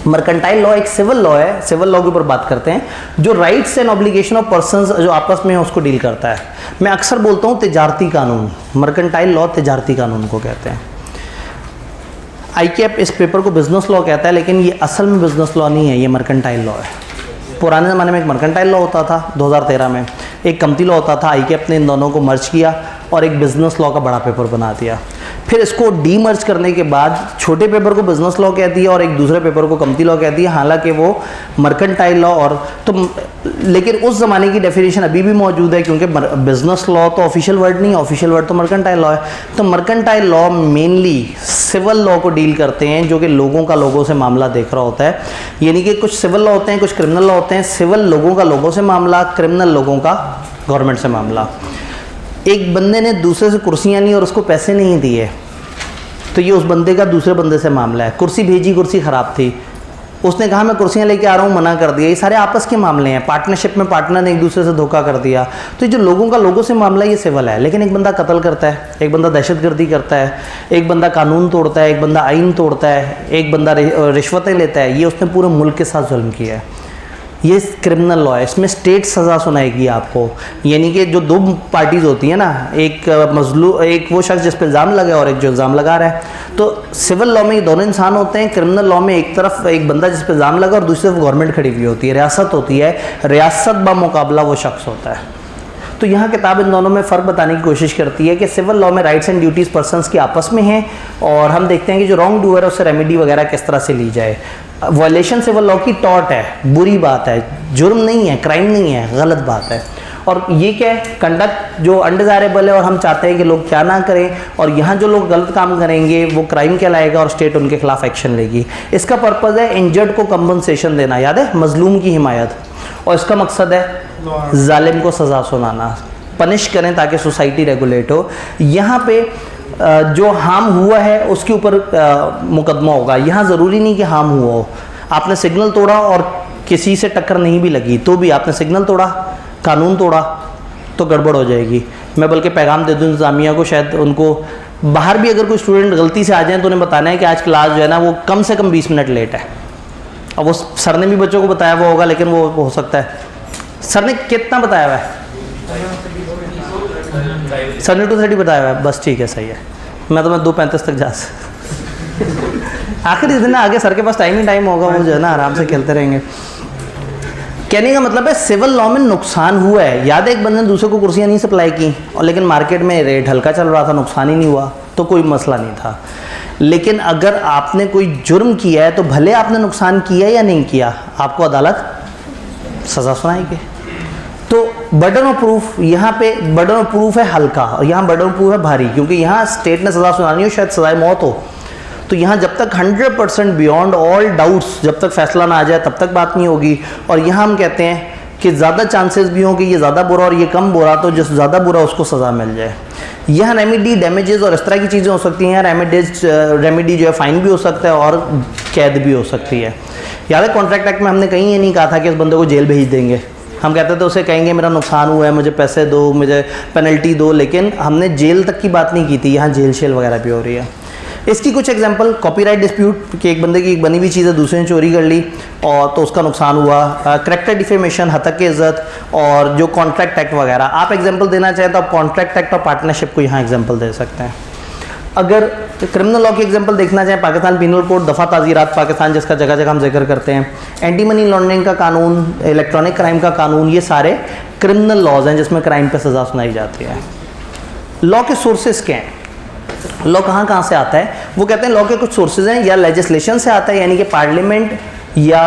मर्केंटाइल लॉ एक सिविल लॉ है, सिविल लॉ के ऊपर बात करते हैं जो rights and obligation of persons जो आपस में है उसको डील करता है। मैं अक्सर बोलता हूँ तिजारती कानून, मर्केंटाइल लॉ तिजारती कानून को कहते हैं। ICAP इस पेपर को बिजनेस लॉ कहता है, लेकिन ये असल में बिजनेस लॉ नहीं है, ये मर्केंटाइल लॉ है। पुराने ज़माने में एक मर्केंटाइल लॉ होता था, 2013 में एक कंपनी लॉ होता था। ICAP ने इन दोनों को मर्ज किया और एक बिजनेस लॉ का बड़ा पेपर बना दिया। फिर इसको डीमर्ज करने के बाद छोटे पेपर को बिजनेस लॉ कह दिया और एक दूसरे पेपर को कंपनी लॉ कह दिया, हालांकि वो मर्केंटाइल लॉ और तो लेकिन उस ज़माने की डेफिनेशन अभी भी मौजूद है, क्योंकि बिजनेस लॉ तो ऑफिशियल वर्ड नहीं है, ऑफिशियल वर्ड तो मर्केंटाइल लॉ है। तो mercantile law mainly civil law को डील करते हैं, जो कि लोगों का लोगों से मामला देख रहा होता है। यानी कि कुछ सिविल लॉ होते हैं, कुछ क्रिमिनल लॉ होते हैं। सिविल लोगों का लोगों से मामला, क्रिमिनल लोगों का गवर्नमेंट से मामला। एक बंदे ने दूसरे से कुर्सियाँ ली और उसको पैसे नहीं दिए, तो ये उस बंदे का दूसरे बंदे से मामला है। कुर्सी भेजी, कुर्सी ख़राब थी, उसने कहा मैं कुर्सियाँ लेके आ रहा हूँ, मना कर दिया। ये सारे आपस के मामले हैं। पार्टनरशिप में पार्टनर ने एक दूसरे से धोखा कर दिया, तो ये जो लोगों का लोगों से मामला है ये सिविल है। लेकिन एक बंदा कत्ल करता है, एक बंदा दहशतगर्दी करता है, एक बंदा कानून तोड़ता है, एक बंदा आइन तोड़ता है, एक बंदा रिश्वतें लेता है, ये उसने पूरे मुल्क के साथ जुल्म किया है, ये क्रिमिनल लॉ है। इसमें स्टेट सज़ा सुनाएगी आपको। यानी कि जो दो पार्टीज़ होती है ना, एक एक वो शख्स जिस पर इल्ज़ाम लगा और एक जो इल्ज़ाम लगा रहा है, तो सिविल लॉ में ये दोनों इंसान होते हैं। क्रिमिनल लॉ में एक तरफ एक बंदा जिस पर इल्ज़ाम लगा और दूसरी तरफ गवर्नमेंट खड़ी हुई होती है, रियासत होती है, रियासत बामुकाबला वो शख्स होता है। तो यहाँ किताब इन दोनों में फ़र्क बताने की कोशिश करती है कि सिविल लॉ में राइट्स एंड ड्यूटीज़ पर्सन्स की आपस में हैं, और हम देखते हैं कि जो रॉन्ग डूअर है उससे रेमेडी वगैरह किस तरह से ली जाए। वायलेशन सिविल लॉ की टॉट है, बुरी बात है, जुर्म नहीं है, क्राइम नहीं है, गलत बात है। और ये क्या है, कंडक्ट जो अनडिज़ायरेबल है और हम चाहते हैं कि लोग क्या ना करें, और यहाँ जो लोग गलत काम करेंगे वो क्राइम कहलाएगा और स्टेट उनके खिलाफ एक्शन लेगी। इसका पर्पज़ है इंजर्ड को कंपनसेशन देना, याद है, मजलूम की हिमायत, और इसका मकसद है जालिम को सज़ा सुनाना, पनिश करें ताकि सोसाइटी रेगुलेट हो। यहाँ पे जो हार्म हुआ है उसके ऊपर मुकदमा होगा। यहाँ ज़रूरी नहीं कि हार्म हुआ हो, आपने सिग्नल तोड़ा और किसी से टक्कर नहीं भी लगी तो भी आपने सिग्नल तोड़ा, कानून तोड़ा, तो गड़बड़ हो जाएगी। मैं बल्कि पैगाम दे दूँ इंतज़ामिया को, शायद उनको बाहर भी अगर कोई स्टूडेंट गलती से आ जाए तो उन्हें बताना है कि आज क्लास जो है ना वो कम से कम 20 मिनट लेट है। अब वो सर ने भी बच्चों को बताया हुआ होगा, लेकिन वो हो सकता है सर ने कितना बताया हुआ है, 7:30 बताया हुआ है, बस ठीक है, सही है। मैं 2:35 तक जा आखिरी दिन आगे सर के पास टाइम ही टाइम होगा, वो जो है ना आराम से खेलते रहेंगे। कहने का मतलब है सिविल लॉ में नुकसान हुआ है। याद है एक बंदे ने दूसरे को कुर्सियाँ नहीं सप्लाई की, और लेकिन मार्केट में रेट हल्का चल रहा था, नुकसान ही नहीं हुआ, तो कोई मसला नहीं था। लेकिन अगर आपने कोई जुर्म किया है तो भले आपने नुकसान किया या नहीं किया, आपको अदालत सज़ा सुनाएगी। तो बर्डन ऑफ प्रूफ, यहाँ पे बर्डन ऑफ प्रूफ है हल्का और यहाँ बर्डन ऑफ प्रूफ है भारी, क्योंकि यहाँ स्टेट ने सज़ा सुनानी हो, शायद सज़ाए मौत हो। तो यहाँ जब तक 100% बियॉन्ड ऑल डाउट्स, जब तक फैसला ना आ जाए तब तक बात नहीं होगी। और यहाँ हम कहते हैं कि ज़्यादा चांसेस भी हों कि ये ज़्यादा बुरा और ये कम बुरा, तो जिस ज़्यादा बुरा उसको सज़ा मिल जाए। यहाँ रेमेडी, डैमेजेस और इस तरह की चीज़ें हो सकती हैं। रेमेडी जो है फ़ाइन भी हो सकता है और कैद भी हो सकती है। याद है कॉन्ट्रैक्ट एक्ट में हमने कहीं ये नहीं कहा था कि इस बंदे को जेल भेज देंगे। हम कहते थे उसे कहेंगे मेरा नुकसान हुआ है, मुझे पैसे दो, मुझे पेनल्टी दो, लेकिन हमने जेल तक की बात नहीं की थी। यहाँ जेल शेल वगैरह भी हो रही है। इसकी कुछ एग्जांपल, कॉपीराइट डिस्प्यूट, कि एक बंदे की एक बनी हुई चीज़ है दूसरे ने चोरी कर ली और तो उसका नुकसान हुआ। करैक्टर डिफेमेशन, हतक की इज्जत, और जो कॉन्ट्रैक्ट एक्ट वगैरह। आप एग्जांपल देना चाहें तो आप कॉन्ट्रैक्ट एक्ट और पार्टनरशिप को यहाँ एग्जांपल दे सकते हैं। अगर क्रिमिनल लॉ की एग्जांपल देखना चाहें, पाकिस्तान पिनल कोड, दफ़ा ताज़ीरात पाकिस्तान, जिसका जगह जगह हम जिक्र करते हैं, एंटी मनी लॉन्ड्रिंग का कानून, इलेक्ट्रॉनिक क्राइम का कानून, ये सारे क्रिमिनल लॉज हैं जिसमें क्राइम पे सज़ा सुनाई जाती है। लॉ के सोर्सेज क्या हैं, लॉ कहाँ से आता है? वो कहते हैं लॉ के कुछ सोर्सेज हैं, या लेजिस्लेशन से आता है, यानी कि पार्लियामेंट या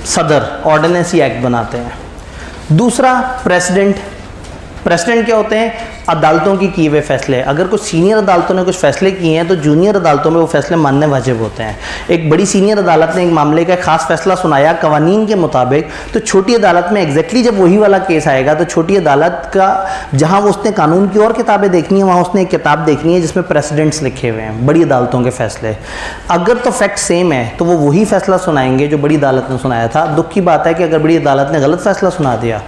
सदर ऑर्डिनेंस या एक्ट बनाते हैं। दूसरा प्रेसिडेंट क्या होते हैं? अदालतों की किए हुए फैसले। अगर कुछ सीनियर अदालतों ने कुछ फैसले किए हैं तो जूनियर अदालतों में वो फैसले मानने वाजिब होते हैं। एक बड़ी सीनियर अदालत ने एक मामले का खास फैसला सुनाया कवानीन के मुताबिक, तो छोटी अदालत में एग्जैक्टली जब वही वाला केस आएगा तो छोटी अदालत का जहाँ वो उसने कानून की और किताबें देखनी है, वहाँ उसने एक किताब देखनी है जिसमें प्रेसिडेंट्स लिखे हुए हैं, बड़ी अदालतों के फैसले। अगर तो फैक्ट सेम है तो वो वही फैसला सुनाएंगे जो बड़ी अदालत ने सुनाया था। दुख की बात है कि अगर बड़ी अदालत ने गलत फैसला सुना दिया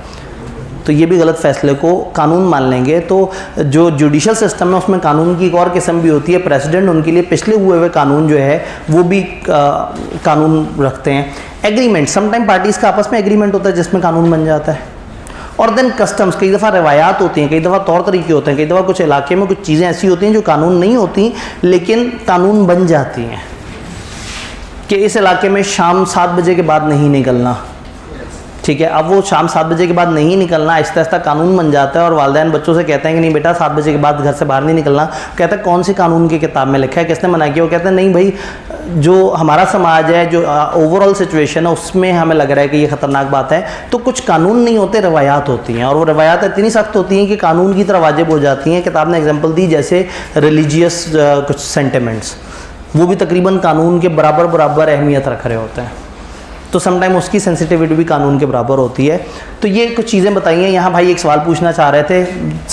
तो ये भी गलत फैसले को कानून मान लेंगे। तो जो जुडिशल सिस्टम है उसमें कानून की एक और किस्म भी होती है, प्रेसिडेंट उनके लिए पिछले हुए हुए कानून जो है वो भी कानून रखते हैं। एग्रीमेंट, समटाइम पार्टीज़ का आपस में एग्रीमेंट होता है जिसमें कानून बन जाता है। और देन कस्टम्स, कई दफ़ा रवायात होती हैं, कई दफ़ा तौर तरीके होते हैं, कई दफ़ा कुछ इलाके में कुछ चीज़ें ऐसी होती हैं जो कानून नहीं होती लेकिन कानून बन जाती हैं कि इस इलाके में शाम 7 बजे के बाद नहीं निकलना, ठीक है। अब वो शाम 7 बजे के बाद नहीं निकलना आहिस्ता आहिस्ता कानून बन जाता है और वालिदैन बच्चों से कहते हैं कि नहीं बेटा 7 बजे के बाद घर से बाहर नहीं निकलना। कहता है कौन सी कानून की किताब में लिखा है, किसने मना किया? वो कहते हैं नहीं भाई, जो हमारा समाज है, जो ओवरऑल सिचुएशन है उसमें हमें लग रहा है कि ये ख़तरनाक बात है। तो कुछ कानून नहीं होते, रवायात होती हैं, और वो रवायात इतनी सख्त होती हैं कि कानून की तरह वाजिब हो जाती हैं। किताब ने एग्जांपल दी जैसे रिलीजियस कुछ सेंटिमेंट्स, वो भी तकरीबन कानून के बराबर अहमियत रख रहे होते हैं। तो समटाइम उसकी सेंसिटिविटी भी कानून के बराबर होती है। तो ये कुछ चीज़ें बताई हैं। यहाँ भाई एक सवाल पूछना चाह रहे थे,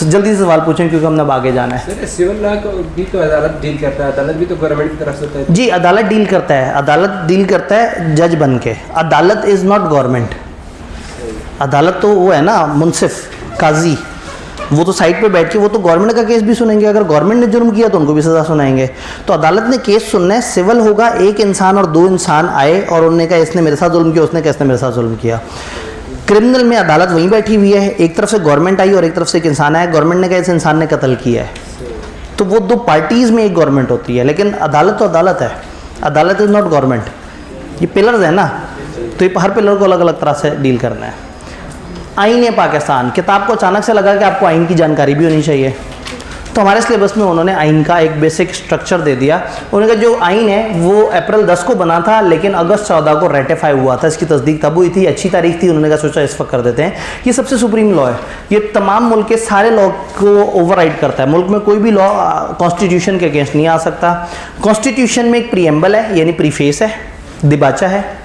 जल्दी से सवाल पूछें क्योंकि हमने अब आगे जाना है। सर सिविल लॉ भी तो अदालत डील करता है, अदालत भी तो गवर्नमेंट की तरफ से होता है। जी, अदालत डील करता है, अदालत डील करता है जज बन के। अदालत इज़ नॉट गवर्नमेंट। अदालत तो वो है ना मुंसिफ, काजी, वो तो साइड पे बैठ के वो तो गवर्नमेंट का केस भी सुनेंगे। अगर गवर्नमेंट ने जुर्म किया तो उनको भी सज़ा सुनाएंगे। तो अदालत ने केस सुनना है, सिविल होगा, एक इंसान और 2 इंसान आए और उन्होंने कहा इसने मेरे साथ जुल्म किया, उसने कहा इसने मेरे साथ जुल्म किया। क्रिमिनल में अदालत वहीं बैठी हुई है, एक तरफ से गवर्नमेंट आई और एक तरफ से एक इंसान आया। गवर्नमेंट ने कहा इस इंसान ने कत्ल किया है, तो वो 2 पार्टीज़ में एक गवर्नमेंट होती है। लेकिन अदालत तो अदालत है, अदालत इज़ नॉट गवर्नमेंट। ये पिलर्स है ना, तो ये हर पिलर को अलग अलग तरह से डील करना है। आईन पाकिस्तान, किताब को अचानक से लगा कि आपको आइन की जानकारी भी होनी चाहिए, तो हमारे सिलेबस में उन्होंने आइन का एक बेसिक स्ट्रक्चर दे दिया। उन्होंने कहा जो आइन है वो अप्रैल 10 को बना था लेकिन अगस्त 14 को रेटिफाई हुआ था, इसकी तस्दीक तब हुई थी, अच्छी तारीख थी। उन्होंने कहा सोचा इस वक्त कर देते हैं। ये सबसे सुप्रीम लॉ है, ये तमाम मुल्क के सारे लॉ को ओवरराइड करता है। मुल्क में कोई भी लॉ कॉन्स्टिट्यूशन के अगेंस्ट नहीं आ सकता। कॉन्स्टिट्यूशन में एक प्रीएम्बल है यानी प्रीफेस है, दिबाचा है,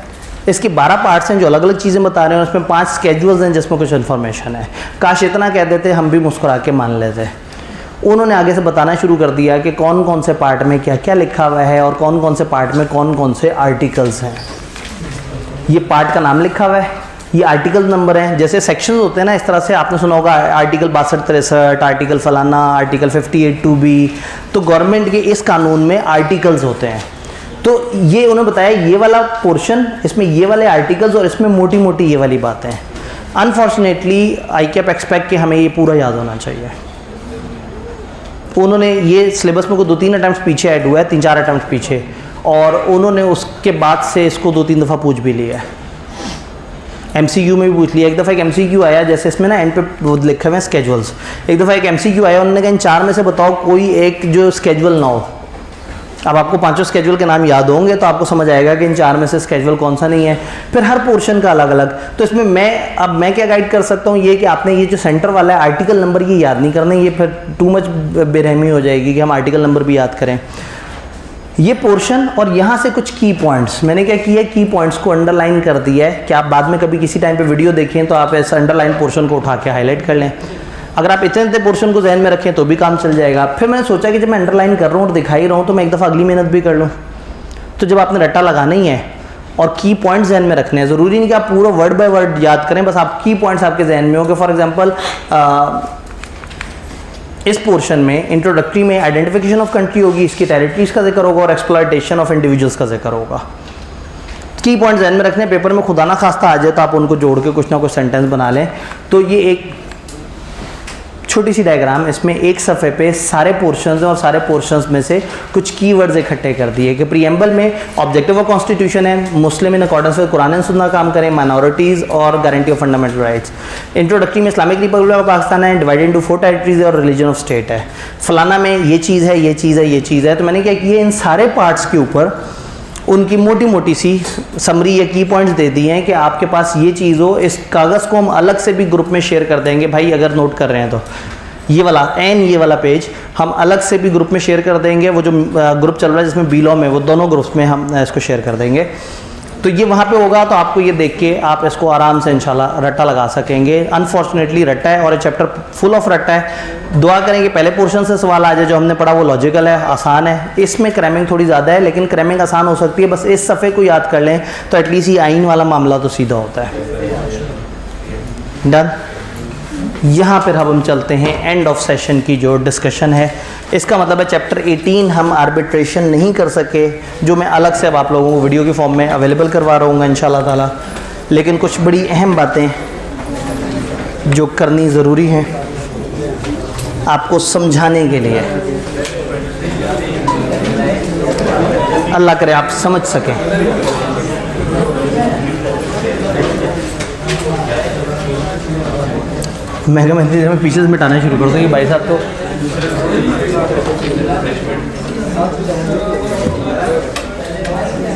इसके 12 पार्ट्स हैं जो अलग अलग चीज़ें बता रहे हैं, उसमें 5 स्केजुअल्स हैं जिसमें कुछ इन्फॉर्मेशन है। काश इतना कह देते हम भी मुस्कुरा के मान लेते। उन्होंने आगे से बताना शुरू कर दिया कि कौन कौन से पार्ट में क्या क्या लिखा हुआ है और कौन कौन से पार्ट में कौन कौन से आर्टिकल्स हैं। ये पार्ट का नाम लिखा हुआ है, ये आर्टिकल नंबर हैं। जैसे सेक्शंस होते हैं ना, इस तरह से आपने सुना होगा आर्टिकल 62-63, आर्टिकल फलाना, आर्टिकल 58(2)B। तो गवर्नमेंट के इस कानून में आर्टिकल्स होते हैं। तो ये उन्होंने बताया ये वाला पोर्शन, इसमें ये वाले आर्टिकल्स और इसमें मोटी मोटी ये वाली बातें। अनफॉर्चुनेटली आई कैप एक्सपेक्ट कि हमें ये पूरा याद होना चाहिए। उन्होंने ये सिलेबस में को 2-3 अटैम्प्ट पीछे ऐड हुआ है, 3-4 अटैम्प्ट पीछे, और उन्होंने उसके बाद से इसको 2-3 दफ़ा पूछ भी लिया है। MCQ में भी पूछ लिया। एक दफ़ा एक MCQ आया, जैसे इसमें ना एंड पे वो लिखे हुए हैं स्केजुअल्स। एक दफ़ा एक MCQ आया, उन्होंने कहा इन 4 में से बताओ कोई एक जो स्केजुअल ना हो। अब आपको 5 स्केजुअल के नाम याद होंगे तो आपको समझ आएगा कि इन 4 में से स्केजुअल कौन सा नहीं है। फिर हर पोर्शन का अलग अलग। तो इसमें मैं क्या गाइड कर सकता हूँ, ये कि आपने ये जो सेंटर वाला है आर्टिकल नंबर ये याद नहीं करना, ये फिर टू मच बेरहमी हो जाएगी कि हम आर्टिकल नंबर भी याद करें। ये पोर्शन और यहाँ से कुछ की पॉइंट्स, मैंने क्या किया, की पॉइंट्स को अंडरलाइन कर दिया है कि आप बाद में कभी किसी टाइम पे वीडियो देखें तो आप ऐसा अंडरलाइन पोर्शन को उठा के हाईलाइट कर लें। अगर आप इतने पोर्शन को जहन में रखें तो भी काम चल जाएगा। फिर मैंने सोचा कि जब मैं अंडरलाइन कर रहा हूँ और दिखाई रहा हूँ तो मैं एक दफ़ा अगली मेहनत भी कर लूँ। तो जब आपने रट्टा लगाना ही है और की पॉइंट्स जहन में रखने हैं, ज़रूरी नहीं कि आप पूरा वर्ड बाय वर्ड याद करें, बस आप की पॉइंट्स आपके जहन में हो कि फॉर एग्जांपल इस पोर्शन में इंट्रोडक्टरी में आइडेंटिफिकेशन ऑफ कंट्री होगी, इसकी टेरिटरीज का जिक्र होगा और एक्सप्लॉयटेशन ऑफ इंडिविजुअल्स का जिक्र होगा। की पॉइंट्स जहन में रखने, पेपर में खुदा ना खास्ता आ जाए तो आप उनको जोड़ के कुछ ना कुछ सेंटेंस बना लें। तो ये एक छोटी सी डायग्राम, इसमें एक सफ़े पे सारे पोर्शंस हैं और सारे पोर्शंस में से कुछ कीवर्ड्स इकट्ठे कर दिए कि प्रीएम्बल में ऑब्जेक्टिव ऑफ कॉन्स्टिट्यूशन है, Muslim in accordance with Quran and Sunnah काम करें, माइनॉरिटीज़ और guarantee of fundamental rights. Introductory में इस्लामिक रिपब्लिक ऑफ पाकिस्तान है, डिवाइडेड इनटू 4 टेरिटरीज और रिलीजन ऑफ स्टेट है। फलाना में ये चीज़ है, ये चीज़ है, ये चीज़ है। तो मैंने क्या किया, इन सारे पार्ट्स के ऊपर उनकी मोटी मोटी सी समरी या की पॉइंट्स दे दिए हैं कि आपके पास ये चीज़ हो। इस कागज़ को हम अलग से भी ग्रुप में शेयर कर देंगे भाई, अगर नोट कर रहे हैं तो ये वाला पेज हम अलग से भी ग्रुप में शेयर कर देंगे। वो जो ग्रुप चल रहा है जिसमें बीलॉ में, वो दोनों ग्रुप्स में हम इसको शेयर कर देंगे। तो ये वहाँ पे होगा, तो आपको ये देख के आप इसको आराम से इंशाल्लाह रट्टा लगा सकेंगे। अनफॉर्चुनेटली रट्टा है और ये चैप्टर फुल ऑफ रट्टा है। दुआ करें कि पहले पोर्शन से सवाल आ जाए, जो हमने पढ़ा वो लॉजिकल है, आसान है। इसमें क्रैमिंग थोड़ी ज़्यादा है लेकिन क्रैमिंग आसान हो सकती है, बस इस सफ़े को याद कर लें तो एटलीस्ट ये आइन वाला मामला तो सीधा होता है। डन। यहाँ पर हम चलते हैं एंड ऑफ सेशन की जो डिस्कशन है। इसका मतलब है चैप्टर 18 हम आर्बिट्रेशन नहीं कर सके, जो मैं अलग से अब आप लोगों को वीडियो की फॉर्म में अवेलेबल करवा रहा हूँ इंशाल्लाह ताला। लेकिन कुछ बड़ी अहम बातें जो करनी ज़रूरी हैं आपको समझाने के लिए, अल्लाह करे आप समझ सकें। मैं में पीछे से मिटाना शुरू कर दूँ कि भाई साहब तो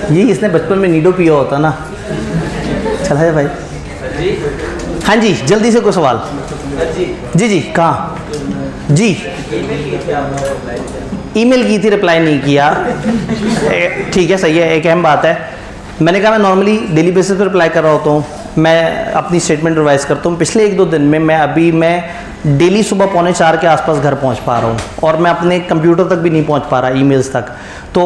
यही इसने बचपन में नीडो पिया होता ना। चला है भाई। हाँ जी, जल्दी से कोई सवाल। जी जी, कहाँ जी? ईमेल की थी, रिप्लाई नहीं किया। ठीक है, सही है, एक अहम बात है। मैंने कहा मैं नॉर्मली डेली बेसिस पर रिप्लाई कर रहा होता हूँ, मैं अपनी स्टेटमेंट रिवाइज़ करता हूँ। पिछले 1-2 दिन में मैं डेली सुबह 3:45 के आसपास घर पहुँच पा रहा हूँ, और मैं अपने कंप्यूटर तक भी नहीं पहुँच पा रहा, ईमेल्स तक। तो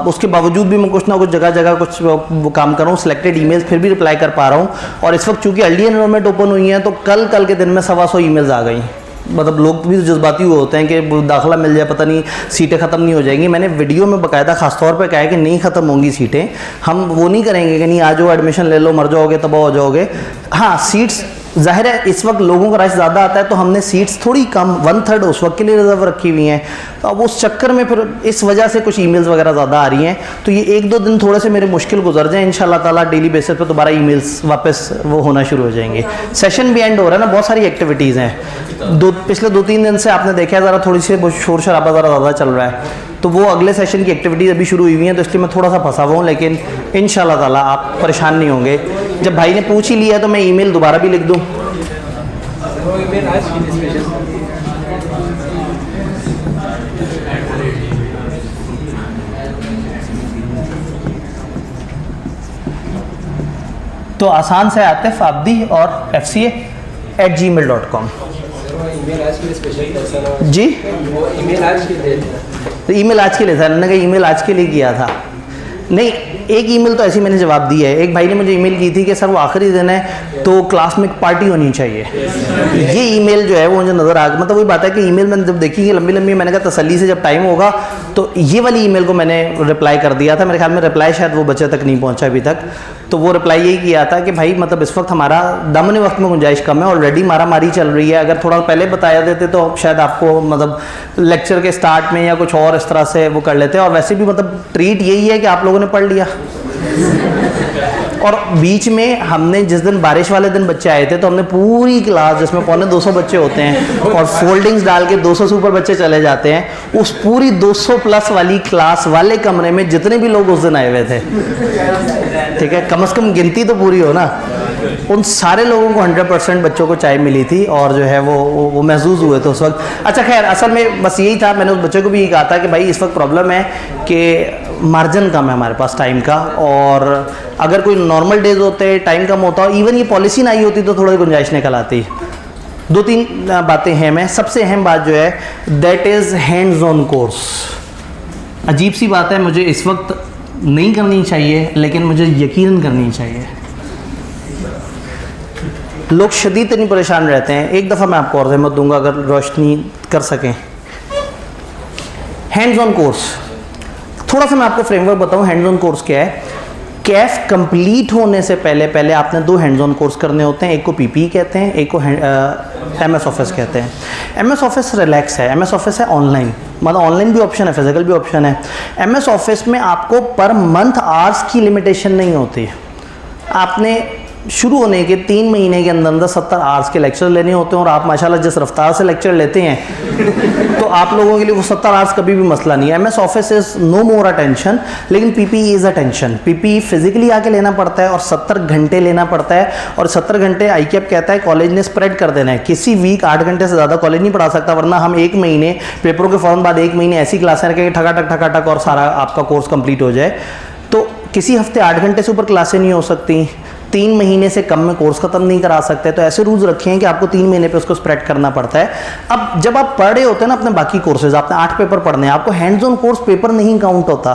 उसके बावजूद भी मैं कुछ ना कुछ जगह कुछ वो काम कर रहा हूँ, सिलेक्टेड ईमेल्स फिर भी रिप्लाई कर पा रहा हूँ। और इस वक्त चूँकि अर्ली एनरोलमेंट ओपन हुई है, तो कल के दिन में 125 ईमेल्स आ गई। मतलब लोग भी जज्बाती हुए होते हैं कि दाखिला मिल जाए, पता नहीं सीटें ख़त्म नहीं हो जाएंगी। मैंने वीडियो में बाकायदा खासतौर पे कहा है कि नहीं ख़त्म होंगी सीटें, हम वो नहीं करेंगे कि नहीं आ जाओ एडमिशन ले लो, मर जाओगे तबाह हो जाओगे। हाँ, सीट्स ज़ाहिर है इस वक्त लोगों का रश ज़्यादा आता है, तो हमने सीट्स थोड़ी कम 1/3 उस वक्त के लिए रिजर्व रखी हुई हैं। तो अब उस चक्कर में फिर इस वजह से कुछ ईमेल्स वगैरह ज़्यादा आ रही हैं। तो ये 1-2 दिन थोड़े से मेरे मुश्किल गुजर जाएँ, इंशाल्लाह ताला डेली बेसिस पे दोबारा ईमेल्स वापस वो होना शुरू हो जाएंगे। सेशन भी एंड हो रहा है ना, बहुत सारी एक्टिविटीज़ हैं। पिछले 2-3 दिन से आपने देखा है ज़रा थोड़ी सी शोर शराबा ज़रा ज़्यादा चल रहा है, तो वो अगले सेशन की एक्टिविटीज़ अभी शुरू हुई हैं, तो इसलिए मैं थोड़ा सा फंसा हुआ हूँ। लेकिन इंशाल्लाह ताला आप परेशान नहीं होंगे। जब भाई ने पूछ ही लिया तो मैं ईमेल दोबारा भी लिख दूँ। तो आसान से आतिफ आब्दी और fca@gmail.com। जी, ईमेल आज के लिए तो ईमेल आज के लिए था, मैंने कहा ईमेल आज के लिए किया था। नहीं, एक ईमेल तो ऐसी मैंने जवाब दिया है। एक भाई ने मुझे ईमेल की थी कि सर वो आखिरी दिन है तो क्लास में एक पार्टी होनी चाहिए। ये ईमेल जो है वो मुझे नज़र आ गया। मतलब वही बात है कि ईमेल मैंने जब देखी कि लंबी लंबी, मैंने कहा तसल्ली से जब टाइम होगा तो ये वाली ईमेल को मैंने रिप्लाई कर दिया था। मेरे ख्याल में रिप्लाई शायद वो बच्चे तक नहीं पहुँचा अभी तक। तो वो रिप्लाई यही किया था कि भाई मतलब इस वक्त हमारा दामन वक्त में गुंजाइश कम है, ऑलरेडी मारा मारी चल रही है। अगर थोड़ा पहले बताया देते तो शायद आपको मतलब लेक्चर के स्टार्ट में या कुछ और इस तरह से वो कर लेते। और वैसे भी मतलब ट्रीट यही है कि आप लोगों ने पढ़ लिया। और बीच में हमने जिस दिन बारिश वाले दिन बच्चे आए थे, तो हमने पूरी क्लास जिसमें 250 बच्चे होते हैं और फोल्डिंग्स डाल के 200 से ऊपर बच्चे चले जाते हैं, उस पूरी 200 प्लस वाली क्लास वाले कमरे में जितने भी लोग उस दिन आए हुए थे, ठीक है, कम से कम गिनती तो पूरी हो ना, उन सारे लोगों को 100% बच्चों को चाय मिली थी। और जो है वो महसूस हुए थे उस वक्त। अच्छा खैर, असल में बस यही था। मैंने उस बच्चे को भी यही कहा था कि भाई इस वक्त प्रॉब्लम है कि मार्जिन कम है हमारे पास टाइम का, और अगर कोई नॉर्मल डेज होते, टाइम कम होता, इवन ये पॉलिसी ना आई होती तो थोड़ी गुंजाइश निकल आती। 2-3 बातें हैं। मैं सबसे अहम बात जो है that is hands on course. अजीब सी बात है, मुझे इस वक्त नहीं करनी चाहिए, लेकिन मुझे यकीनन करनी चाहिए। लोग शदीद इतनी परेशान रहते हैं। एक दफ़ा मैं आपको और रहमत दूंगा अगर रोशनी कर सकें। हैंड्स ऑन कोर्स, थोड़ा सा मैं आपको फ्रेमवर्क बताऊं हैंड्स ऑन कोर्स क्या है। कैफ कंप्लीट होने से पहले आपने 2 हैंड्स ऑन कोर्स करने होते हैं। एक को पीपी कहते हैं, एक को एमएस ऑफिस कहते हैं। एमएस ऑफिस रिलैक्स है, एमएस ऑफिस है ऑनलाइन, मतलब ऑनलाइन भी ऑप्शन है, फिजिकल भी ऑप्शन है। एमएस ऑफिस में आपको पर मंथ आवर्स की लिमिटेशन नहीं होती। आपने शुरू होने के 3 महीने के अंदर 70 आवर्स के लेक्चर लेने होते हैं, और आप माशाल्लाह जिस रफ्तार से लेक्चर लेते हैं तो आप लोगों के लिए वो 70 आवर्स कभी भी मसला नहीं है। MS office is no more attention, लेकिन PP is attention. PP physically आके लेना पड़ता है और 70 घंटे लेना पड़ता है, और 70 घंटे आईकेएप कहता है कॉलेज ने स्प्रेड कर देना है। किसी वीक 8 घंटे से ज़्यादा कॉलेज नहीं पढ़ा सकता, वरना हम 1 महीने पेपरों के फ़ौरन बाद 1 महीने ऐसी क्लासें रखेंगे ठकाठक और सारा आपका कोर्स कंप्लीट हो जाए। तो किसी हफ्ते 8 घंटे से ऊपर क्लासें नहीं हो सकती, 3 महीने से कम में कोर्स खत्म नहीं करा सकते। तो ऐसे रूल्स रखे हैं कि आपको 3 महीने पे उसको स्प्रेड करना पड़ता है। अब जब आप पढ़ रहे होते हैं ना अपने बाकी कोर्सेज, आपने 8 पेपर पढ़ने हैं, आपको हैंड्स ऑन कोर्स पेपर नहीं काउंट होता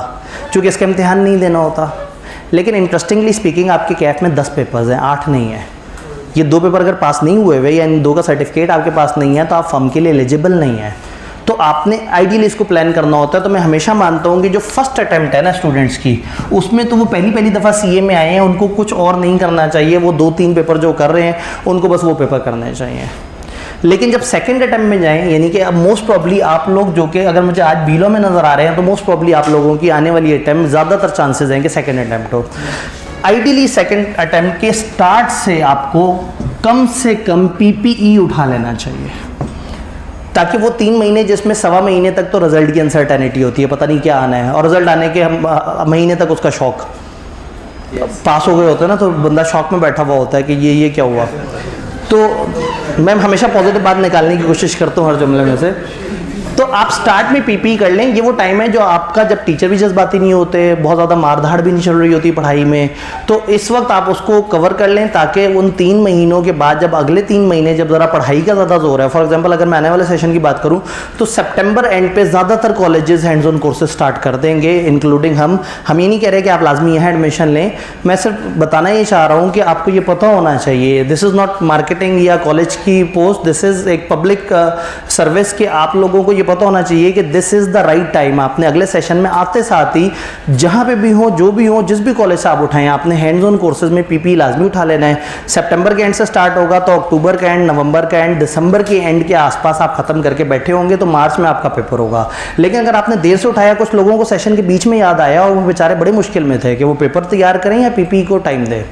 क्योंकि इसका इम्तिहान नहीं देना होता। लेकिन इंटरेस्टिंगली स्पीकिंग आपके कैफ में 10 पेपर्स हैं, 8 नहीं है। ये 2 पेपर अगर पास नहीं हुए हुए या इन 2 का सर्टिफिकेट आपके पास नहीं है तो आप फर्म के लिए एलिजिबल नहीं है। तो आपने आइडियली इसको प्लान करना होता है। तो मैं हमेशा मानता हूँ कि जो फर्स्ट अटैम्प्ट है ना स्टूडेंट्स की, उसमें तो वो पहली दफ़ा सीए में आए हैं, उनको कुछ और नहीं करना चाहिए। वो 2-3 पेपर जो कर रहे हैं उनको बस वो पेपर करने चाहिए। लेकिन जब सेकंड अटैम्प्ट में जाएं, यानी कि अब मोस्ट प्रॉब्ली आप लोग जो कि अगर मुझे आज बीलो में नज़र आ रहे हैं तो मोस्ट प्रॉब्ली आप लोगों की आने वाली अटैम्प्ट ज़्यादातर चांसेस हैं कि सेकंड अटैम्प्ट हो। आइडियली सेकंड अटैम्प्ट के स्टार्ट से आपको कम से कम पीपीई उठा लेना चाहिए, ताकि वो 3 महीने जिसमें 1.25 महीने तक तो रिजल्ट की अनसर्टेनिटी होती है, पता नहीं क्या आना है, और रिजल्ट आने के महीने तक उसका शौक, पास हो गए होते हैं ना तो बंदा शौक में बैठा हुआ होता है कि ये क्या हुआ। तो मैं हमेशा पॉजिटिव बात निकालने की कोशिश करता हूँ हर जुमले में से। तो आप स्टार्ट में पीपी कर लें। ये वो टाइम है जो आपका, जब टीचर भी जज्बाती नहीं होते, बहुत ज़्यादा मारधाड़ भी नहीं चल रही होती पढ़ाई में, तो इस वक्त आप उसको कवर कर लें, ताकि उन 3 महीनों के बाद जब अगले 3 महीने जब ज़रा पढ़ाई का ज़्यादा जोर है, फॉर एग्जांपल अगर मैं आने वाले सेशन की बात करूं तो सितंबर एंड पे ज़्यादातर colleges hands on courses start कर देंगे, इंक्लूडिंग हम ये नहीं कह रहे कि आप लाजमी यहाँ एडमिशन लें। मैं सिर्फ बताना ये चाह रहा हूँ कि आपको ये पता होना चाहिए, दिस इज़ नॉट मार्केटिंग या कॉलेज की पोस्ट, दिस इज़ एक पब्लिक सर्विस के आप लोगों को ये पता होना चाहिए कि this is the right time. आपने अगले सेशन में आते साथ ही जहाँ पे भी हो, जो भी हो, जिस भी कॉलेज से आप उठाएं, आपने हैंड्स ऑन कोर्सेज में पीपी लाजमी उठा लेना है। सितंबर के एंड से स्टार्ट होगा तो अक्टूबर का एंड, नवंबर का एंड, दिसंबर के एंड के आसपास आप खत्म करके बैठे होंगे तो मार्च में आपका पेपर होगा। लेकिन अगर आपने देर से उठाया, कुछ लोगों को सेशन के बीच में याद आया और वो बेचारे बड़े मुश्किल में थे कि वो पेपर तैयार करें या पीपी को टाइम दें।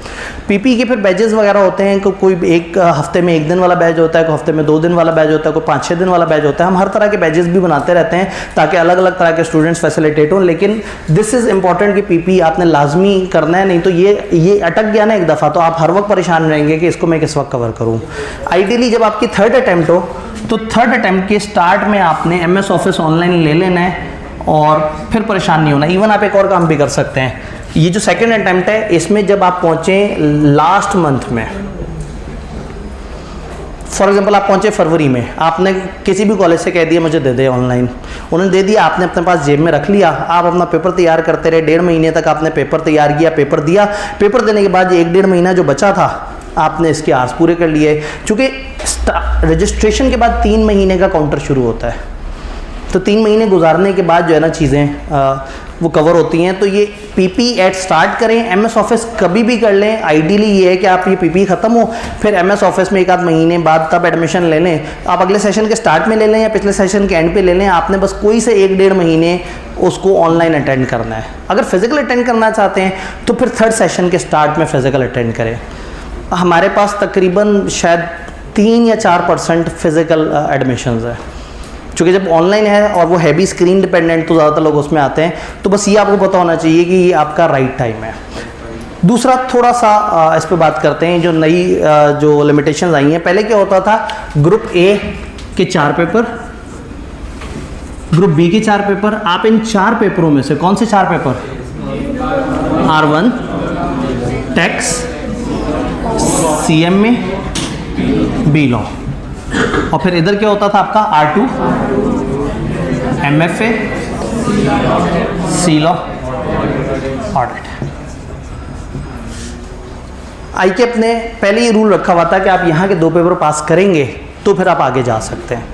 पीपी के फिर बैचेस वगैरह होते हैं, कोई एक हफ्ते में 1 दिन वाला बैच होता है, कोई हफ्ते में 2 दिन वाला बैच होता है, कोई 5-6 दिन वाला बैच होता है। हम हर तरह के बैचेस भी बनाते रहते हैं ताकि अलग अलग तरह के स्टूडेंट्स फैसिलिटेट हों। लेकिन दिस इज़ इंपॉर्टेंट कि पीपी आपने लाजमी करना है, नहीं तो ये अटक गया ना एक दफ़ा तो आप हर वक्त परेशान रहेंगे कि इसको मैं किस वक्त कवर करूँ। आइडियली जब आपकी थर्ड अटैम्प्ट हो तो थर्ड अटैम्प्ट के स्टार्ट में आपने MS ऑफिस ऑनलाइन ले लेना है और फिर परेशान नहीं होना। इवन आप एक और काम भी कर सकते हैं, ये जो सेकेंड अटैम्प्ट है इसमें जब आप पहुँचें लास्ट मंथ में, फॉर एग्जाम्पल आप पहुंचे फरवरी में, आपने किसी भी कॉलेज से कह दिया मुझे दे दे ऑनलाइन, उन्होंने दे दिया, आपने अपने पास जेब में रख लिया, आप अपना पेपर तैयार करते रहे, 1.5 महीने तक आपने पेपर तैयार किया, पेपर दिया, पेपर देने के बाद 1-1.5 महीना जो बचा था आपने इसके आर्स पूरे कर लिए। चूँकि रजिस्ट्रेशन के बाद 3 महीने का काउंटर शुरू होता है, तो 3 महीने गुजारने के बाद जो है ना चीज़ें वो कवर होती हैं। तो ये पीपी एट स्टार्ट करें, MS ऑफिस कभी भी कर लें। आइडियली ये है कि आप ये पीपी ख़त्म हो फिर MS ऑफिस में 1-8 महीने बाद तब एडमिशन ले लें। आप अगले सेशन के स्टार्ट में ले लें या पिछले सेशन के एंड पे ले लें, आपने बस कोई से 1-1.5 महीने उसको ऑनलाइन अटेंड करना है। अगर फिजिकल अटेंड करना चाहते हैं तो फिर थर्ड सेशन के स्टार्ट में फिजिकल अटेंड करें। हमारे पास तकरीबन शायद 3 या 4% फिजिकल एडमिशन्स है, चूँकि जब ऑनलाइन है और वो हैवी स्क्रीन डिपेंडेंट तो ज़्यादातर लोग उसमें आते हैं। तो बस ये आपको पता होना चाहिए कि ये आपका राइट टाइम है। दूसरा थोड़ा सा इस पे बात करते हैं, जो नई जो लिमिटेशंस आई हैं। पहले क्या होता था, ग्रुप ए के 4 पेपर, ग्रुप बी के 4 पेपर, आप इन 4 पेपरों में से कौन से 4 पेपर, R1 टैक्स, CM में, बी लॉ, और फिर इधर क्या होता था आपका R2 MFA, C law, audit. ICAP ने पहले ही रूल रखा हुआ था कि आप यहाँ के 2 पेपर पास करेंगे तो फिर आप आगे जा सकते हैं।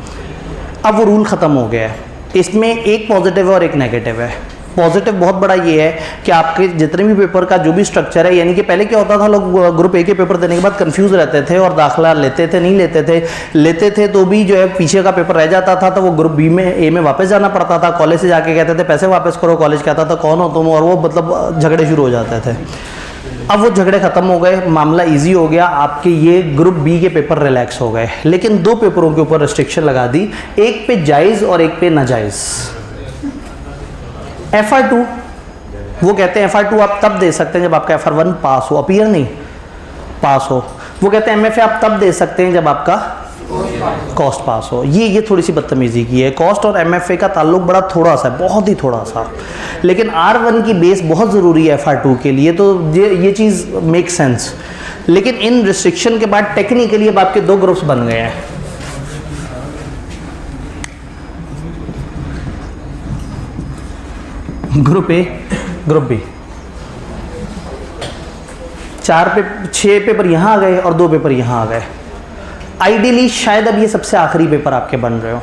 अब वो रूल ख़त्म हो गया है। इसमें एक पॉजिटिव है और एक नेगेटिव है। पॉजिटिव बहुत बड़ा ये है कि आपके जितने भी पेपर का जो भी स्ट्रक्चर है, यानी कि पहले क्या होता था, लोग ग्रुप ए के पेपर देने के बाद कंफ्यूज रहते थे और दाखिला लेते थे नहीं लेते थे तो भी जो है पीछे का पेपर रह जाता था, तो वो ग्रुप बी में ए में वापस जाना पड़ता था। कॉलेज से जाके कहते थे पैसे वापस करो, कॉलेज कहता था कौन हो तुम, और वो मतलब झगड़े शुरू हो जाते थे। अब वो झगड़े ख़त्म हो गए, मामला इजी हो गया, आपके ये ग्रुप बी के पेपर रिलैक्स हो गए। लेकिन 2 पेपरों के ऊपर रिस्ट्रिक्शन लगा दी, एक पे जायज़ और एक पे नाजायज़। FR2 वो कहते हैं FR2 आप तब दे सकते हैं जब आपका FR1 पास हो, अपीयर नहीं, पास हो। वो कहते हैं MFA आप तब दे सकते हैं जब आपका कॉस्ट पास हो। ये थोड़ी सी बदतमीजी की है। कॉस्ट और MFA का ताल्लुक बड़ा थोड़ा सा है, बहुत ही थोड़ा सा, लेकिन R1 की बेस बहुत ज़रूरी है FR2 के लिए, तो ये चीज़ मेक सेंस। लेकिन इन रिस्ट्रिक्शन के बाद टेक्निकली अब आपके 2 ग्रुप्स बन गए हैं, group A, group B. 6 paper यहाँ आ गए और 2 पेपर यहाँ आ गए। आइडियली शायद अब ये सबसे आखिरी पेपर आपके बन रहे हो।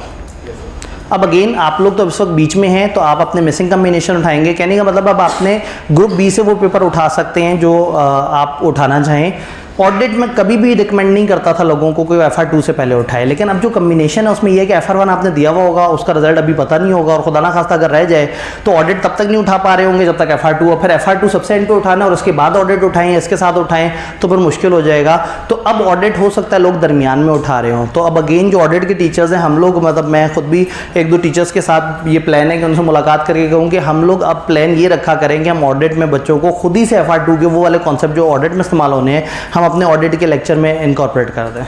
अब अगेन आप लोग तो इस वक्त बीच में हैं, तो आप अपने मिसिंग कम्बिनेशन उठाएंगे। कहने का मतलब अब आपने ग्रुप बी से वो पेपर उठा सकते हैं जो आप उठाना चाहें। ऑडिट में कभी भी रिकमेंड नहीं करता था लोगों को कोई FR2 से पहले उठाए, लेकिन अब जो कम्बिनेशन है उसमें यह है कि FR1 आपने दिया हुआ होगा, उसका रिजल्ट अभी पता नहीं होगा, और खुदा ना खास्ता अगर रह जाए तो ऑडिट तब तक नहीं उठा पा रहे होंगे जब तक FR2, और फिर FR2 सबसे एंड पे उठाना और उसके बाद ऑडिट उठाएं, इसके साथ उठाएं तो फिर मुश्किल हो जाएगा। तो अब ऑडिट हो सकता है लोग दरमियान में उठा रहे हों। तो अब अगेन जो ऑडिट के टीचर्स हैं, हम लोग मतलब मैं खुद भी 1-2 टीचर्स के साथ ये प्लान है कि उनसे मुलाकात करके कहूँ कि हम लोग अब प्लान ये रखा करें कि हम ऑडिट में बच्चों को खुद ही से FR2 के वो वाले कॉन्सेप्ट जो ऑडिट में इस्तेमाल होने हैं हम अपने ऑडिट के लेक्चर में इनकॉर्पोरेट कर दें।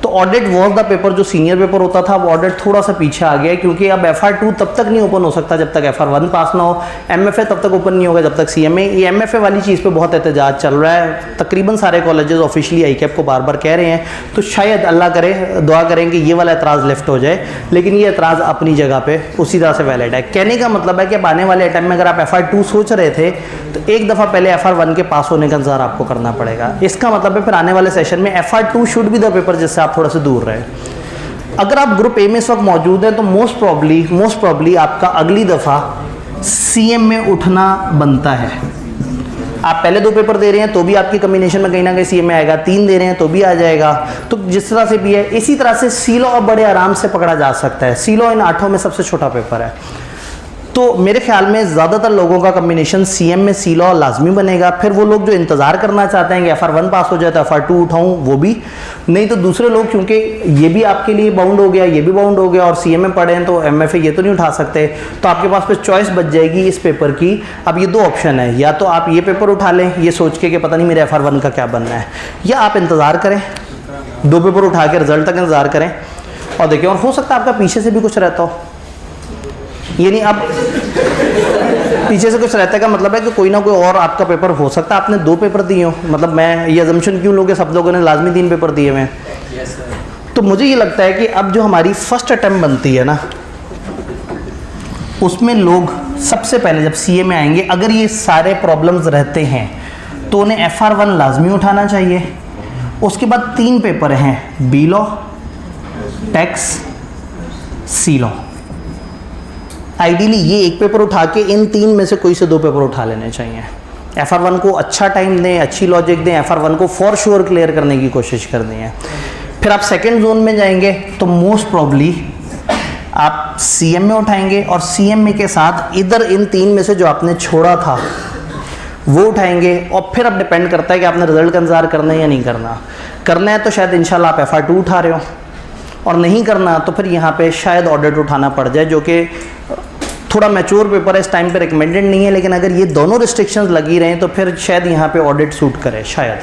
तो ऑडिट वॉज द पेपर जो सीनियर पेपर होता था, वो ऑडिट थोड़ा सा पीछे आ गया है क्योंकि अब FR2 तब तक नहीं ओपन हो सकता जब तक FR1 पास ना हो, MFA तब तक ओपन नहीं होगा जब तक CMA। ये MFA वाली चीज़ पे बहुत एहतजाज चल रहा है, तकरीबन सारे कॉलेजेस ऑफिशियली ICAP को बार बार कह रहे हैं। तो शायद अल्लाह करे, दुआ करें कि ये वाला एतराज़ लिफ्ट हो जाए, लेकिन ये एतराज़ अपनी जगह पे उसी तरह से वैलिड है। कहने का मतलब है कि अब आने वाले टाइम में अगर आप FR2 सोच रहे थे तो एक दफ़ा पहले FR1 के पास होने का इंतजार आपको करना पड़ेगा। इसका मतलब है फिर आने वाले सेशन में FR2 should be the paper जिससे आप थोड़ा सा दूर रहे। अगर आप ग्रुप ए में इस वक्त मौजूद हैं तो मोस्ट प्रॉब्ली आपका अगली दफ़ा CM में उठना बनता है। आप पहले 2 पेपर दे रहे हैं तो भी आपकी कम्बिनेशन में कहीं ना कहीं CM में आएगा, 3 दे रहे हैं तो भी आ जाएगा। तो जिस तरह से भी है, इसी तरह से सीलो अब बड़े आराम से पकड़ा जा सकता है। सीलो इन 8 में सबसे छोटा पेपर है। तो मेरे ख्याल में ज़्यादातर लोगों का कम्बिनेशन CM में सी लॉ लाजमी बनेगा। फिर वो लोग जो इंतज़ार करना चाहते हैं कि FR1 पास हो जाए तो FR2 उठाऊं, वो भी नहीं। तो दूसरे लोग क्योंकि ये भी आपके लिए बाउंड हो गया, ये भी बाउंड हो गया और CM में पढ़े हैं तो MFA ये तो नहीं उठा सकते, तो आपके पास फिर चॉइस बच जाएगी इस पेपर की। अब ये 2 ऑप्शन है, या तो आप ये पेपर उठा लें ये सोच के कि पता नहीं मेरे FR1 का क्या बनना है, या आप इंतज़ार करें 2 पेपर उठा के रिजल्ट तक इंतज़ार करें और देखें। और हो सकता है आपका पीछे से भी कुछ रहता हो, ये नहीं अब पीछे से कुछ रहता का मतलब है कि कोई ना कोई और आपका पेपर हो सकता है। आपने 2 पेपर दिए हो, मतलब मैं ये अजम्पशन क्यों लूँ कि सब लोगों ने लाजमी 3 पेपर दिए हुए हैं। तो मुझे ये लगता है कि अब जो हमारी फर्स्ट अटेम्प्ट बनती है ना, उसमें लोग सबसे पहले जब CA में आएंगे अगर ये सारे प्रॉब्लम्स रहते हैं तो उन्हें FR1 लाजमी उठाना चाहिए। उसके बाद 3 पेपर हैं, B law, tax, C law. Ideally ये 1 पेपर उठा के इन 3 में से कोई से 2 पेपर उठा लेने चाहिए। FR1 को अच्छा टाइम दें, अच्छी लॉजिक दें, FR1 को फॉर श्योर क्लियर करने की कोशिश करनी है। फिर आप सेकंड जोन में जाएंगे तो मोस्ट प्रॉब्ली आप CM में उठाएंगे और CM में के साथ इधर इन 3 में से जो आपने छोड़ा था वो उठाएंगे। और फिर अब डिपेंड करता है कि आपने रिजल्ट का इंतजार करना है या नहीं करना। करना है तो शायद इंशाल्लाह आप FR2 उठा रहे हो, और नहीं करना तो फिर यहाँ पे शायद ऑडिट उठाना पड़ जाए, जो कि थोड़ा मैच्योर पेपर है, इस टाइम पे रिकमेंडेड नहीं है। लेकिन अगर ये दोनों रिस्ट्रिक्शंस लगी रहें तो फिर शायद यहाँ पे ऑडिट सूट करे शायद।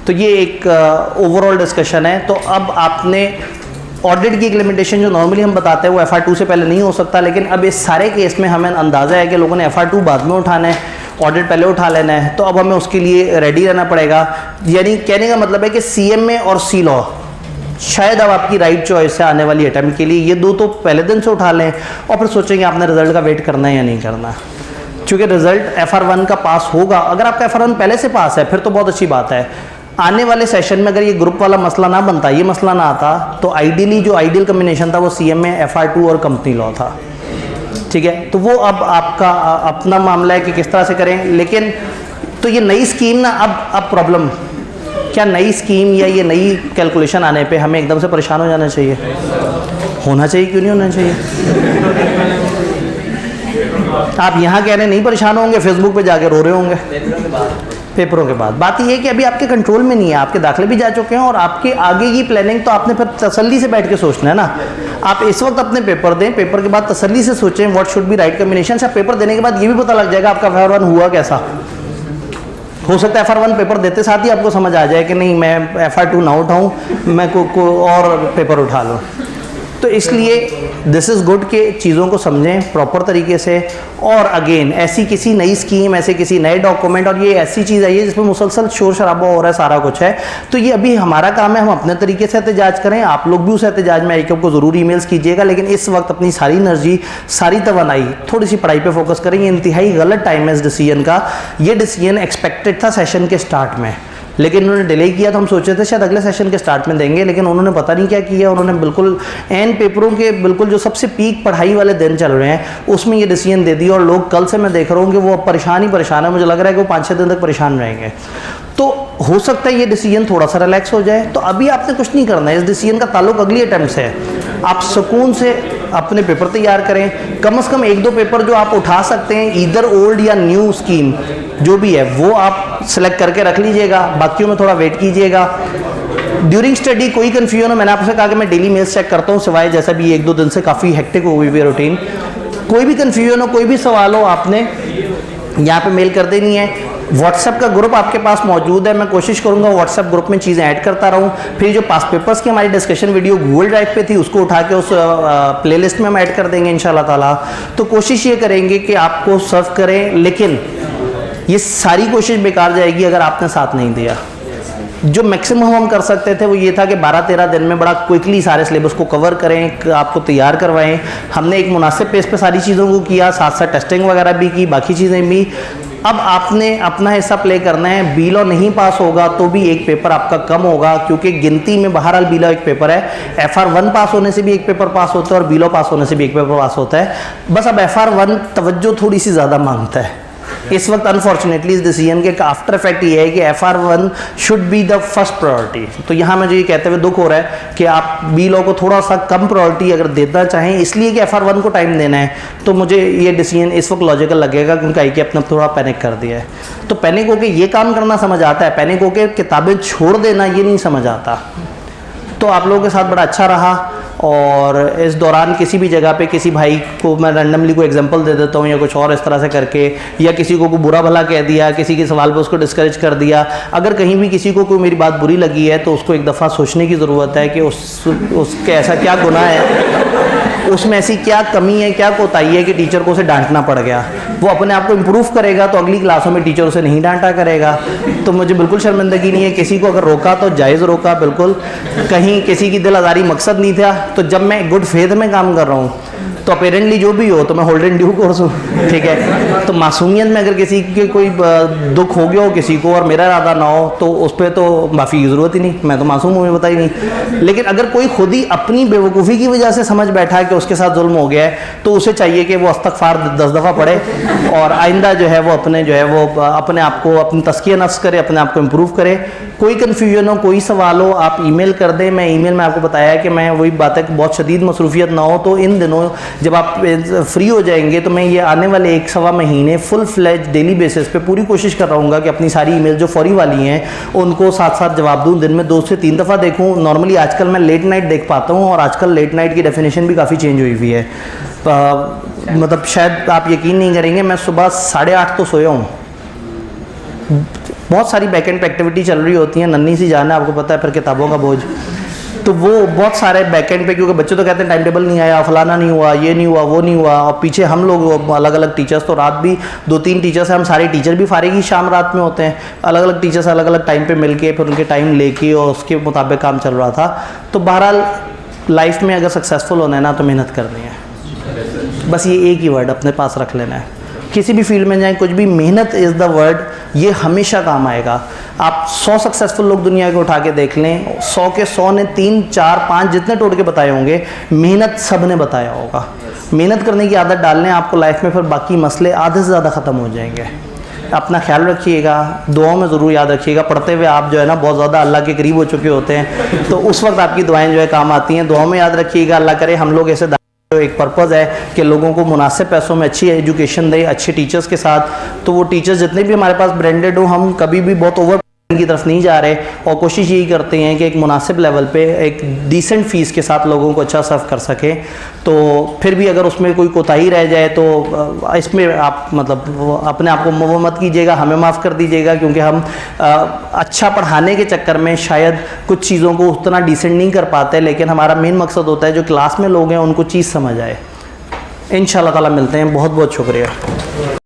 तो ये एक ओवरऑल डिस्कशन है। तो अब आपने ऑडिट की एक लिमिटेशन जो नॉर्मली हम बताते हैं वो FR2 से पहले नहीं हो सकता, लेकिन अब इस सारे केस में हमें अंदाज़ा है कि लोगों ने FR2 बाद में उठाना है, ऑडिट पहले उठा लेना है, तो अब हमें उसके लिए रेडी रहना पड़ेगा। यानी कहने का मतलब है कि CM में और C लॉ शायद अब आपकी राइट चॉइस है आने वाली अटेम्प्ट के लिए। ये 2 तो पहले दिन से उठा लें और फिर सोचेंगे आपने रिजल्ट का वेट करना है या नहीं करना, क्योंकि रिजल्ट FR1 का पास होगा। अगर आपका FR1 पहले से पास है फिर तो बहुत अच्छी बात है। आने वाले सेशन में अगर ये ग्रुप वाला मसला ना बनता, ये मसला ना आता, तो आइडियली जो आइडियल कम्बिनेशन था वो CM में FR2 और कंपनी लॉ था। ठीक है, तो वो अब आपका अपना मामला है कि किस तरह से करें। लेकिन तो ये नई स्कीम ना अब प्रॉब्लम क्या, नई स्कीम या ये नई कैलकुलेशन आने पे हमें एकदम से परेशान हो जाना चाहिए? होना चाहिए, क्यों नहीं होना चाहिए? आप यहाँ कह रहे नहीं परेशान होंगे, फेसबुक पे जाके रो रहे होंगे पेपरों के बाद। बात ये है कि अभी आपके कंट्रोल में नहीं है, आपके दाखिले भी जा चुके हैं और आपके आगे की प्लानिंग तो आपने फिर तसल्ली से बैठ के सोचना है ना। आप इस वक्त अपने पेपर दें, पेपर के बाद तसल्ली से सोचें what should be right combination. से पेपर देने के बाद ये भी पता लग जाएगा आपका FR1 हुआ कैसा। हो सकता है FR1 पेपर देते साथ ही आपको समझ आ जाए कि नहीं मैं FR2 ना उठाऊं, मैं को और पेपर उठा लूं। तो इसलिए दिस इज़ गुड कि चीज़ों को समझें प्रॉपर तरीके से। और अगेन ऐसी किसी नई स्कीम, ऐसे किसी नए डॉक्यूमेंट, और ये ऐसी चीज़ आई है जिसमें मुसलसल शोर शराबा हो रहा है, सारा कुछ है, तो ये अभी हमारा काम है हम अपने तरीके से एहतजाज करें। आप लोग भी उस एहतजाज में आईकॉम को ज़रूर ईमेल्स कीजिएगा, लेकिन इस वक्त अपनी सारी एनर्जी, सारी तवानाई थोड़ी सी पढ़ाई पे फोकस करें। ये इंतहाई गलत टाइम है इस डिसीजन का। ये डिसीजन एक्सपेक्टेड था सेशन के स्टार्ट में, लेकिन उन्होंने डिले किया, तो हम सोचे थे शायद अगले सेशन के स्टार्ट में देंगे, लेकिन उन्होंने पता नहीं क्या किया। उन्होंने बिल्कुल एन पेपरों के बिल्कुल जो सबसे पीक पढ़ाई वाले दिन चल रहे हैं उसमें ये डिसीजन दे दिया, और लोग कल से मैं देख रहा हूँ कि वो परेशान ही परेशान है। मुझे लग रहा है कि वो 5-6 दिन तक परेशान रहेंगे। तो हो सकता है ये डिसीजन थोड़ा सा रिलैक्स हो जाए। तो अभी आपने कुछ नहीं करना है, इस डिसीजन का ताल्लुक अगली अटैम्प्ट से है। आप सुकून से अपने पेपर तैयार करें, कम से कम 1-2 पेपर जो आप उठा सकते हैं, ईदर ओल्ड या न्यू स्कीम जो भी है वो आप सेलेक्ट करके रख लीजिएगा, बाकियों में थोड़ा वेट कीजिएगा। ड्यूरिंग स्टडी कोई कन्फ्यूजन हो, मैंने आपसे कहा कि मैं डेली मेल्स चेक करता हूँ, सिवाय जैसा भी 1-2 दिन से काफ़ी हेक्टिक हो गई है रूटीन। कोई भी कन्फ्यूजन हो, कोई भी सवाल हो, आपने यहाँ पे मेल कर देनी है। व्हाट्सएप का ग्रुप आपके पास मौजूद है, मैं कोशिश करूंगा व्हाट्सएप ग्रुप में चीज़ें ऐड करता रहूं। फिर जो पास पेपर्स की हमारी डिस्कशन वीडियो गूगल ड्राइव पे थी उसको उठा के उस प्लेलिस्ट में हम ऐड कर देंगे इंशाल्लाह ताला। तो कोशिश ये करेंगे कि आपको सर्व करें, लेकिन ये सारी कोशिश बेकार जाएगी अगर आपने साथ नहीं दिया। जो मैक्सिमम हम कर सकते थे वो ये था कि 12-13 दिन में बड़ा क्विकली सारे सिलेबस को कवर करें, आपको तैयार करवाएं। हमने एक मुनासिब पेस पे सारी चीज़ों को किया, साथ साथ टेस्टिंग वगैरह भी की, बाकी चीज़ें भी। अब आपने अपना हिस्सा प्ले करना है। बीलो नहीं पास होगा तो भी एक पेपर आपका कम होगा, क्योंकि गिनती में बहरहाल बीलो एक पेपर है। FR1 पास होने से भी एक पेपर पास होता है और बीलो पास होने से भी एक पेपर पास होता है। बस अब FR1 तवज्जो थोड़ी सी ज़्यादा मांगता है इस वक्त। अनफॉर्चुनेटली इस डिसीजन के आफ्टर इफेक्ट ये है कि FR1 should be the first priority. तो यहाँ मुझे ये कहते हुए दुख हो रहा है कि आप बी लॉ को थोड़ा सा कम प्रायोरिटी अगर देना चाहें, इसलिए कि FR1 को टाइम देना है, तो मुझे ये डिसीजन इस वक्त लॉजिकल लगेगा, क्योंकि आईके अपना थोड़ा पैनिक कर दिया है। तो पैनिक होकर ये काम करना समझ आता है, पैनिक होकर किताबें छोड़ देना ये नहीं समझ आता। तो आप लोगों के साथ बड़ा अच्छा रहा, और इस दौरान किसी भी जगह पे किसी भाई को मैं रैंडमली कोई एग्जांपल दे देता हूँ या कुछ और इस तरह से करके, या किसी को बुरा भला कह दिया, किसी के सवाल पे उसको डिस्करेज कर दिया, अगर कहीं भी किसी को कोई मेरी बात बुरी लगी है तो उसको एक दफ़ा सोचने की ज़रूरत है कि उसके ऐसा क्या गुनाह है, उसमें ऐसी क्या कमी है, क्या कोताही है कि टीचर को उसे डांटना पड़ गया। वो अपने आप को इम्प्रूव करेगा तो अगली क्लासों में टीचर उसे नहीं डांटा करेगा। तो मुझे बिल्कुल शर्मिंदगी नहीं है, किसी को अगर रोका तो जायज़ रोका, बिल्कुल कहीं किसी की दिल आज़ारी मकसद नहीं था। तो जब मैं गुड फेथ में काम कर रहा हूँ तो अपेरेंटली जो भी हो तो मैं होल्ड इन ड्यू कोर्स हूँ, ठीक है। तो मासूमियत में अगर किसी के कोई दुख हो गया हो किसी को और मेरा इरादा ना हो तो उस पर तो माफ़ी की ज़रूरत ही नहीं, मैं तो मासूम हूँ, मुझे पता ही नहीं। लेकिन अगर कोई खुद ही अपनी बेवकूफ़ी की वजह से समझ बैठा है कि उसके साथ जुल्म हो गया है, तो उसे चाहिए कि वो इस्तग़फ़ार 10 दफ़ा पढ़े और आइंदा जो है वो अपने आप को अपनी तज़किया नफ्स करे, अपने आप को इम्प्रूव करे। कोई कन्फ्यूजन हो, कोई सवाल हो, आप ईमेल कर दें। मैं ईमेल में आपको बताया कि मैं वही बात है कि बहुत शदीद मसरूफियत ना हो, तो इन दिनों जब आप फ्री हो जाएंगे तो मैं ये आने वाले 1-1.25 महीने फुल फ्लेज डेली बेसिस पे पूरी कोशिश कर रहा हूँ कि अपनी सारी ईमेल जो फौरी वाली हैं उनको साथ साथ जवाब दूँ, दिन में 2 से 3 दफ़ा देखूँ। नॉर्मली आजकल मैं लेट नाइट देख पाता हूँ, और आजकल लेट नाइट की डेफिनेशन भी काफ़ी चेंज हुई हुई है। मतलब शायद आप यकीन नहीं करेंगे, मैं सुबह 8:30 तो सोया हूँ। बहुत सारी बैक एंड पे एक्टिविटी चल रही होती हैं, नन्ही सी जान है, आपको पता है, फिर किताबों का बोझ, तो वो बहुत सारे बैक एंड पे, क्योंकि बच्चे तो कहते हैं टाइम टेबल नहीं आया, फलाना नहीं हुआ, ये नहीं हुआ, वो नहीं हुआ, और पीछे हम लोग अलग अलग टीचर्स, तो रात भी 2-3 टीचर्स हैं, हम सारे टीचर भी फारिग ही शाम रात में होते हैं, अलग अलग टीचर्स अलग अलग टाइम पे मिलके फिर उनके टाइम लेके और उसके मुताबिक काम चल रहा था। तो बहरहाल लाइफ में अगर सक्सेसफुल होना है ना तो मेहनत करनी है, बस ये एक ही वर्ड अपने पास रख लेना है। किसी भी फील्ड में जाएं, कुछ भी, मेहनत इज़ द वर्ड, ये हमेशा काम आएगा। आप 100 सक्सेसफुल लोग दुनिया के उठा के देख लें, 100 के 100 ने 3, 4, 5 जितने टोटके बताए होंगे, मेहनत सब ने बताया होगा। मेहनत करने की आदत डालने आपको लाइफ में फिर बाकी मसले आधे से ज़्यादा ख़त्म हो जाएंगे। अपना ख्याल रखिएगा, दुआओं में ज़रूर याद रखिएगा। पढ़ते हुए आप जो है ना बहुत ज़्यादा अल्लाह के करीब हो चुके होते हैं, तो उस वक्त आपकी दुआएं जो है काम आती हैं। दुआओं में याद रखिएगा, अल्लाह करे हम लोग ऐसे एक पर्पज़ है कि लोगों को मुनासिब पैसों में अच्छी एजुकेशन दें, अच्छे टीचर्स के साथ। तो वो टीचर्स जितने भी हमारे पास ब्रांडेड हो, हम कभी भी बहुत ओवर की तरफ नहीं जा रहे और कोशिश यही करते हैं कि एक मुनासिब लेवल पे एक डिसेंट फ़ीस के साथ लोगों को अच्छा सर्व कर सकें। तो फिर भी अगर उसमें कोई कोताही रह जाए तो इसमें आप मतलब अपने आप को वो मत कीजिएगा, हमें माफ़ कर दीजिएगा, क्योंकि हम अच्छा पढ़ाने के चक्कर में शायद कुछ चीज़ों को उतना डिसेंट नहीं कर पाते, लेकिन हमारा मेन मकसद होता है जो क्लास में लोग हैं उनको चीज़ समझ आए। इंशाल्लाह ताला मिलते हैं। बहुत बहुत शुक्रिया।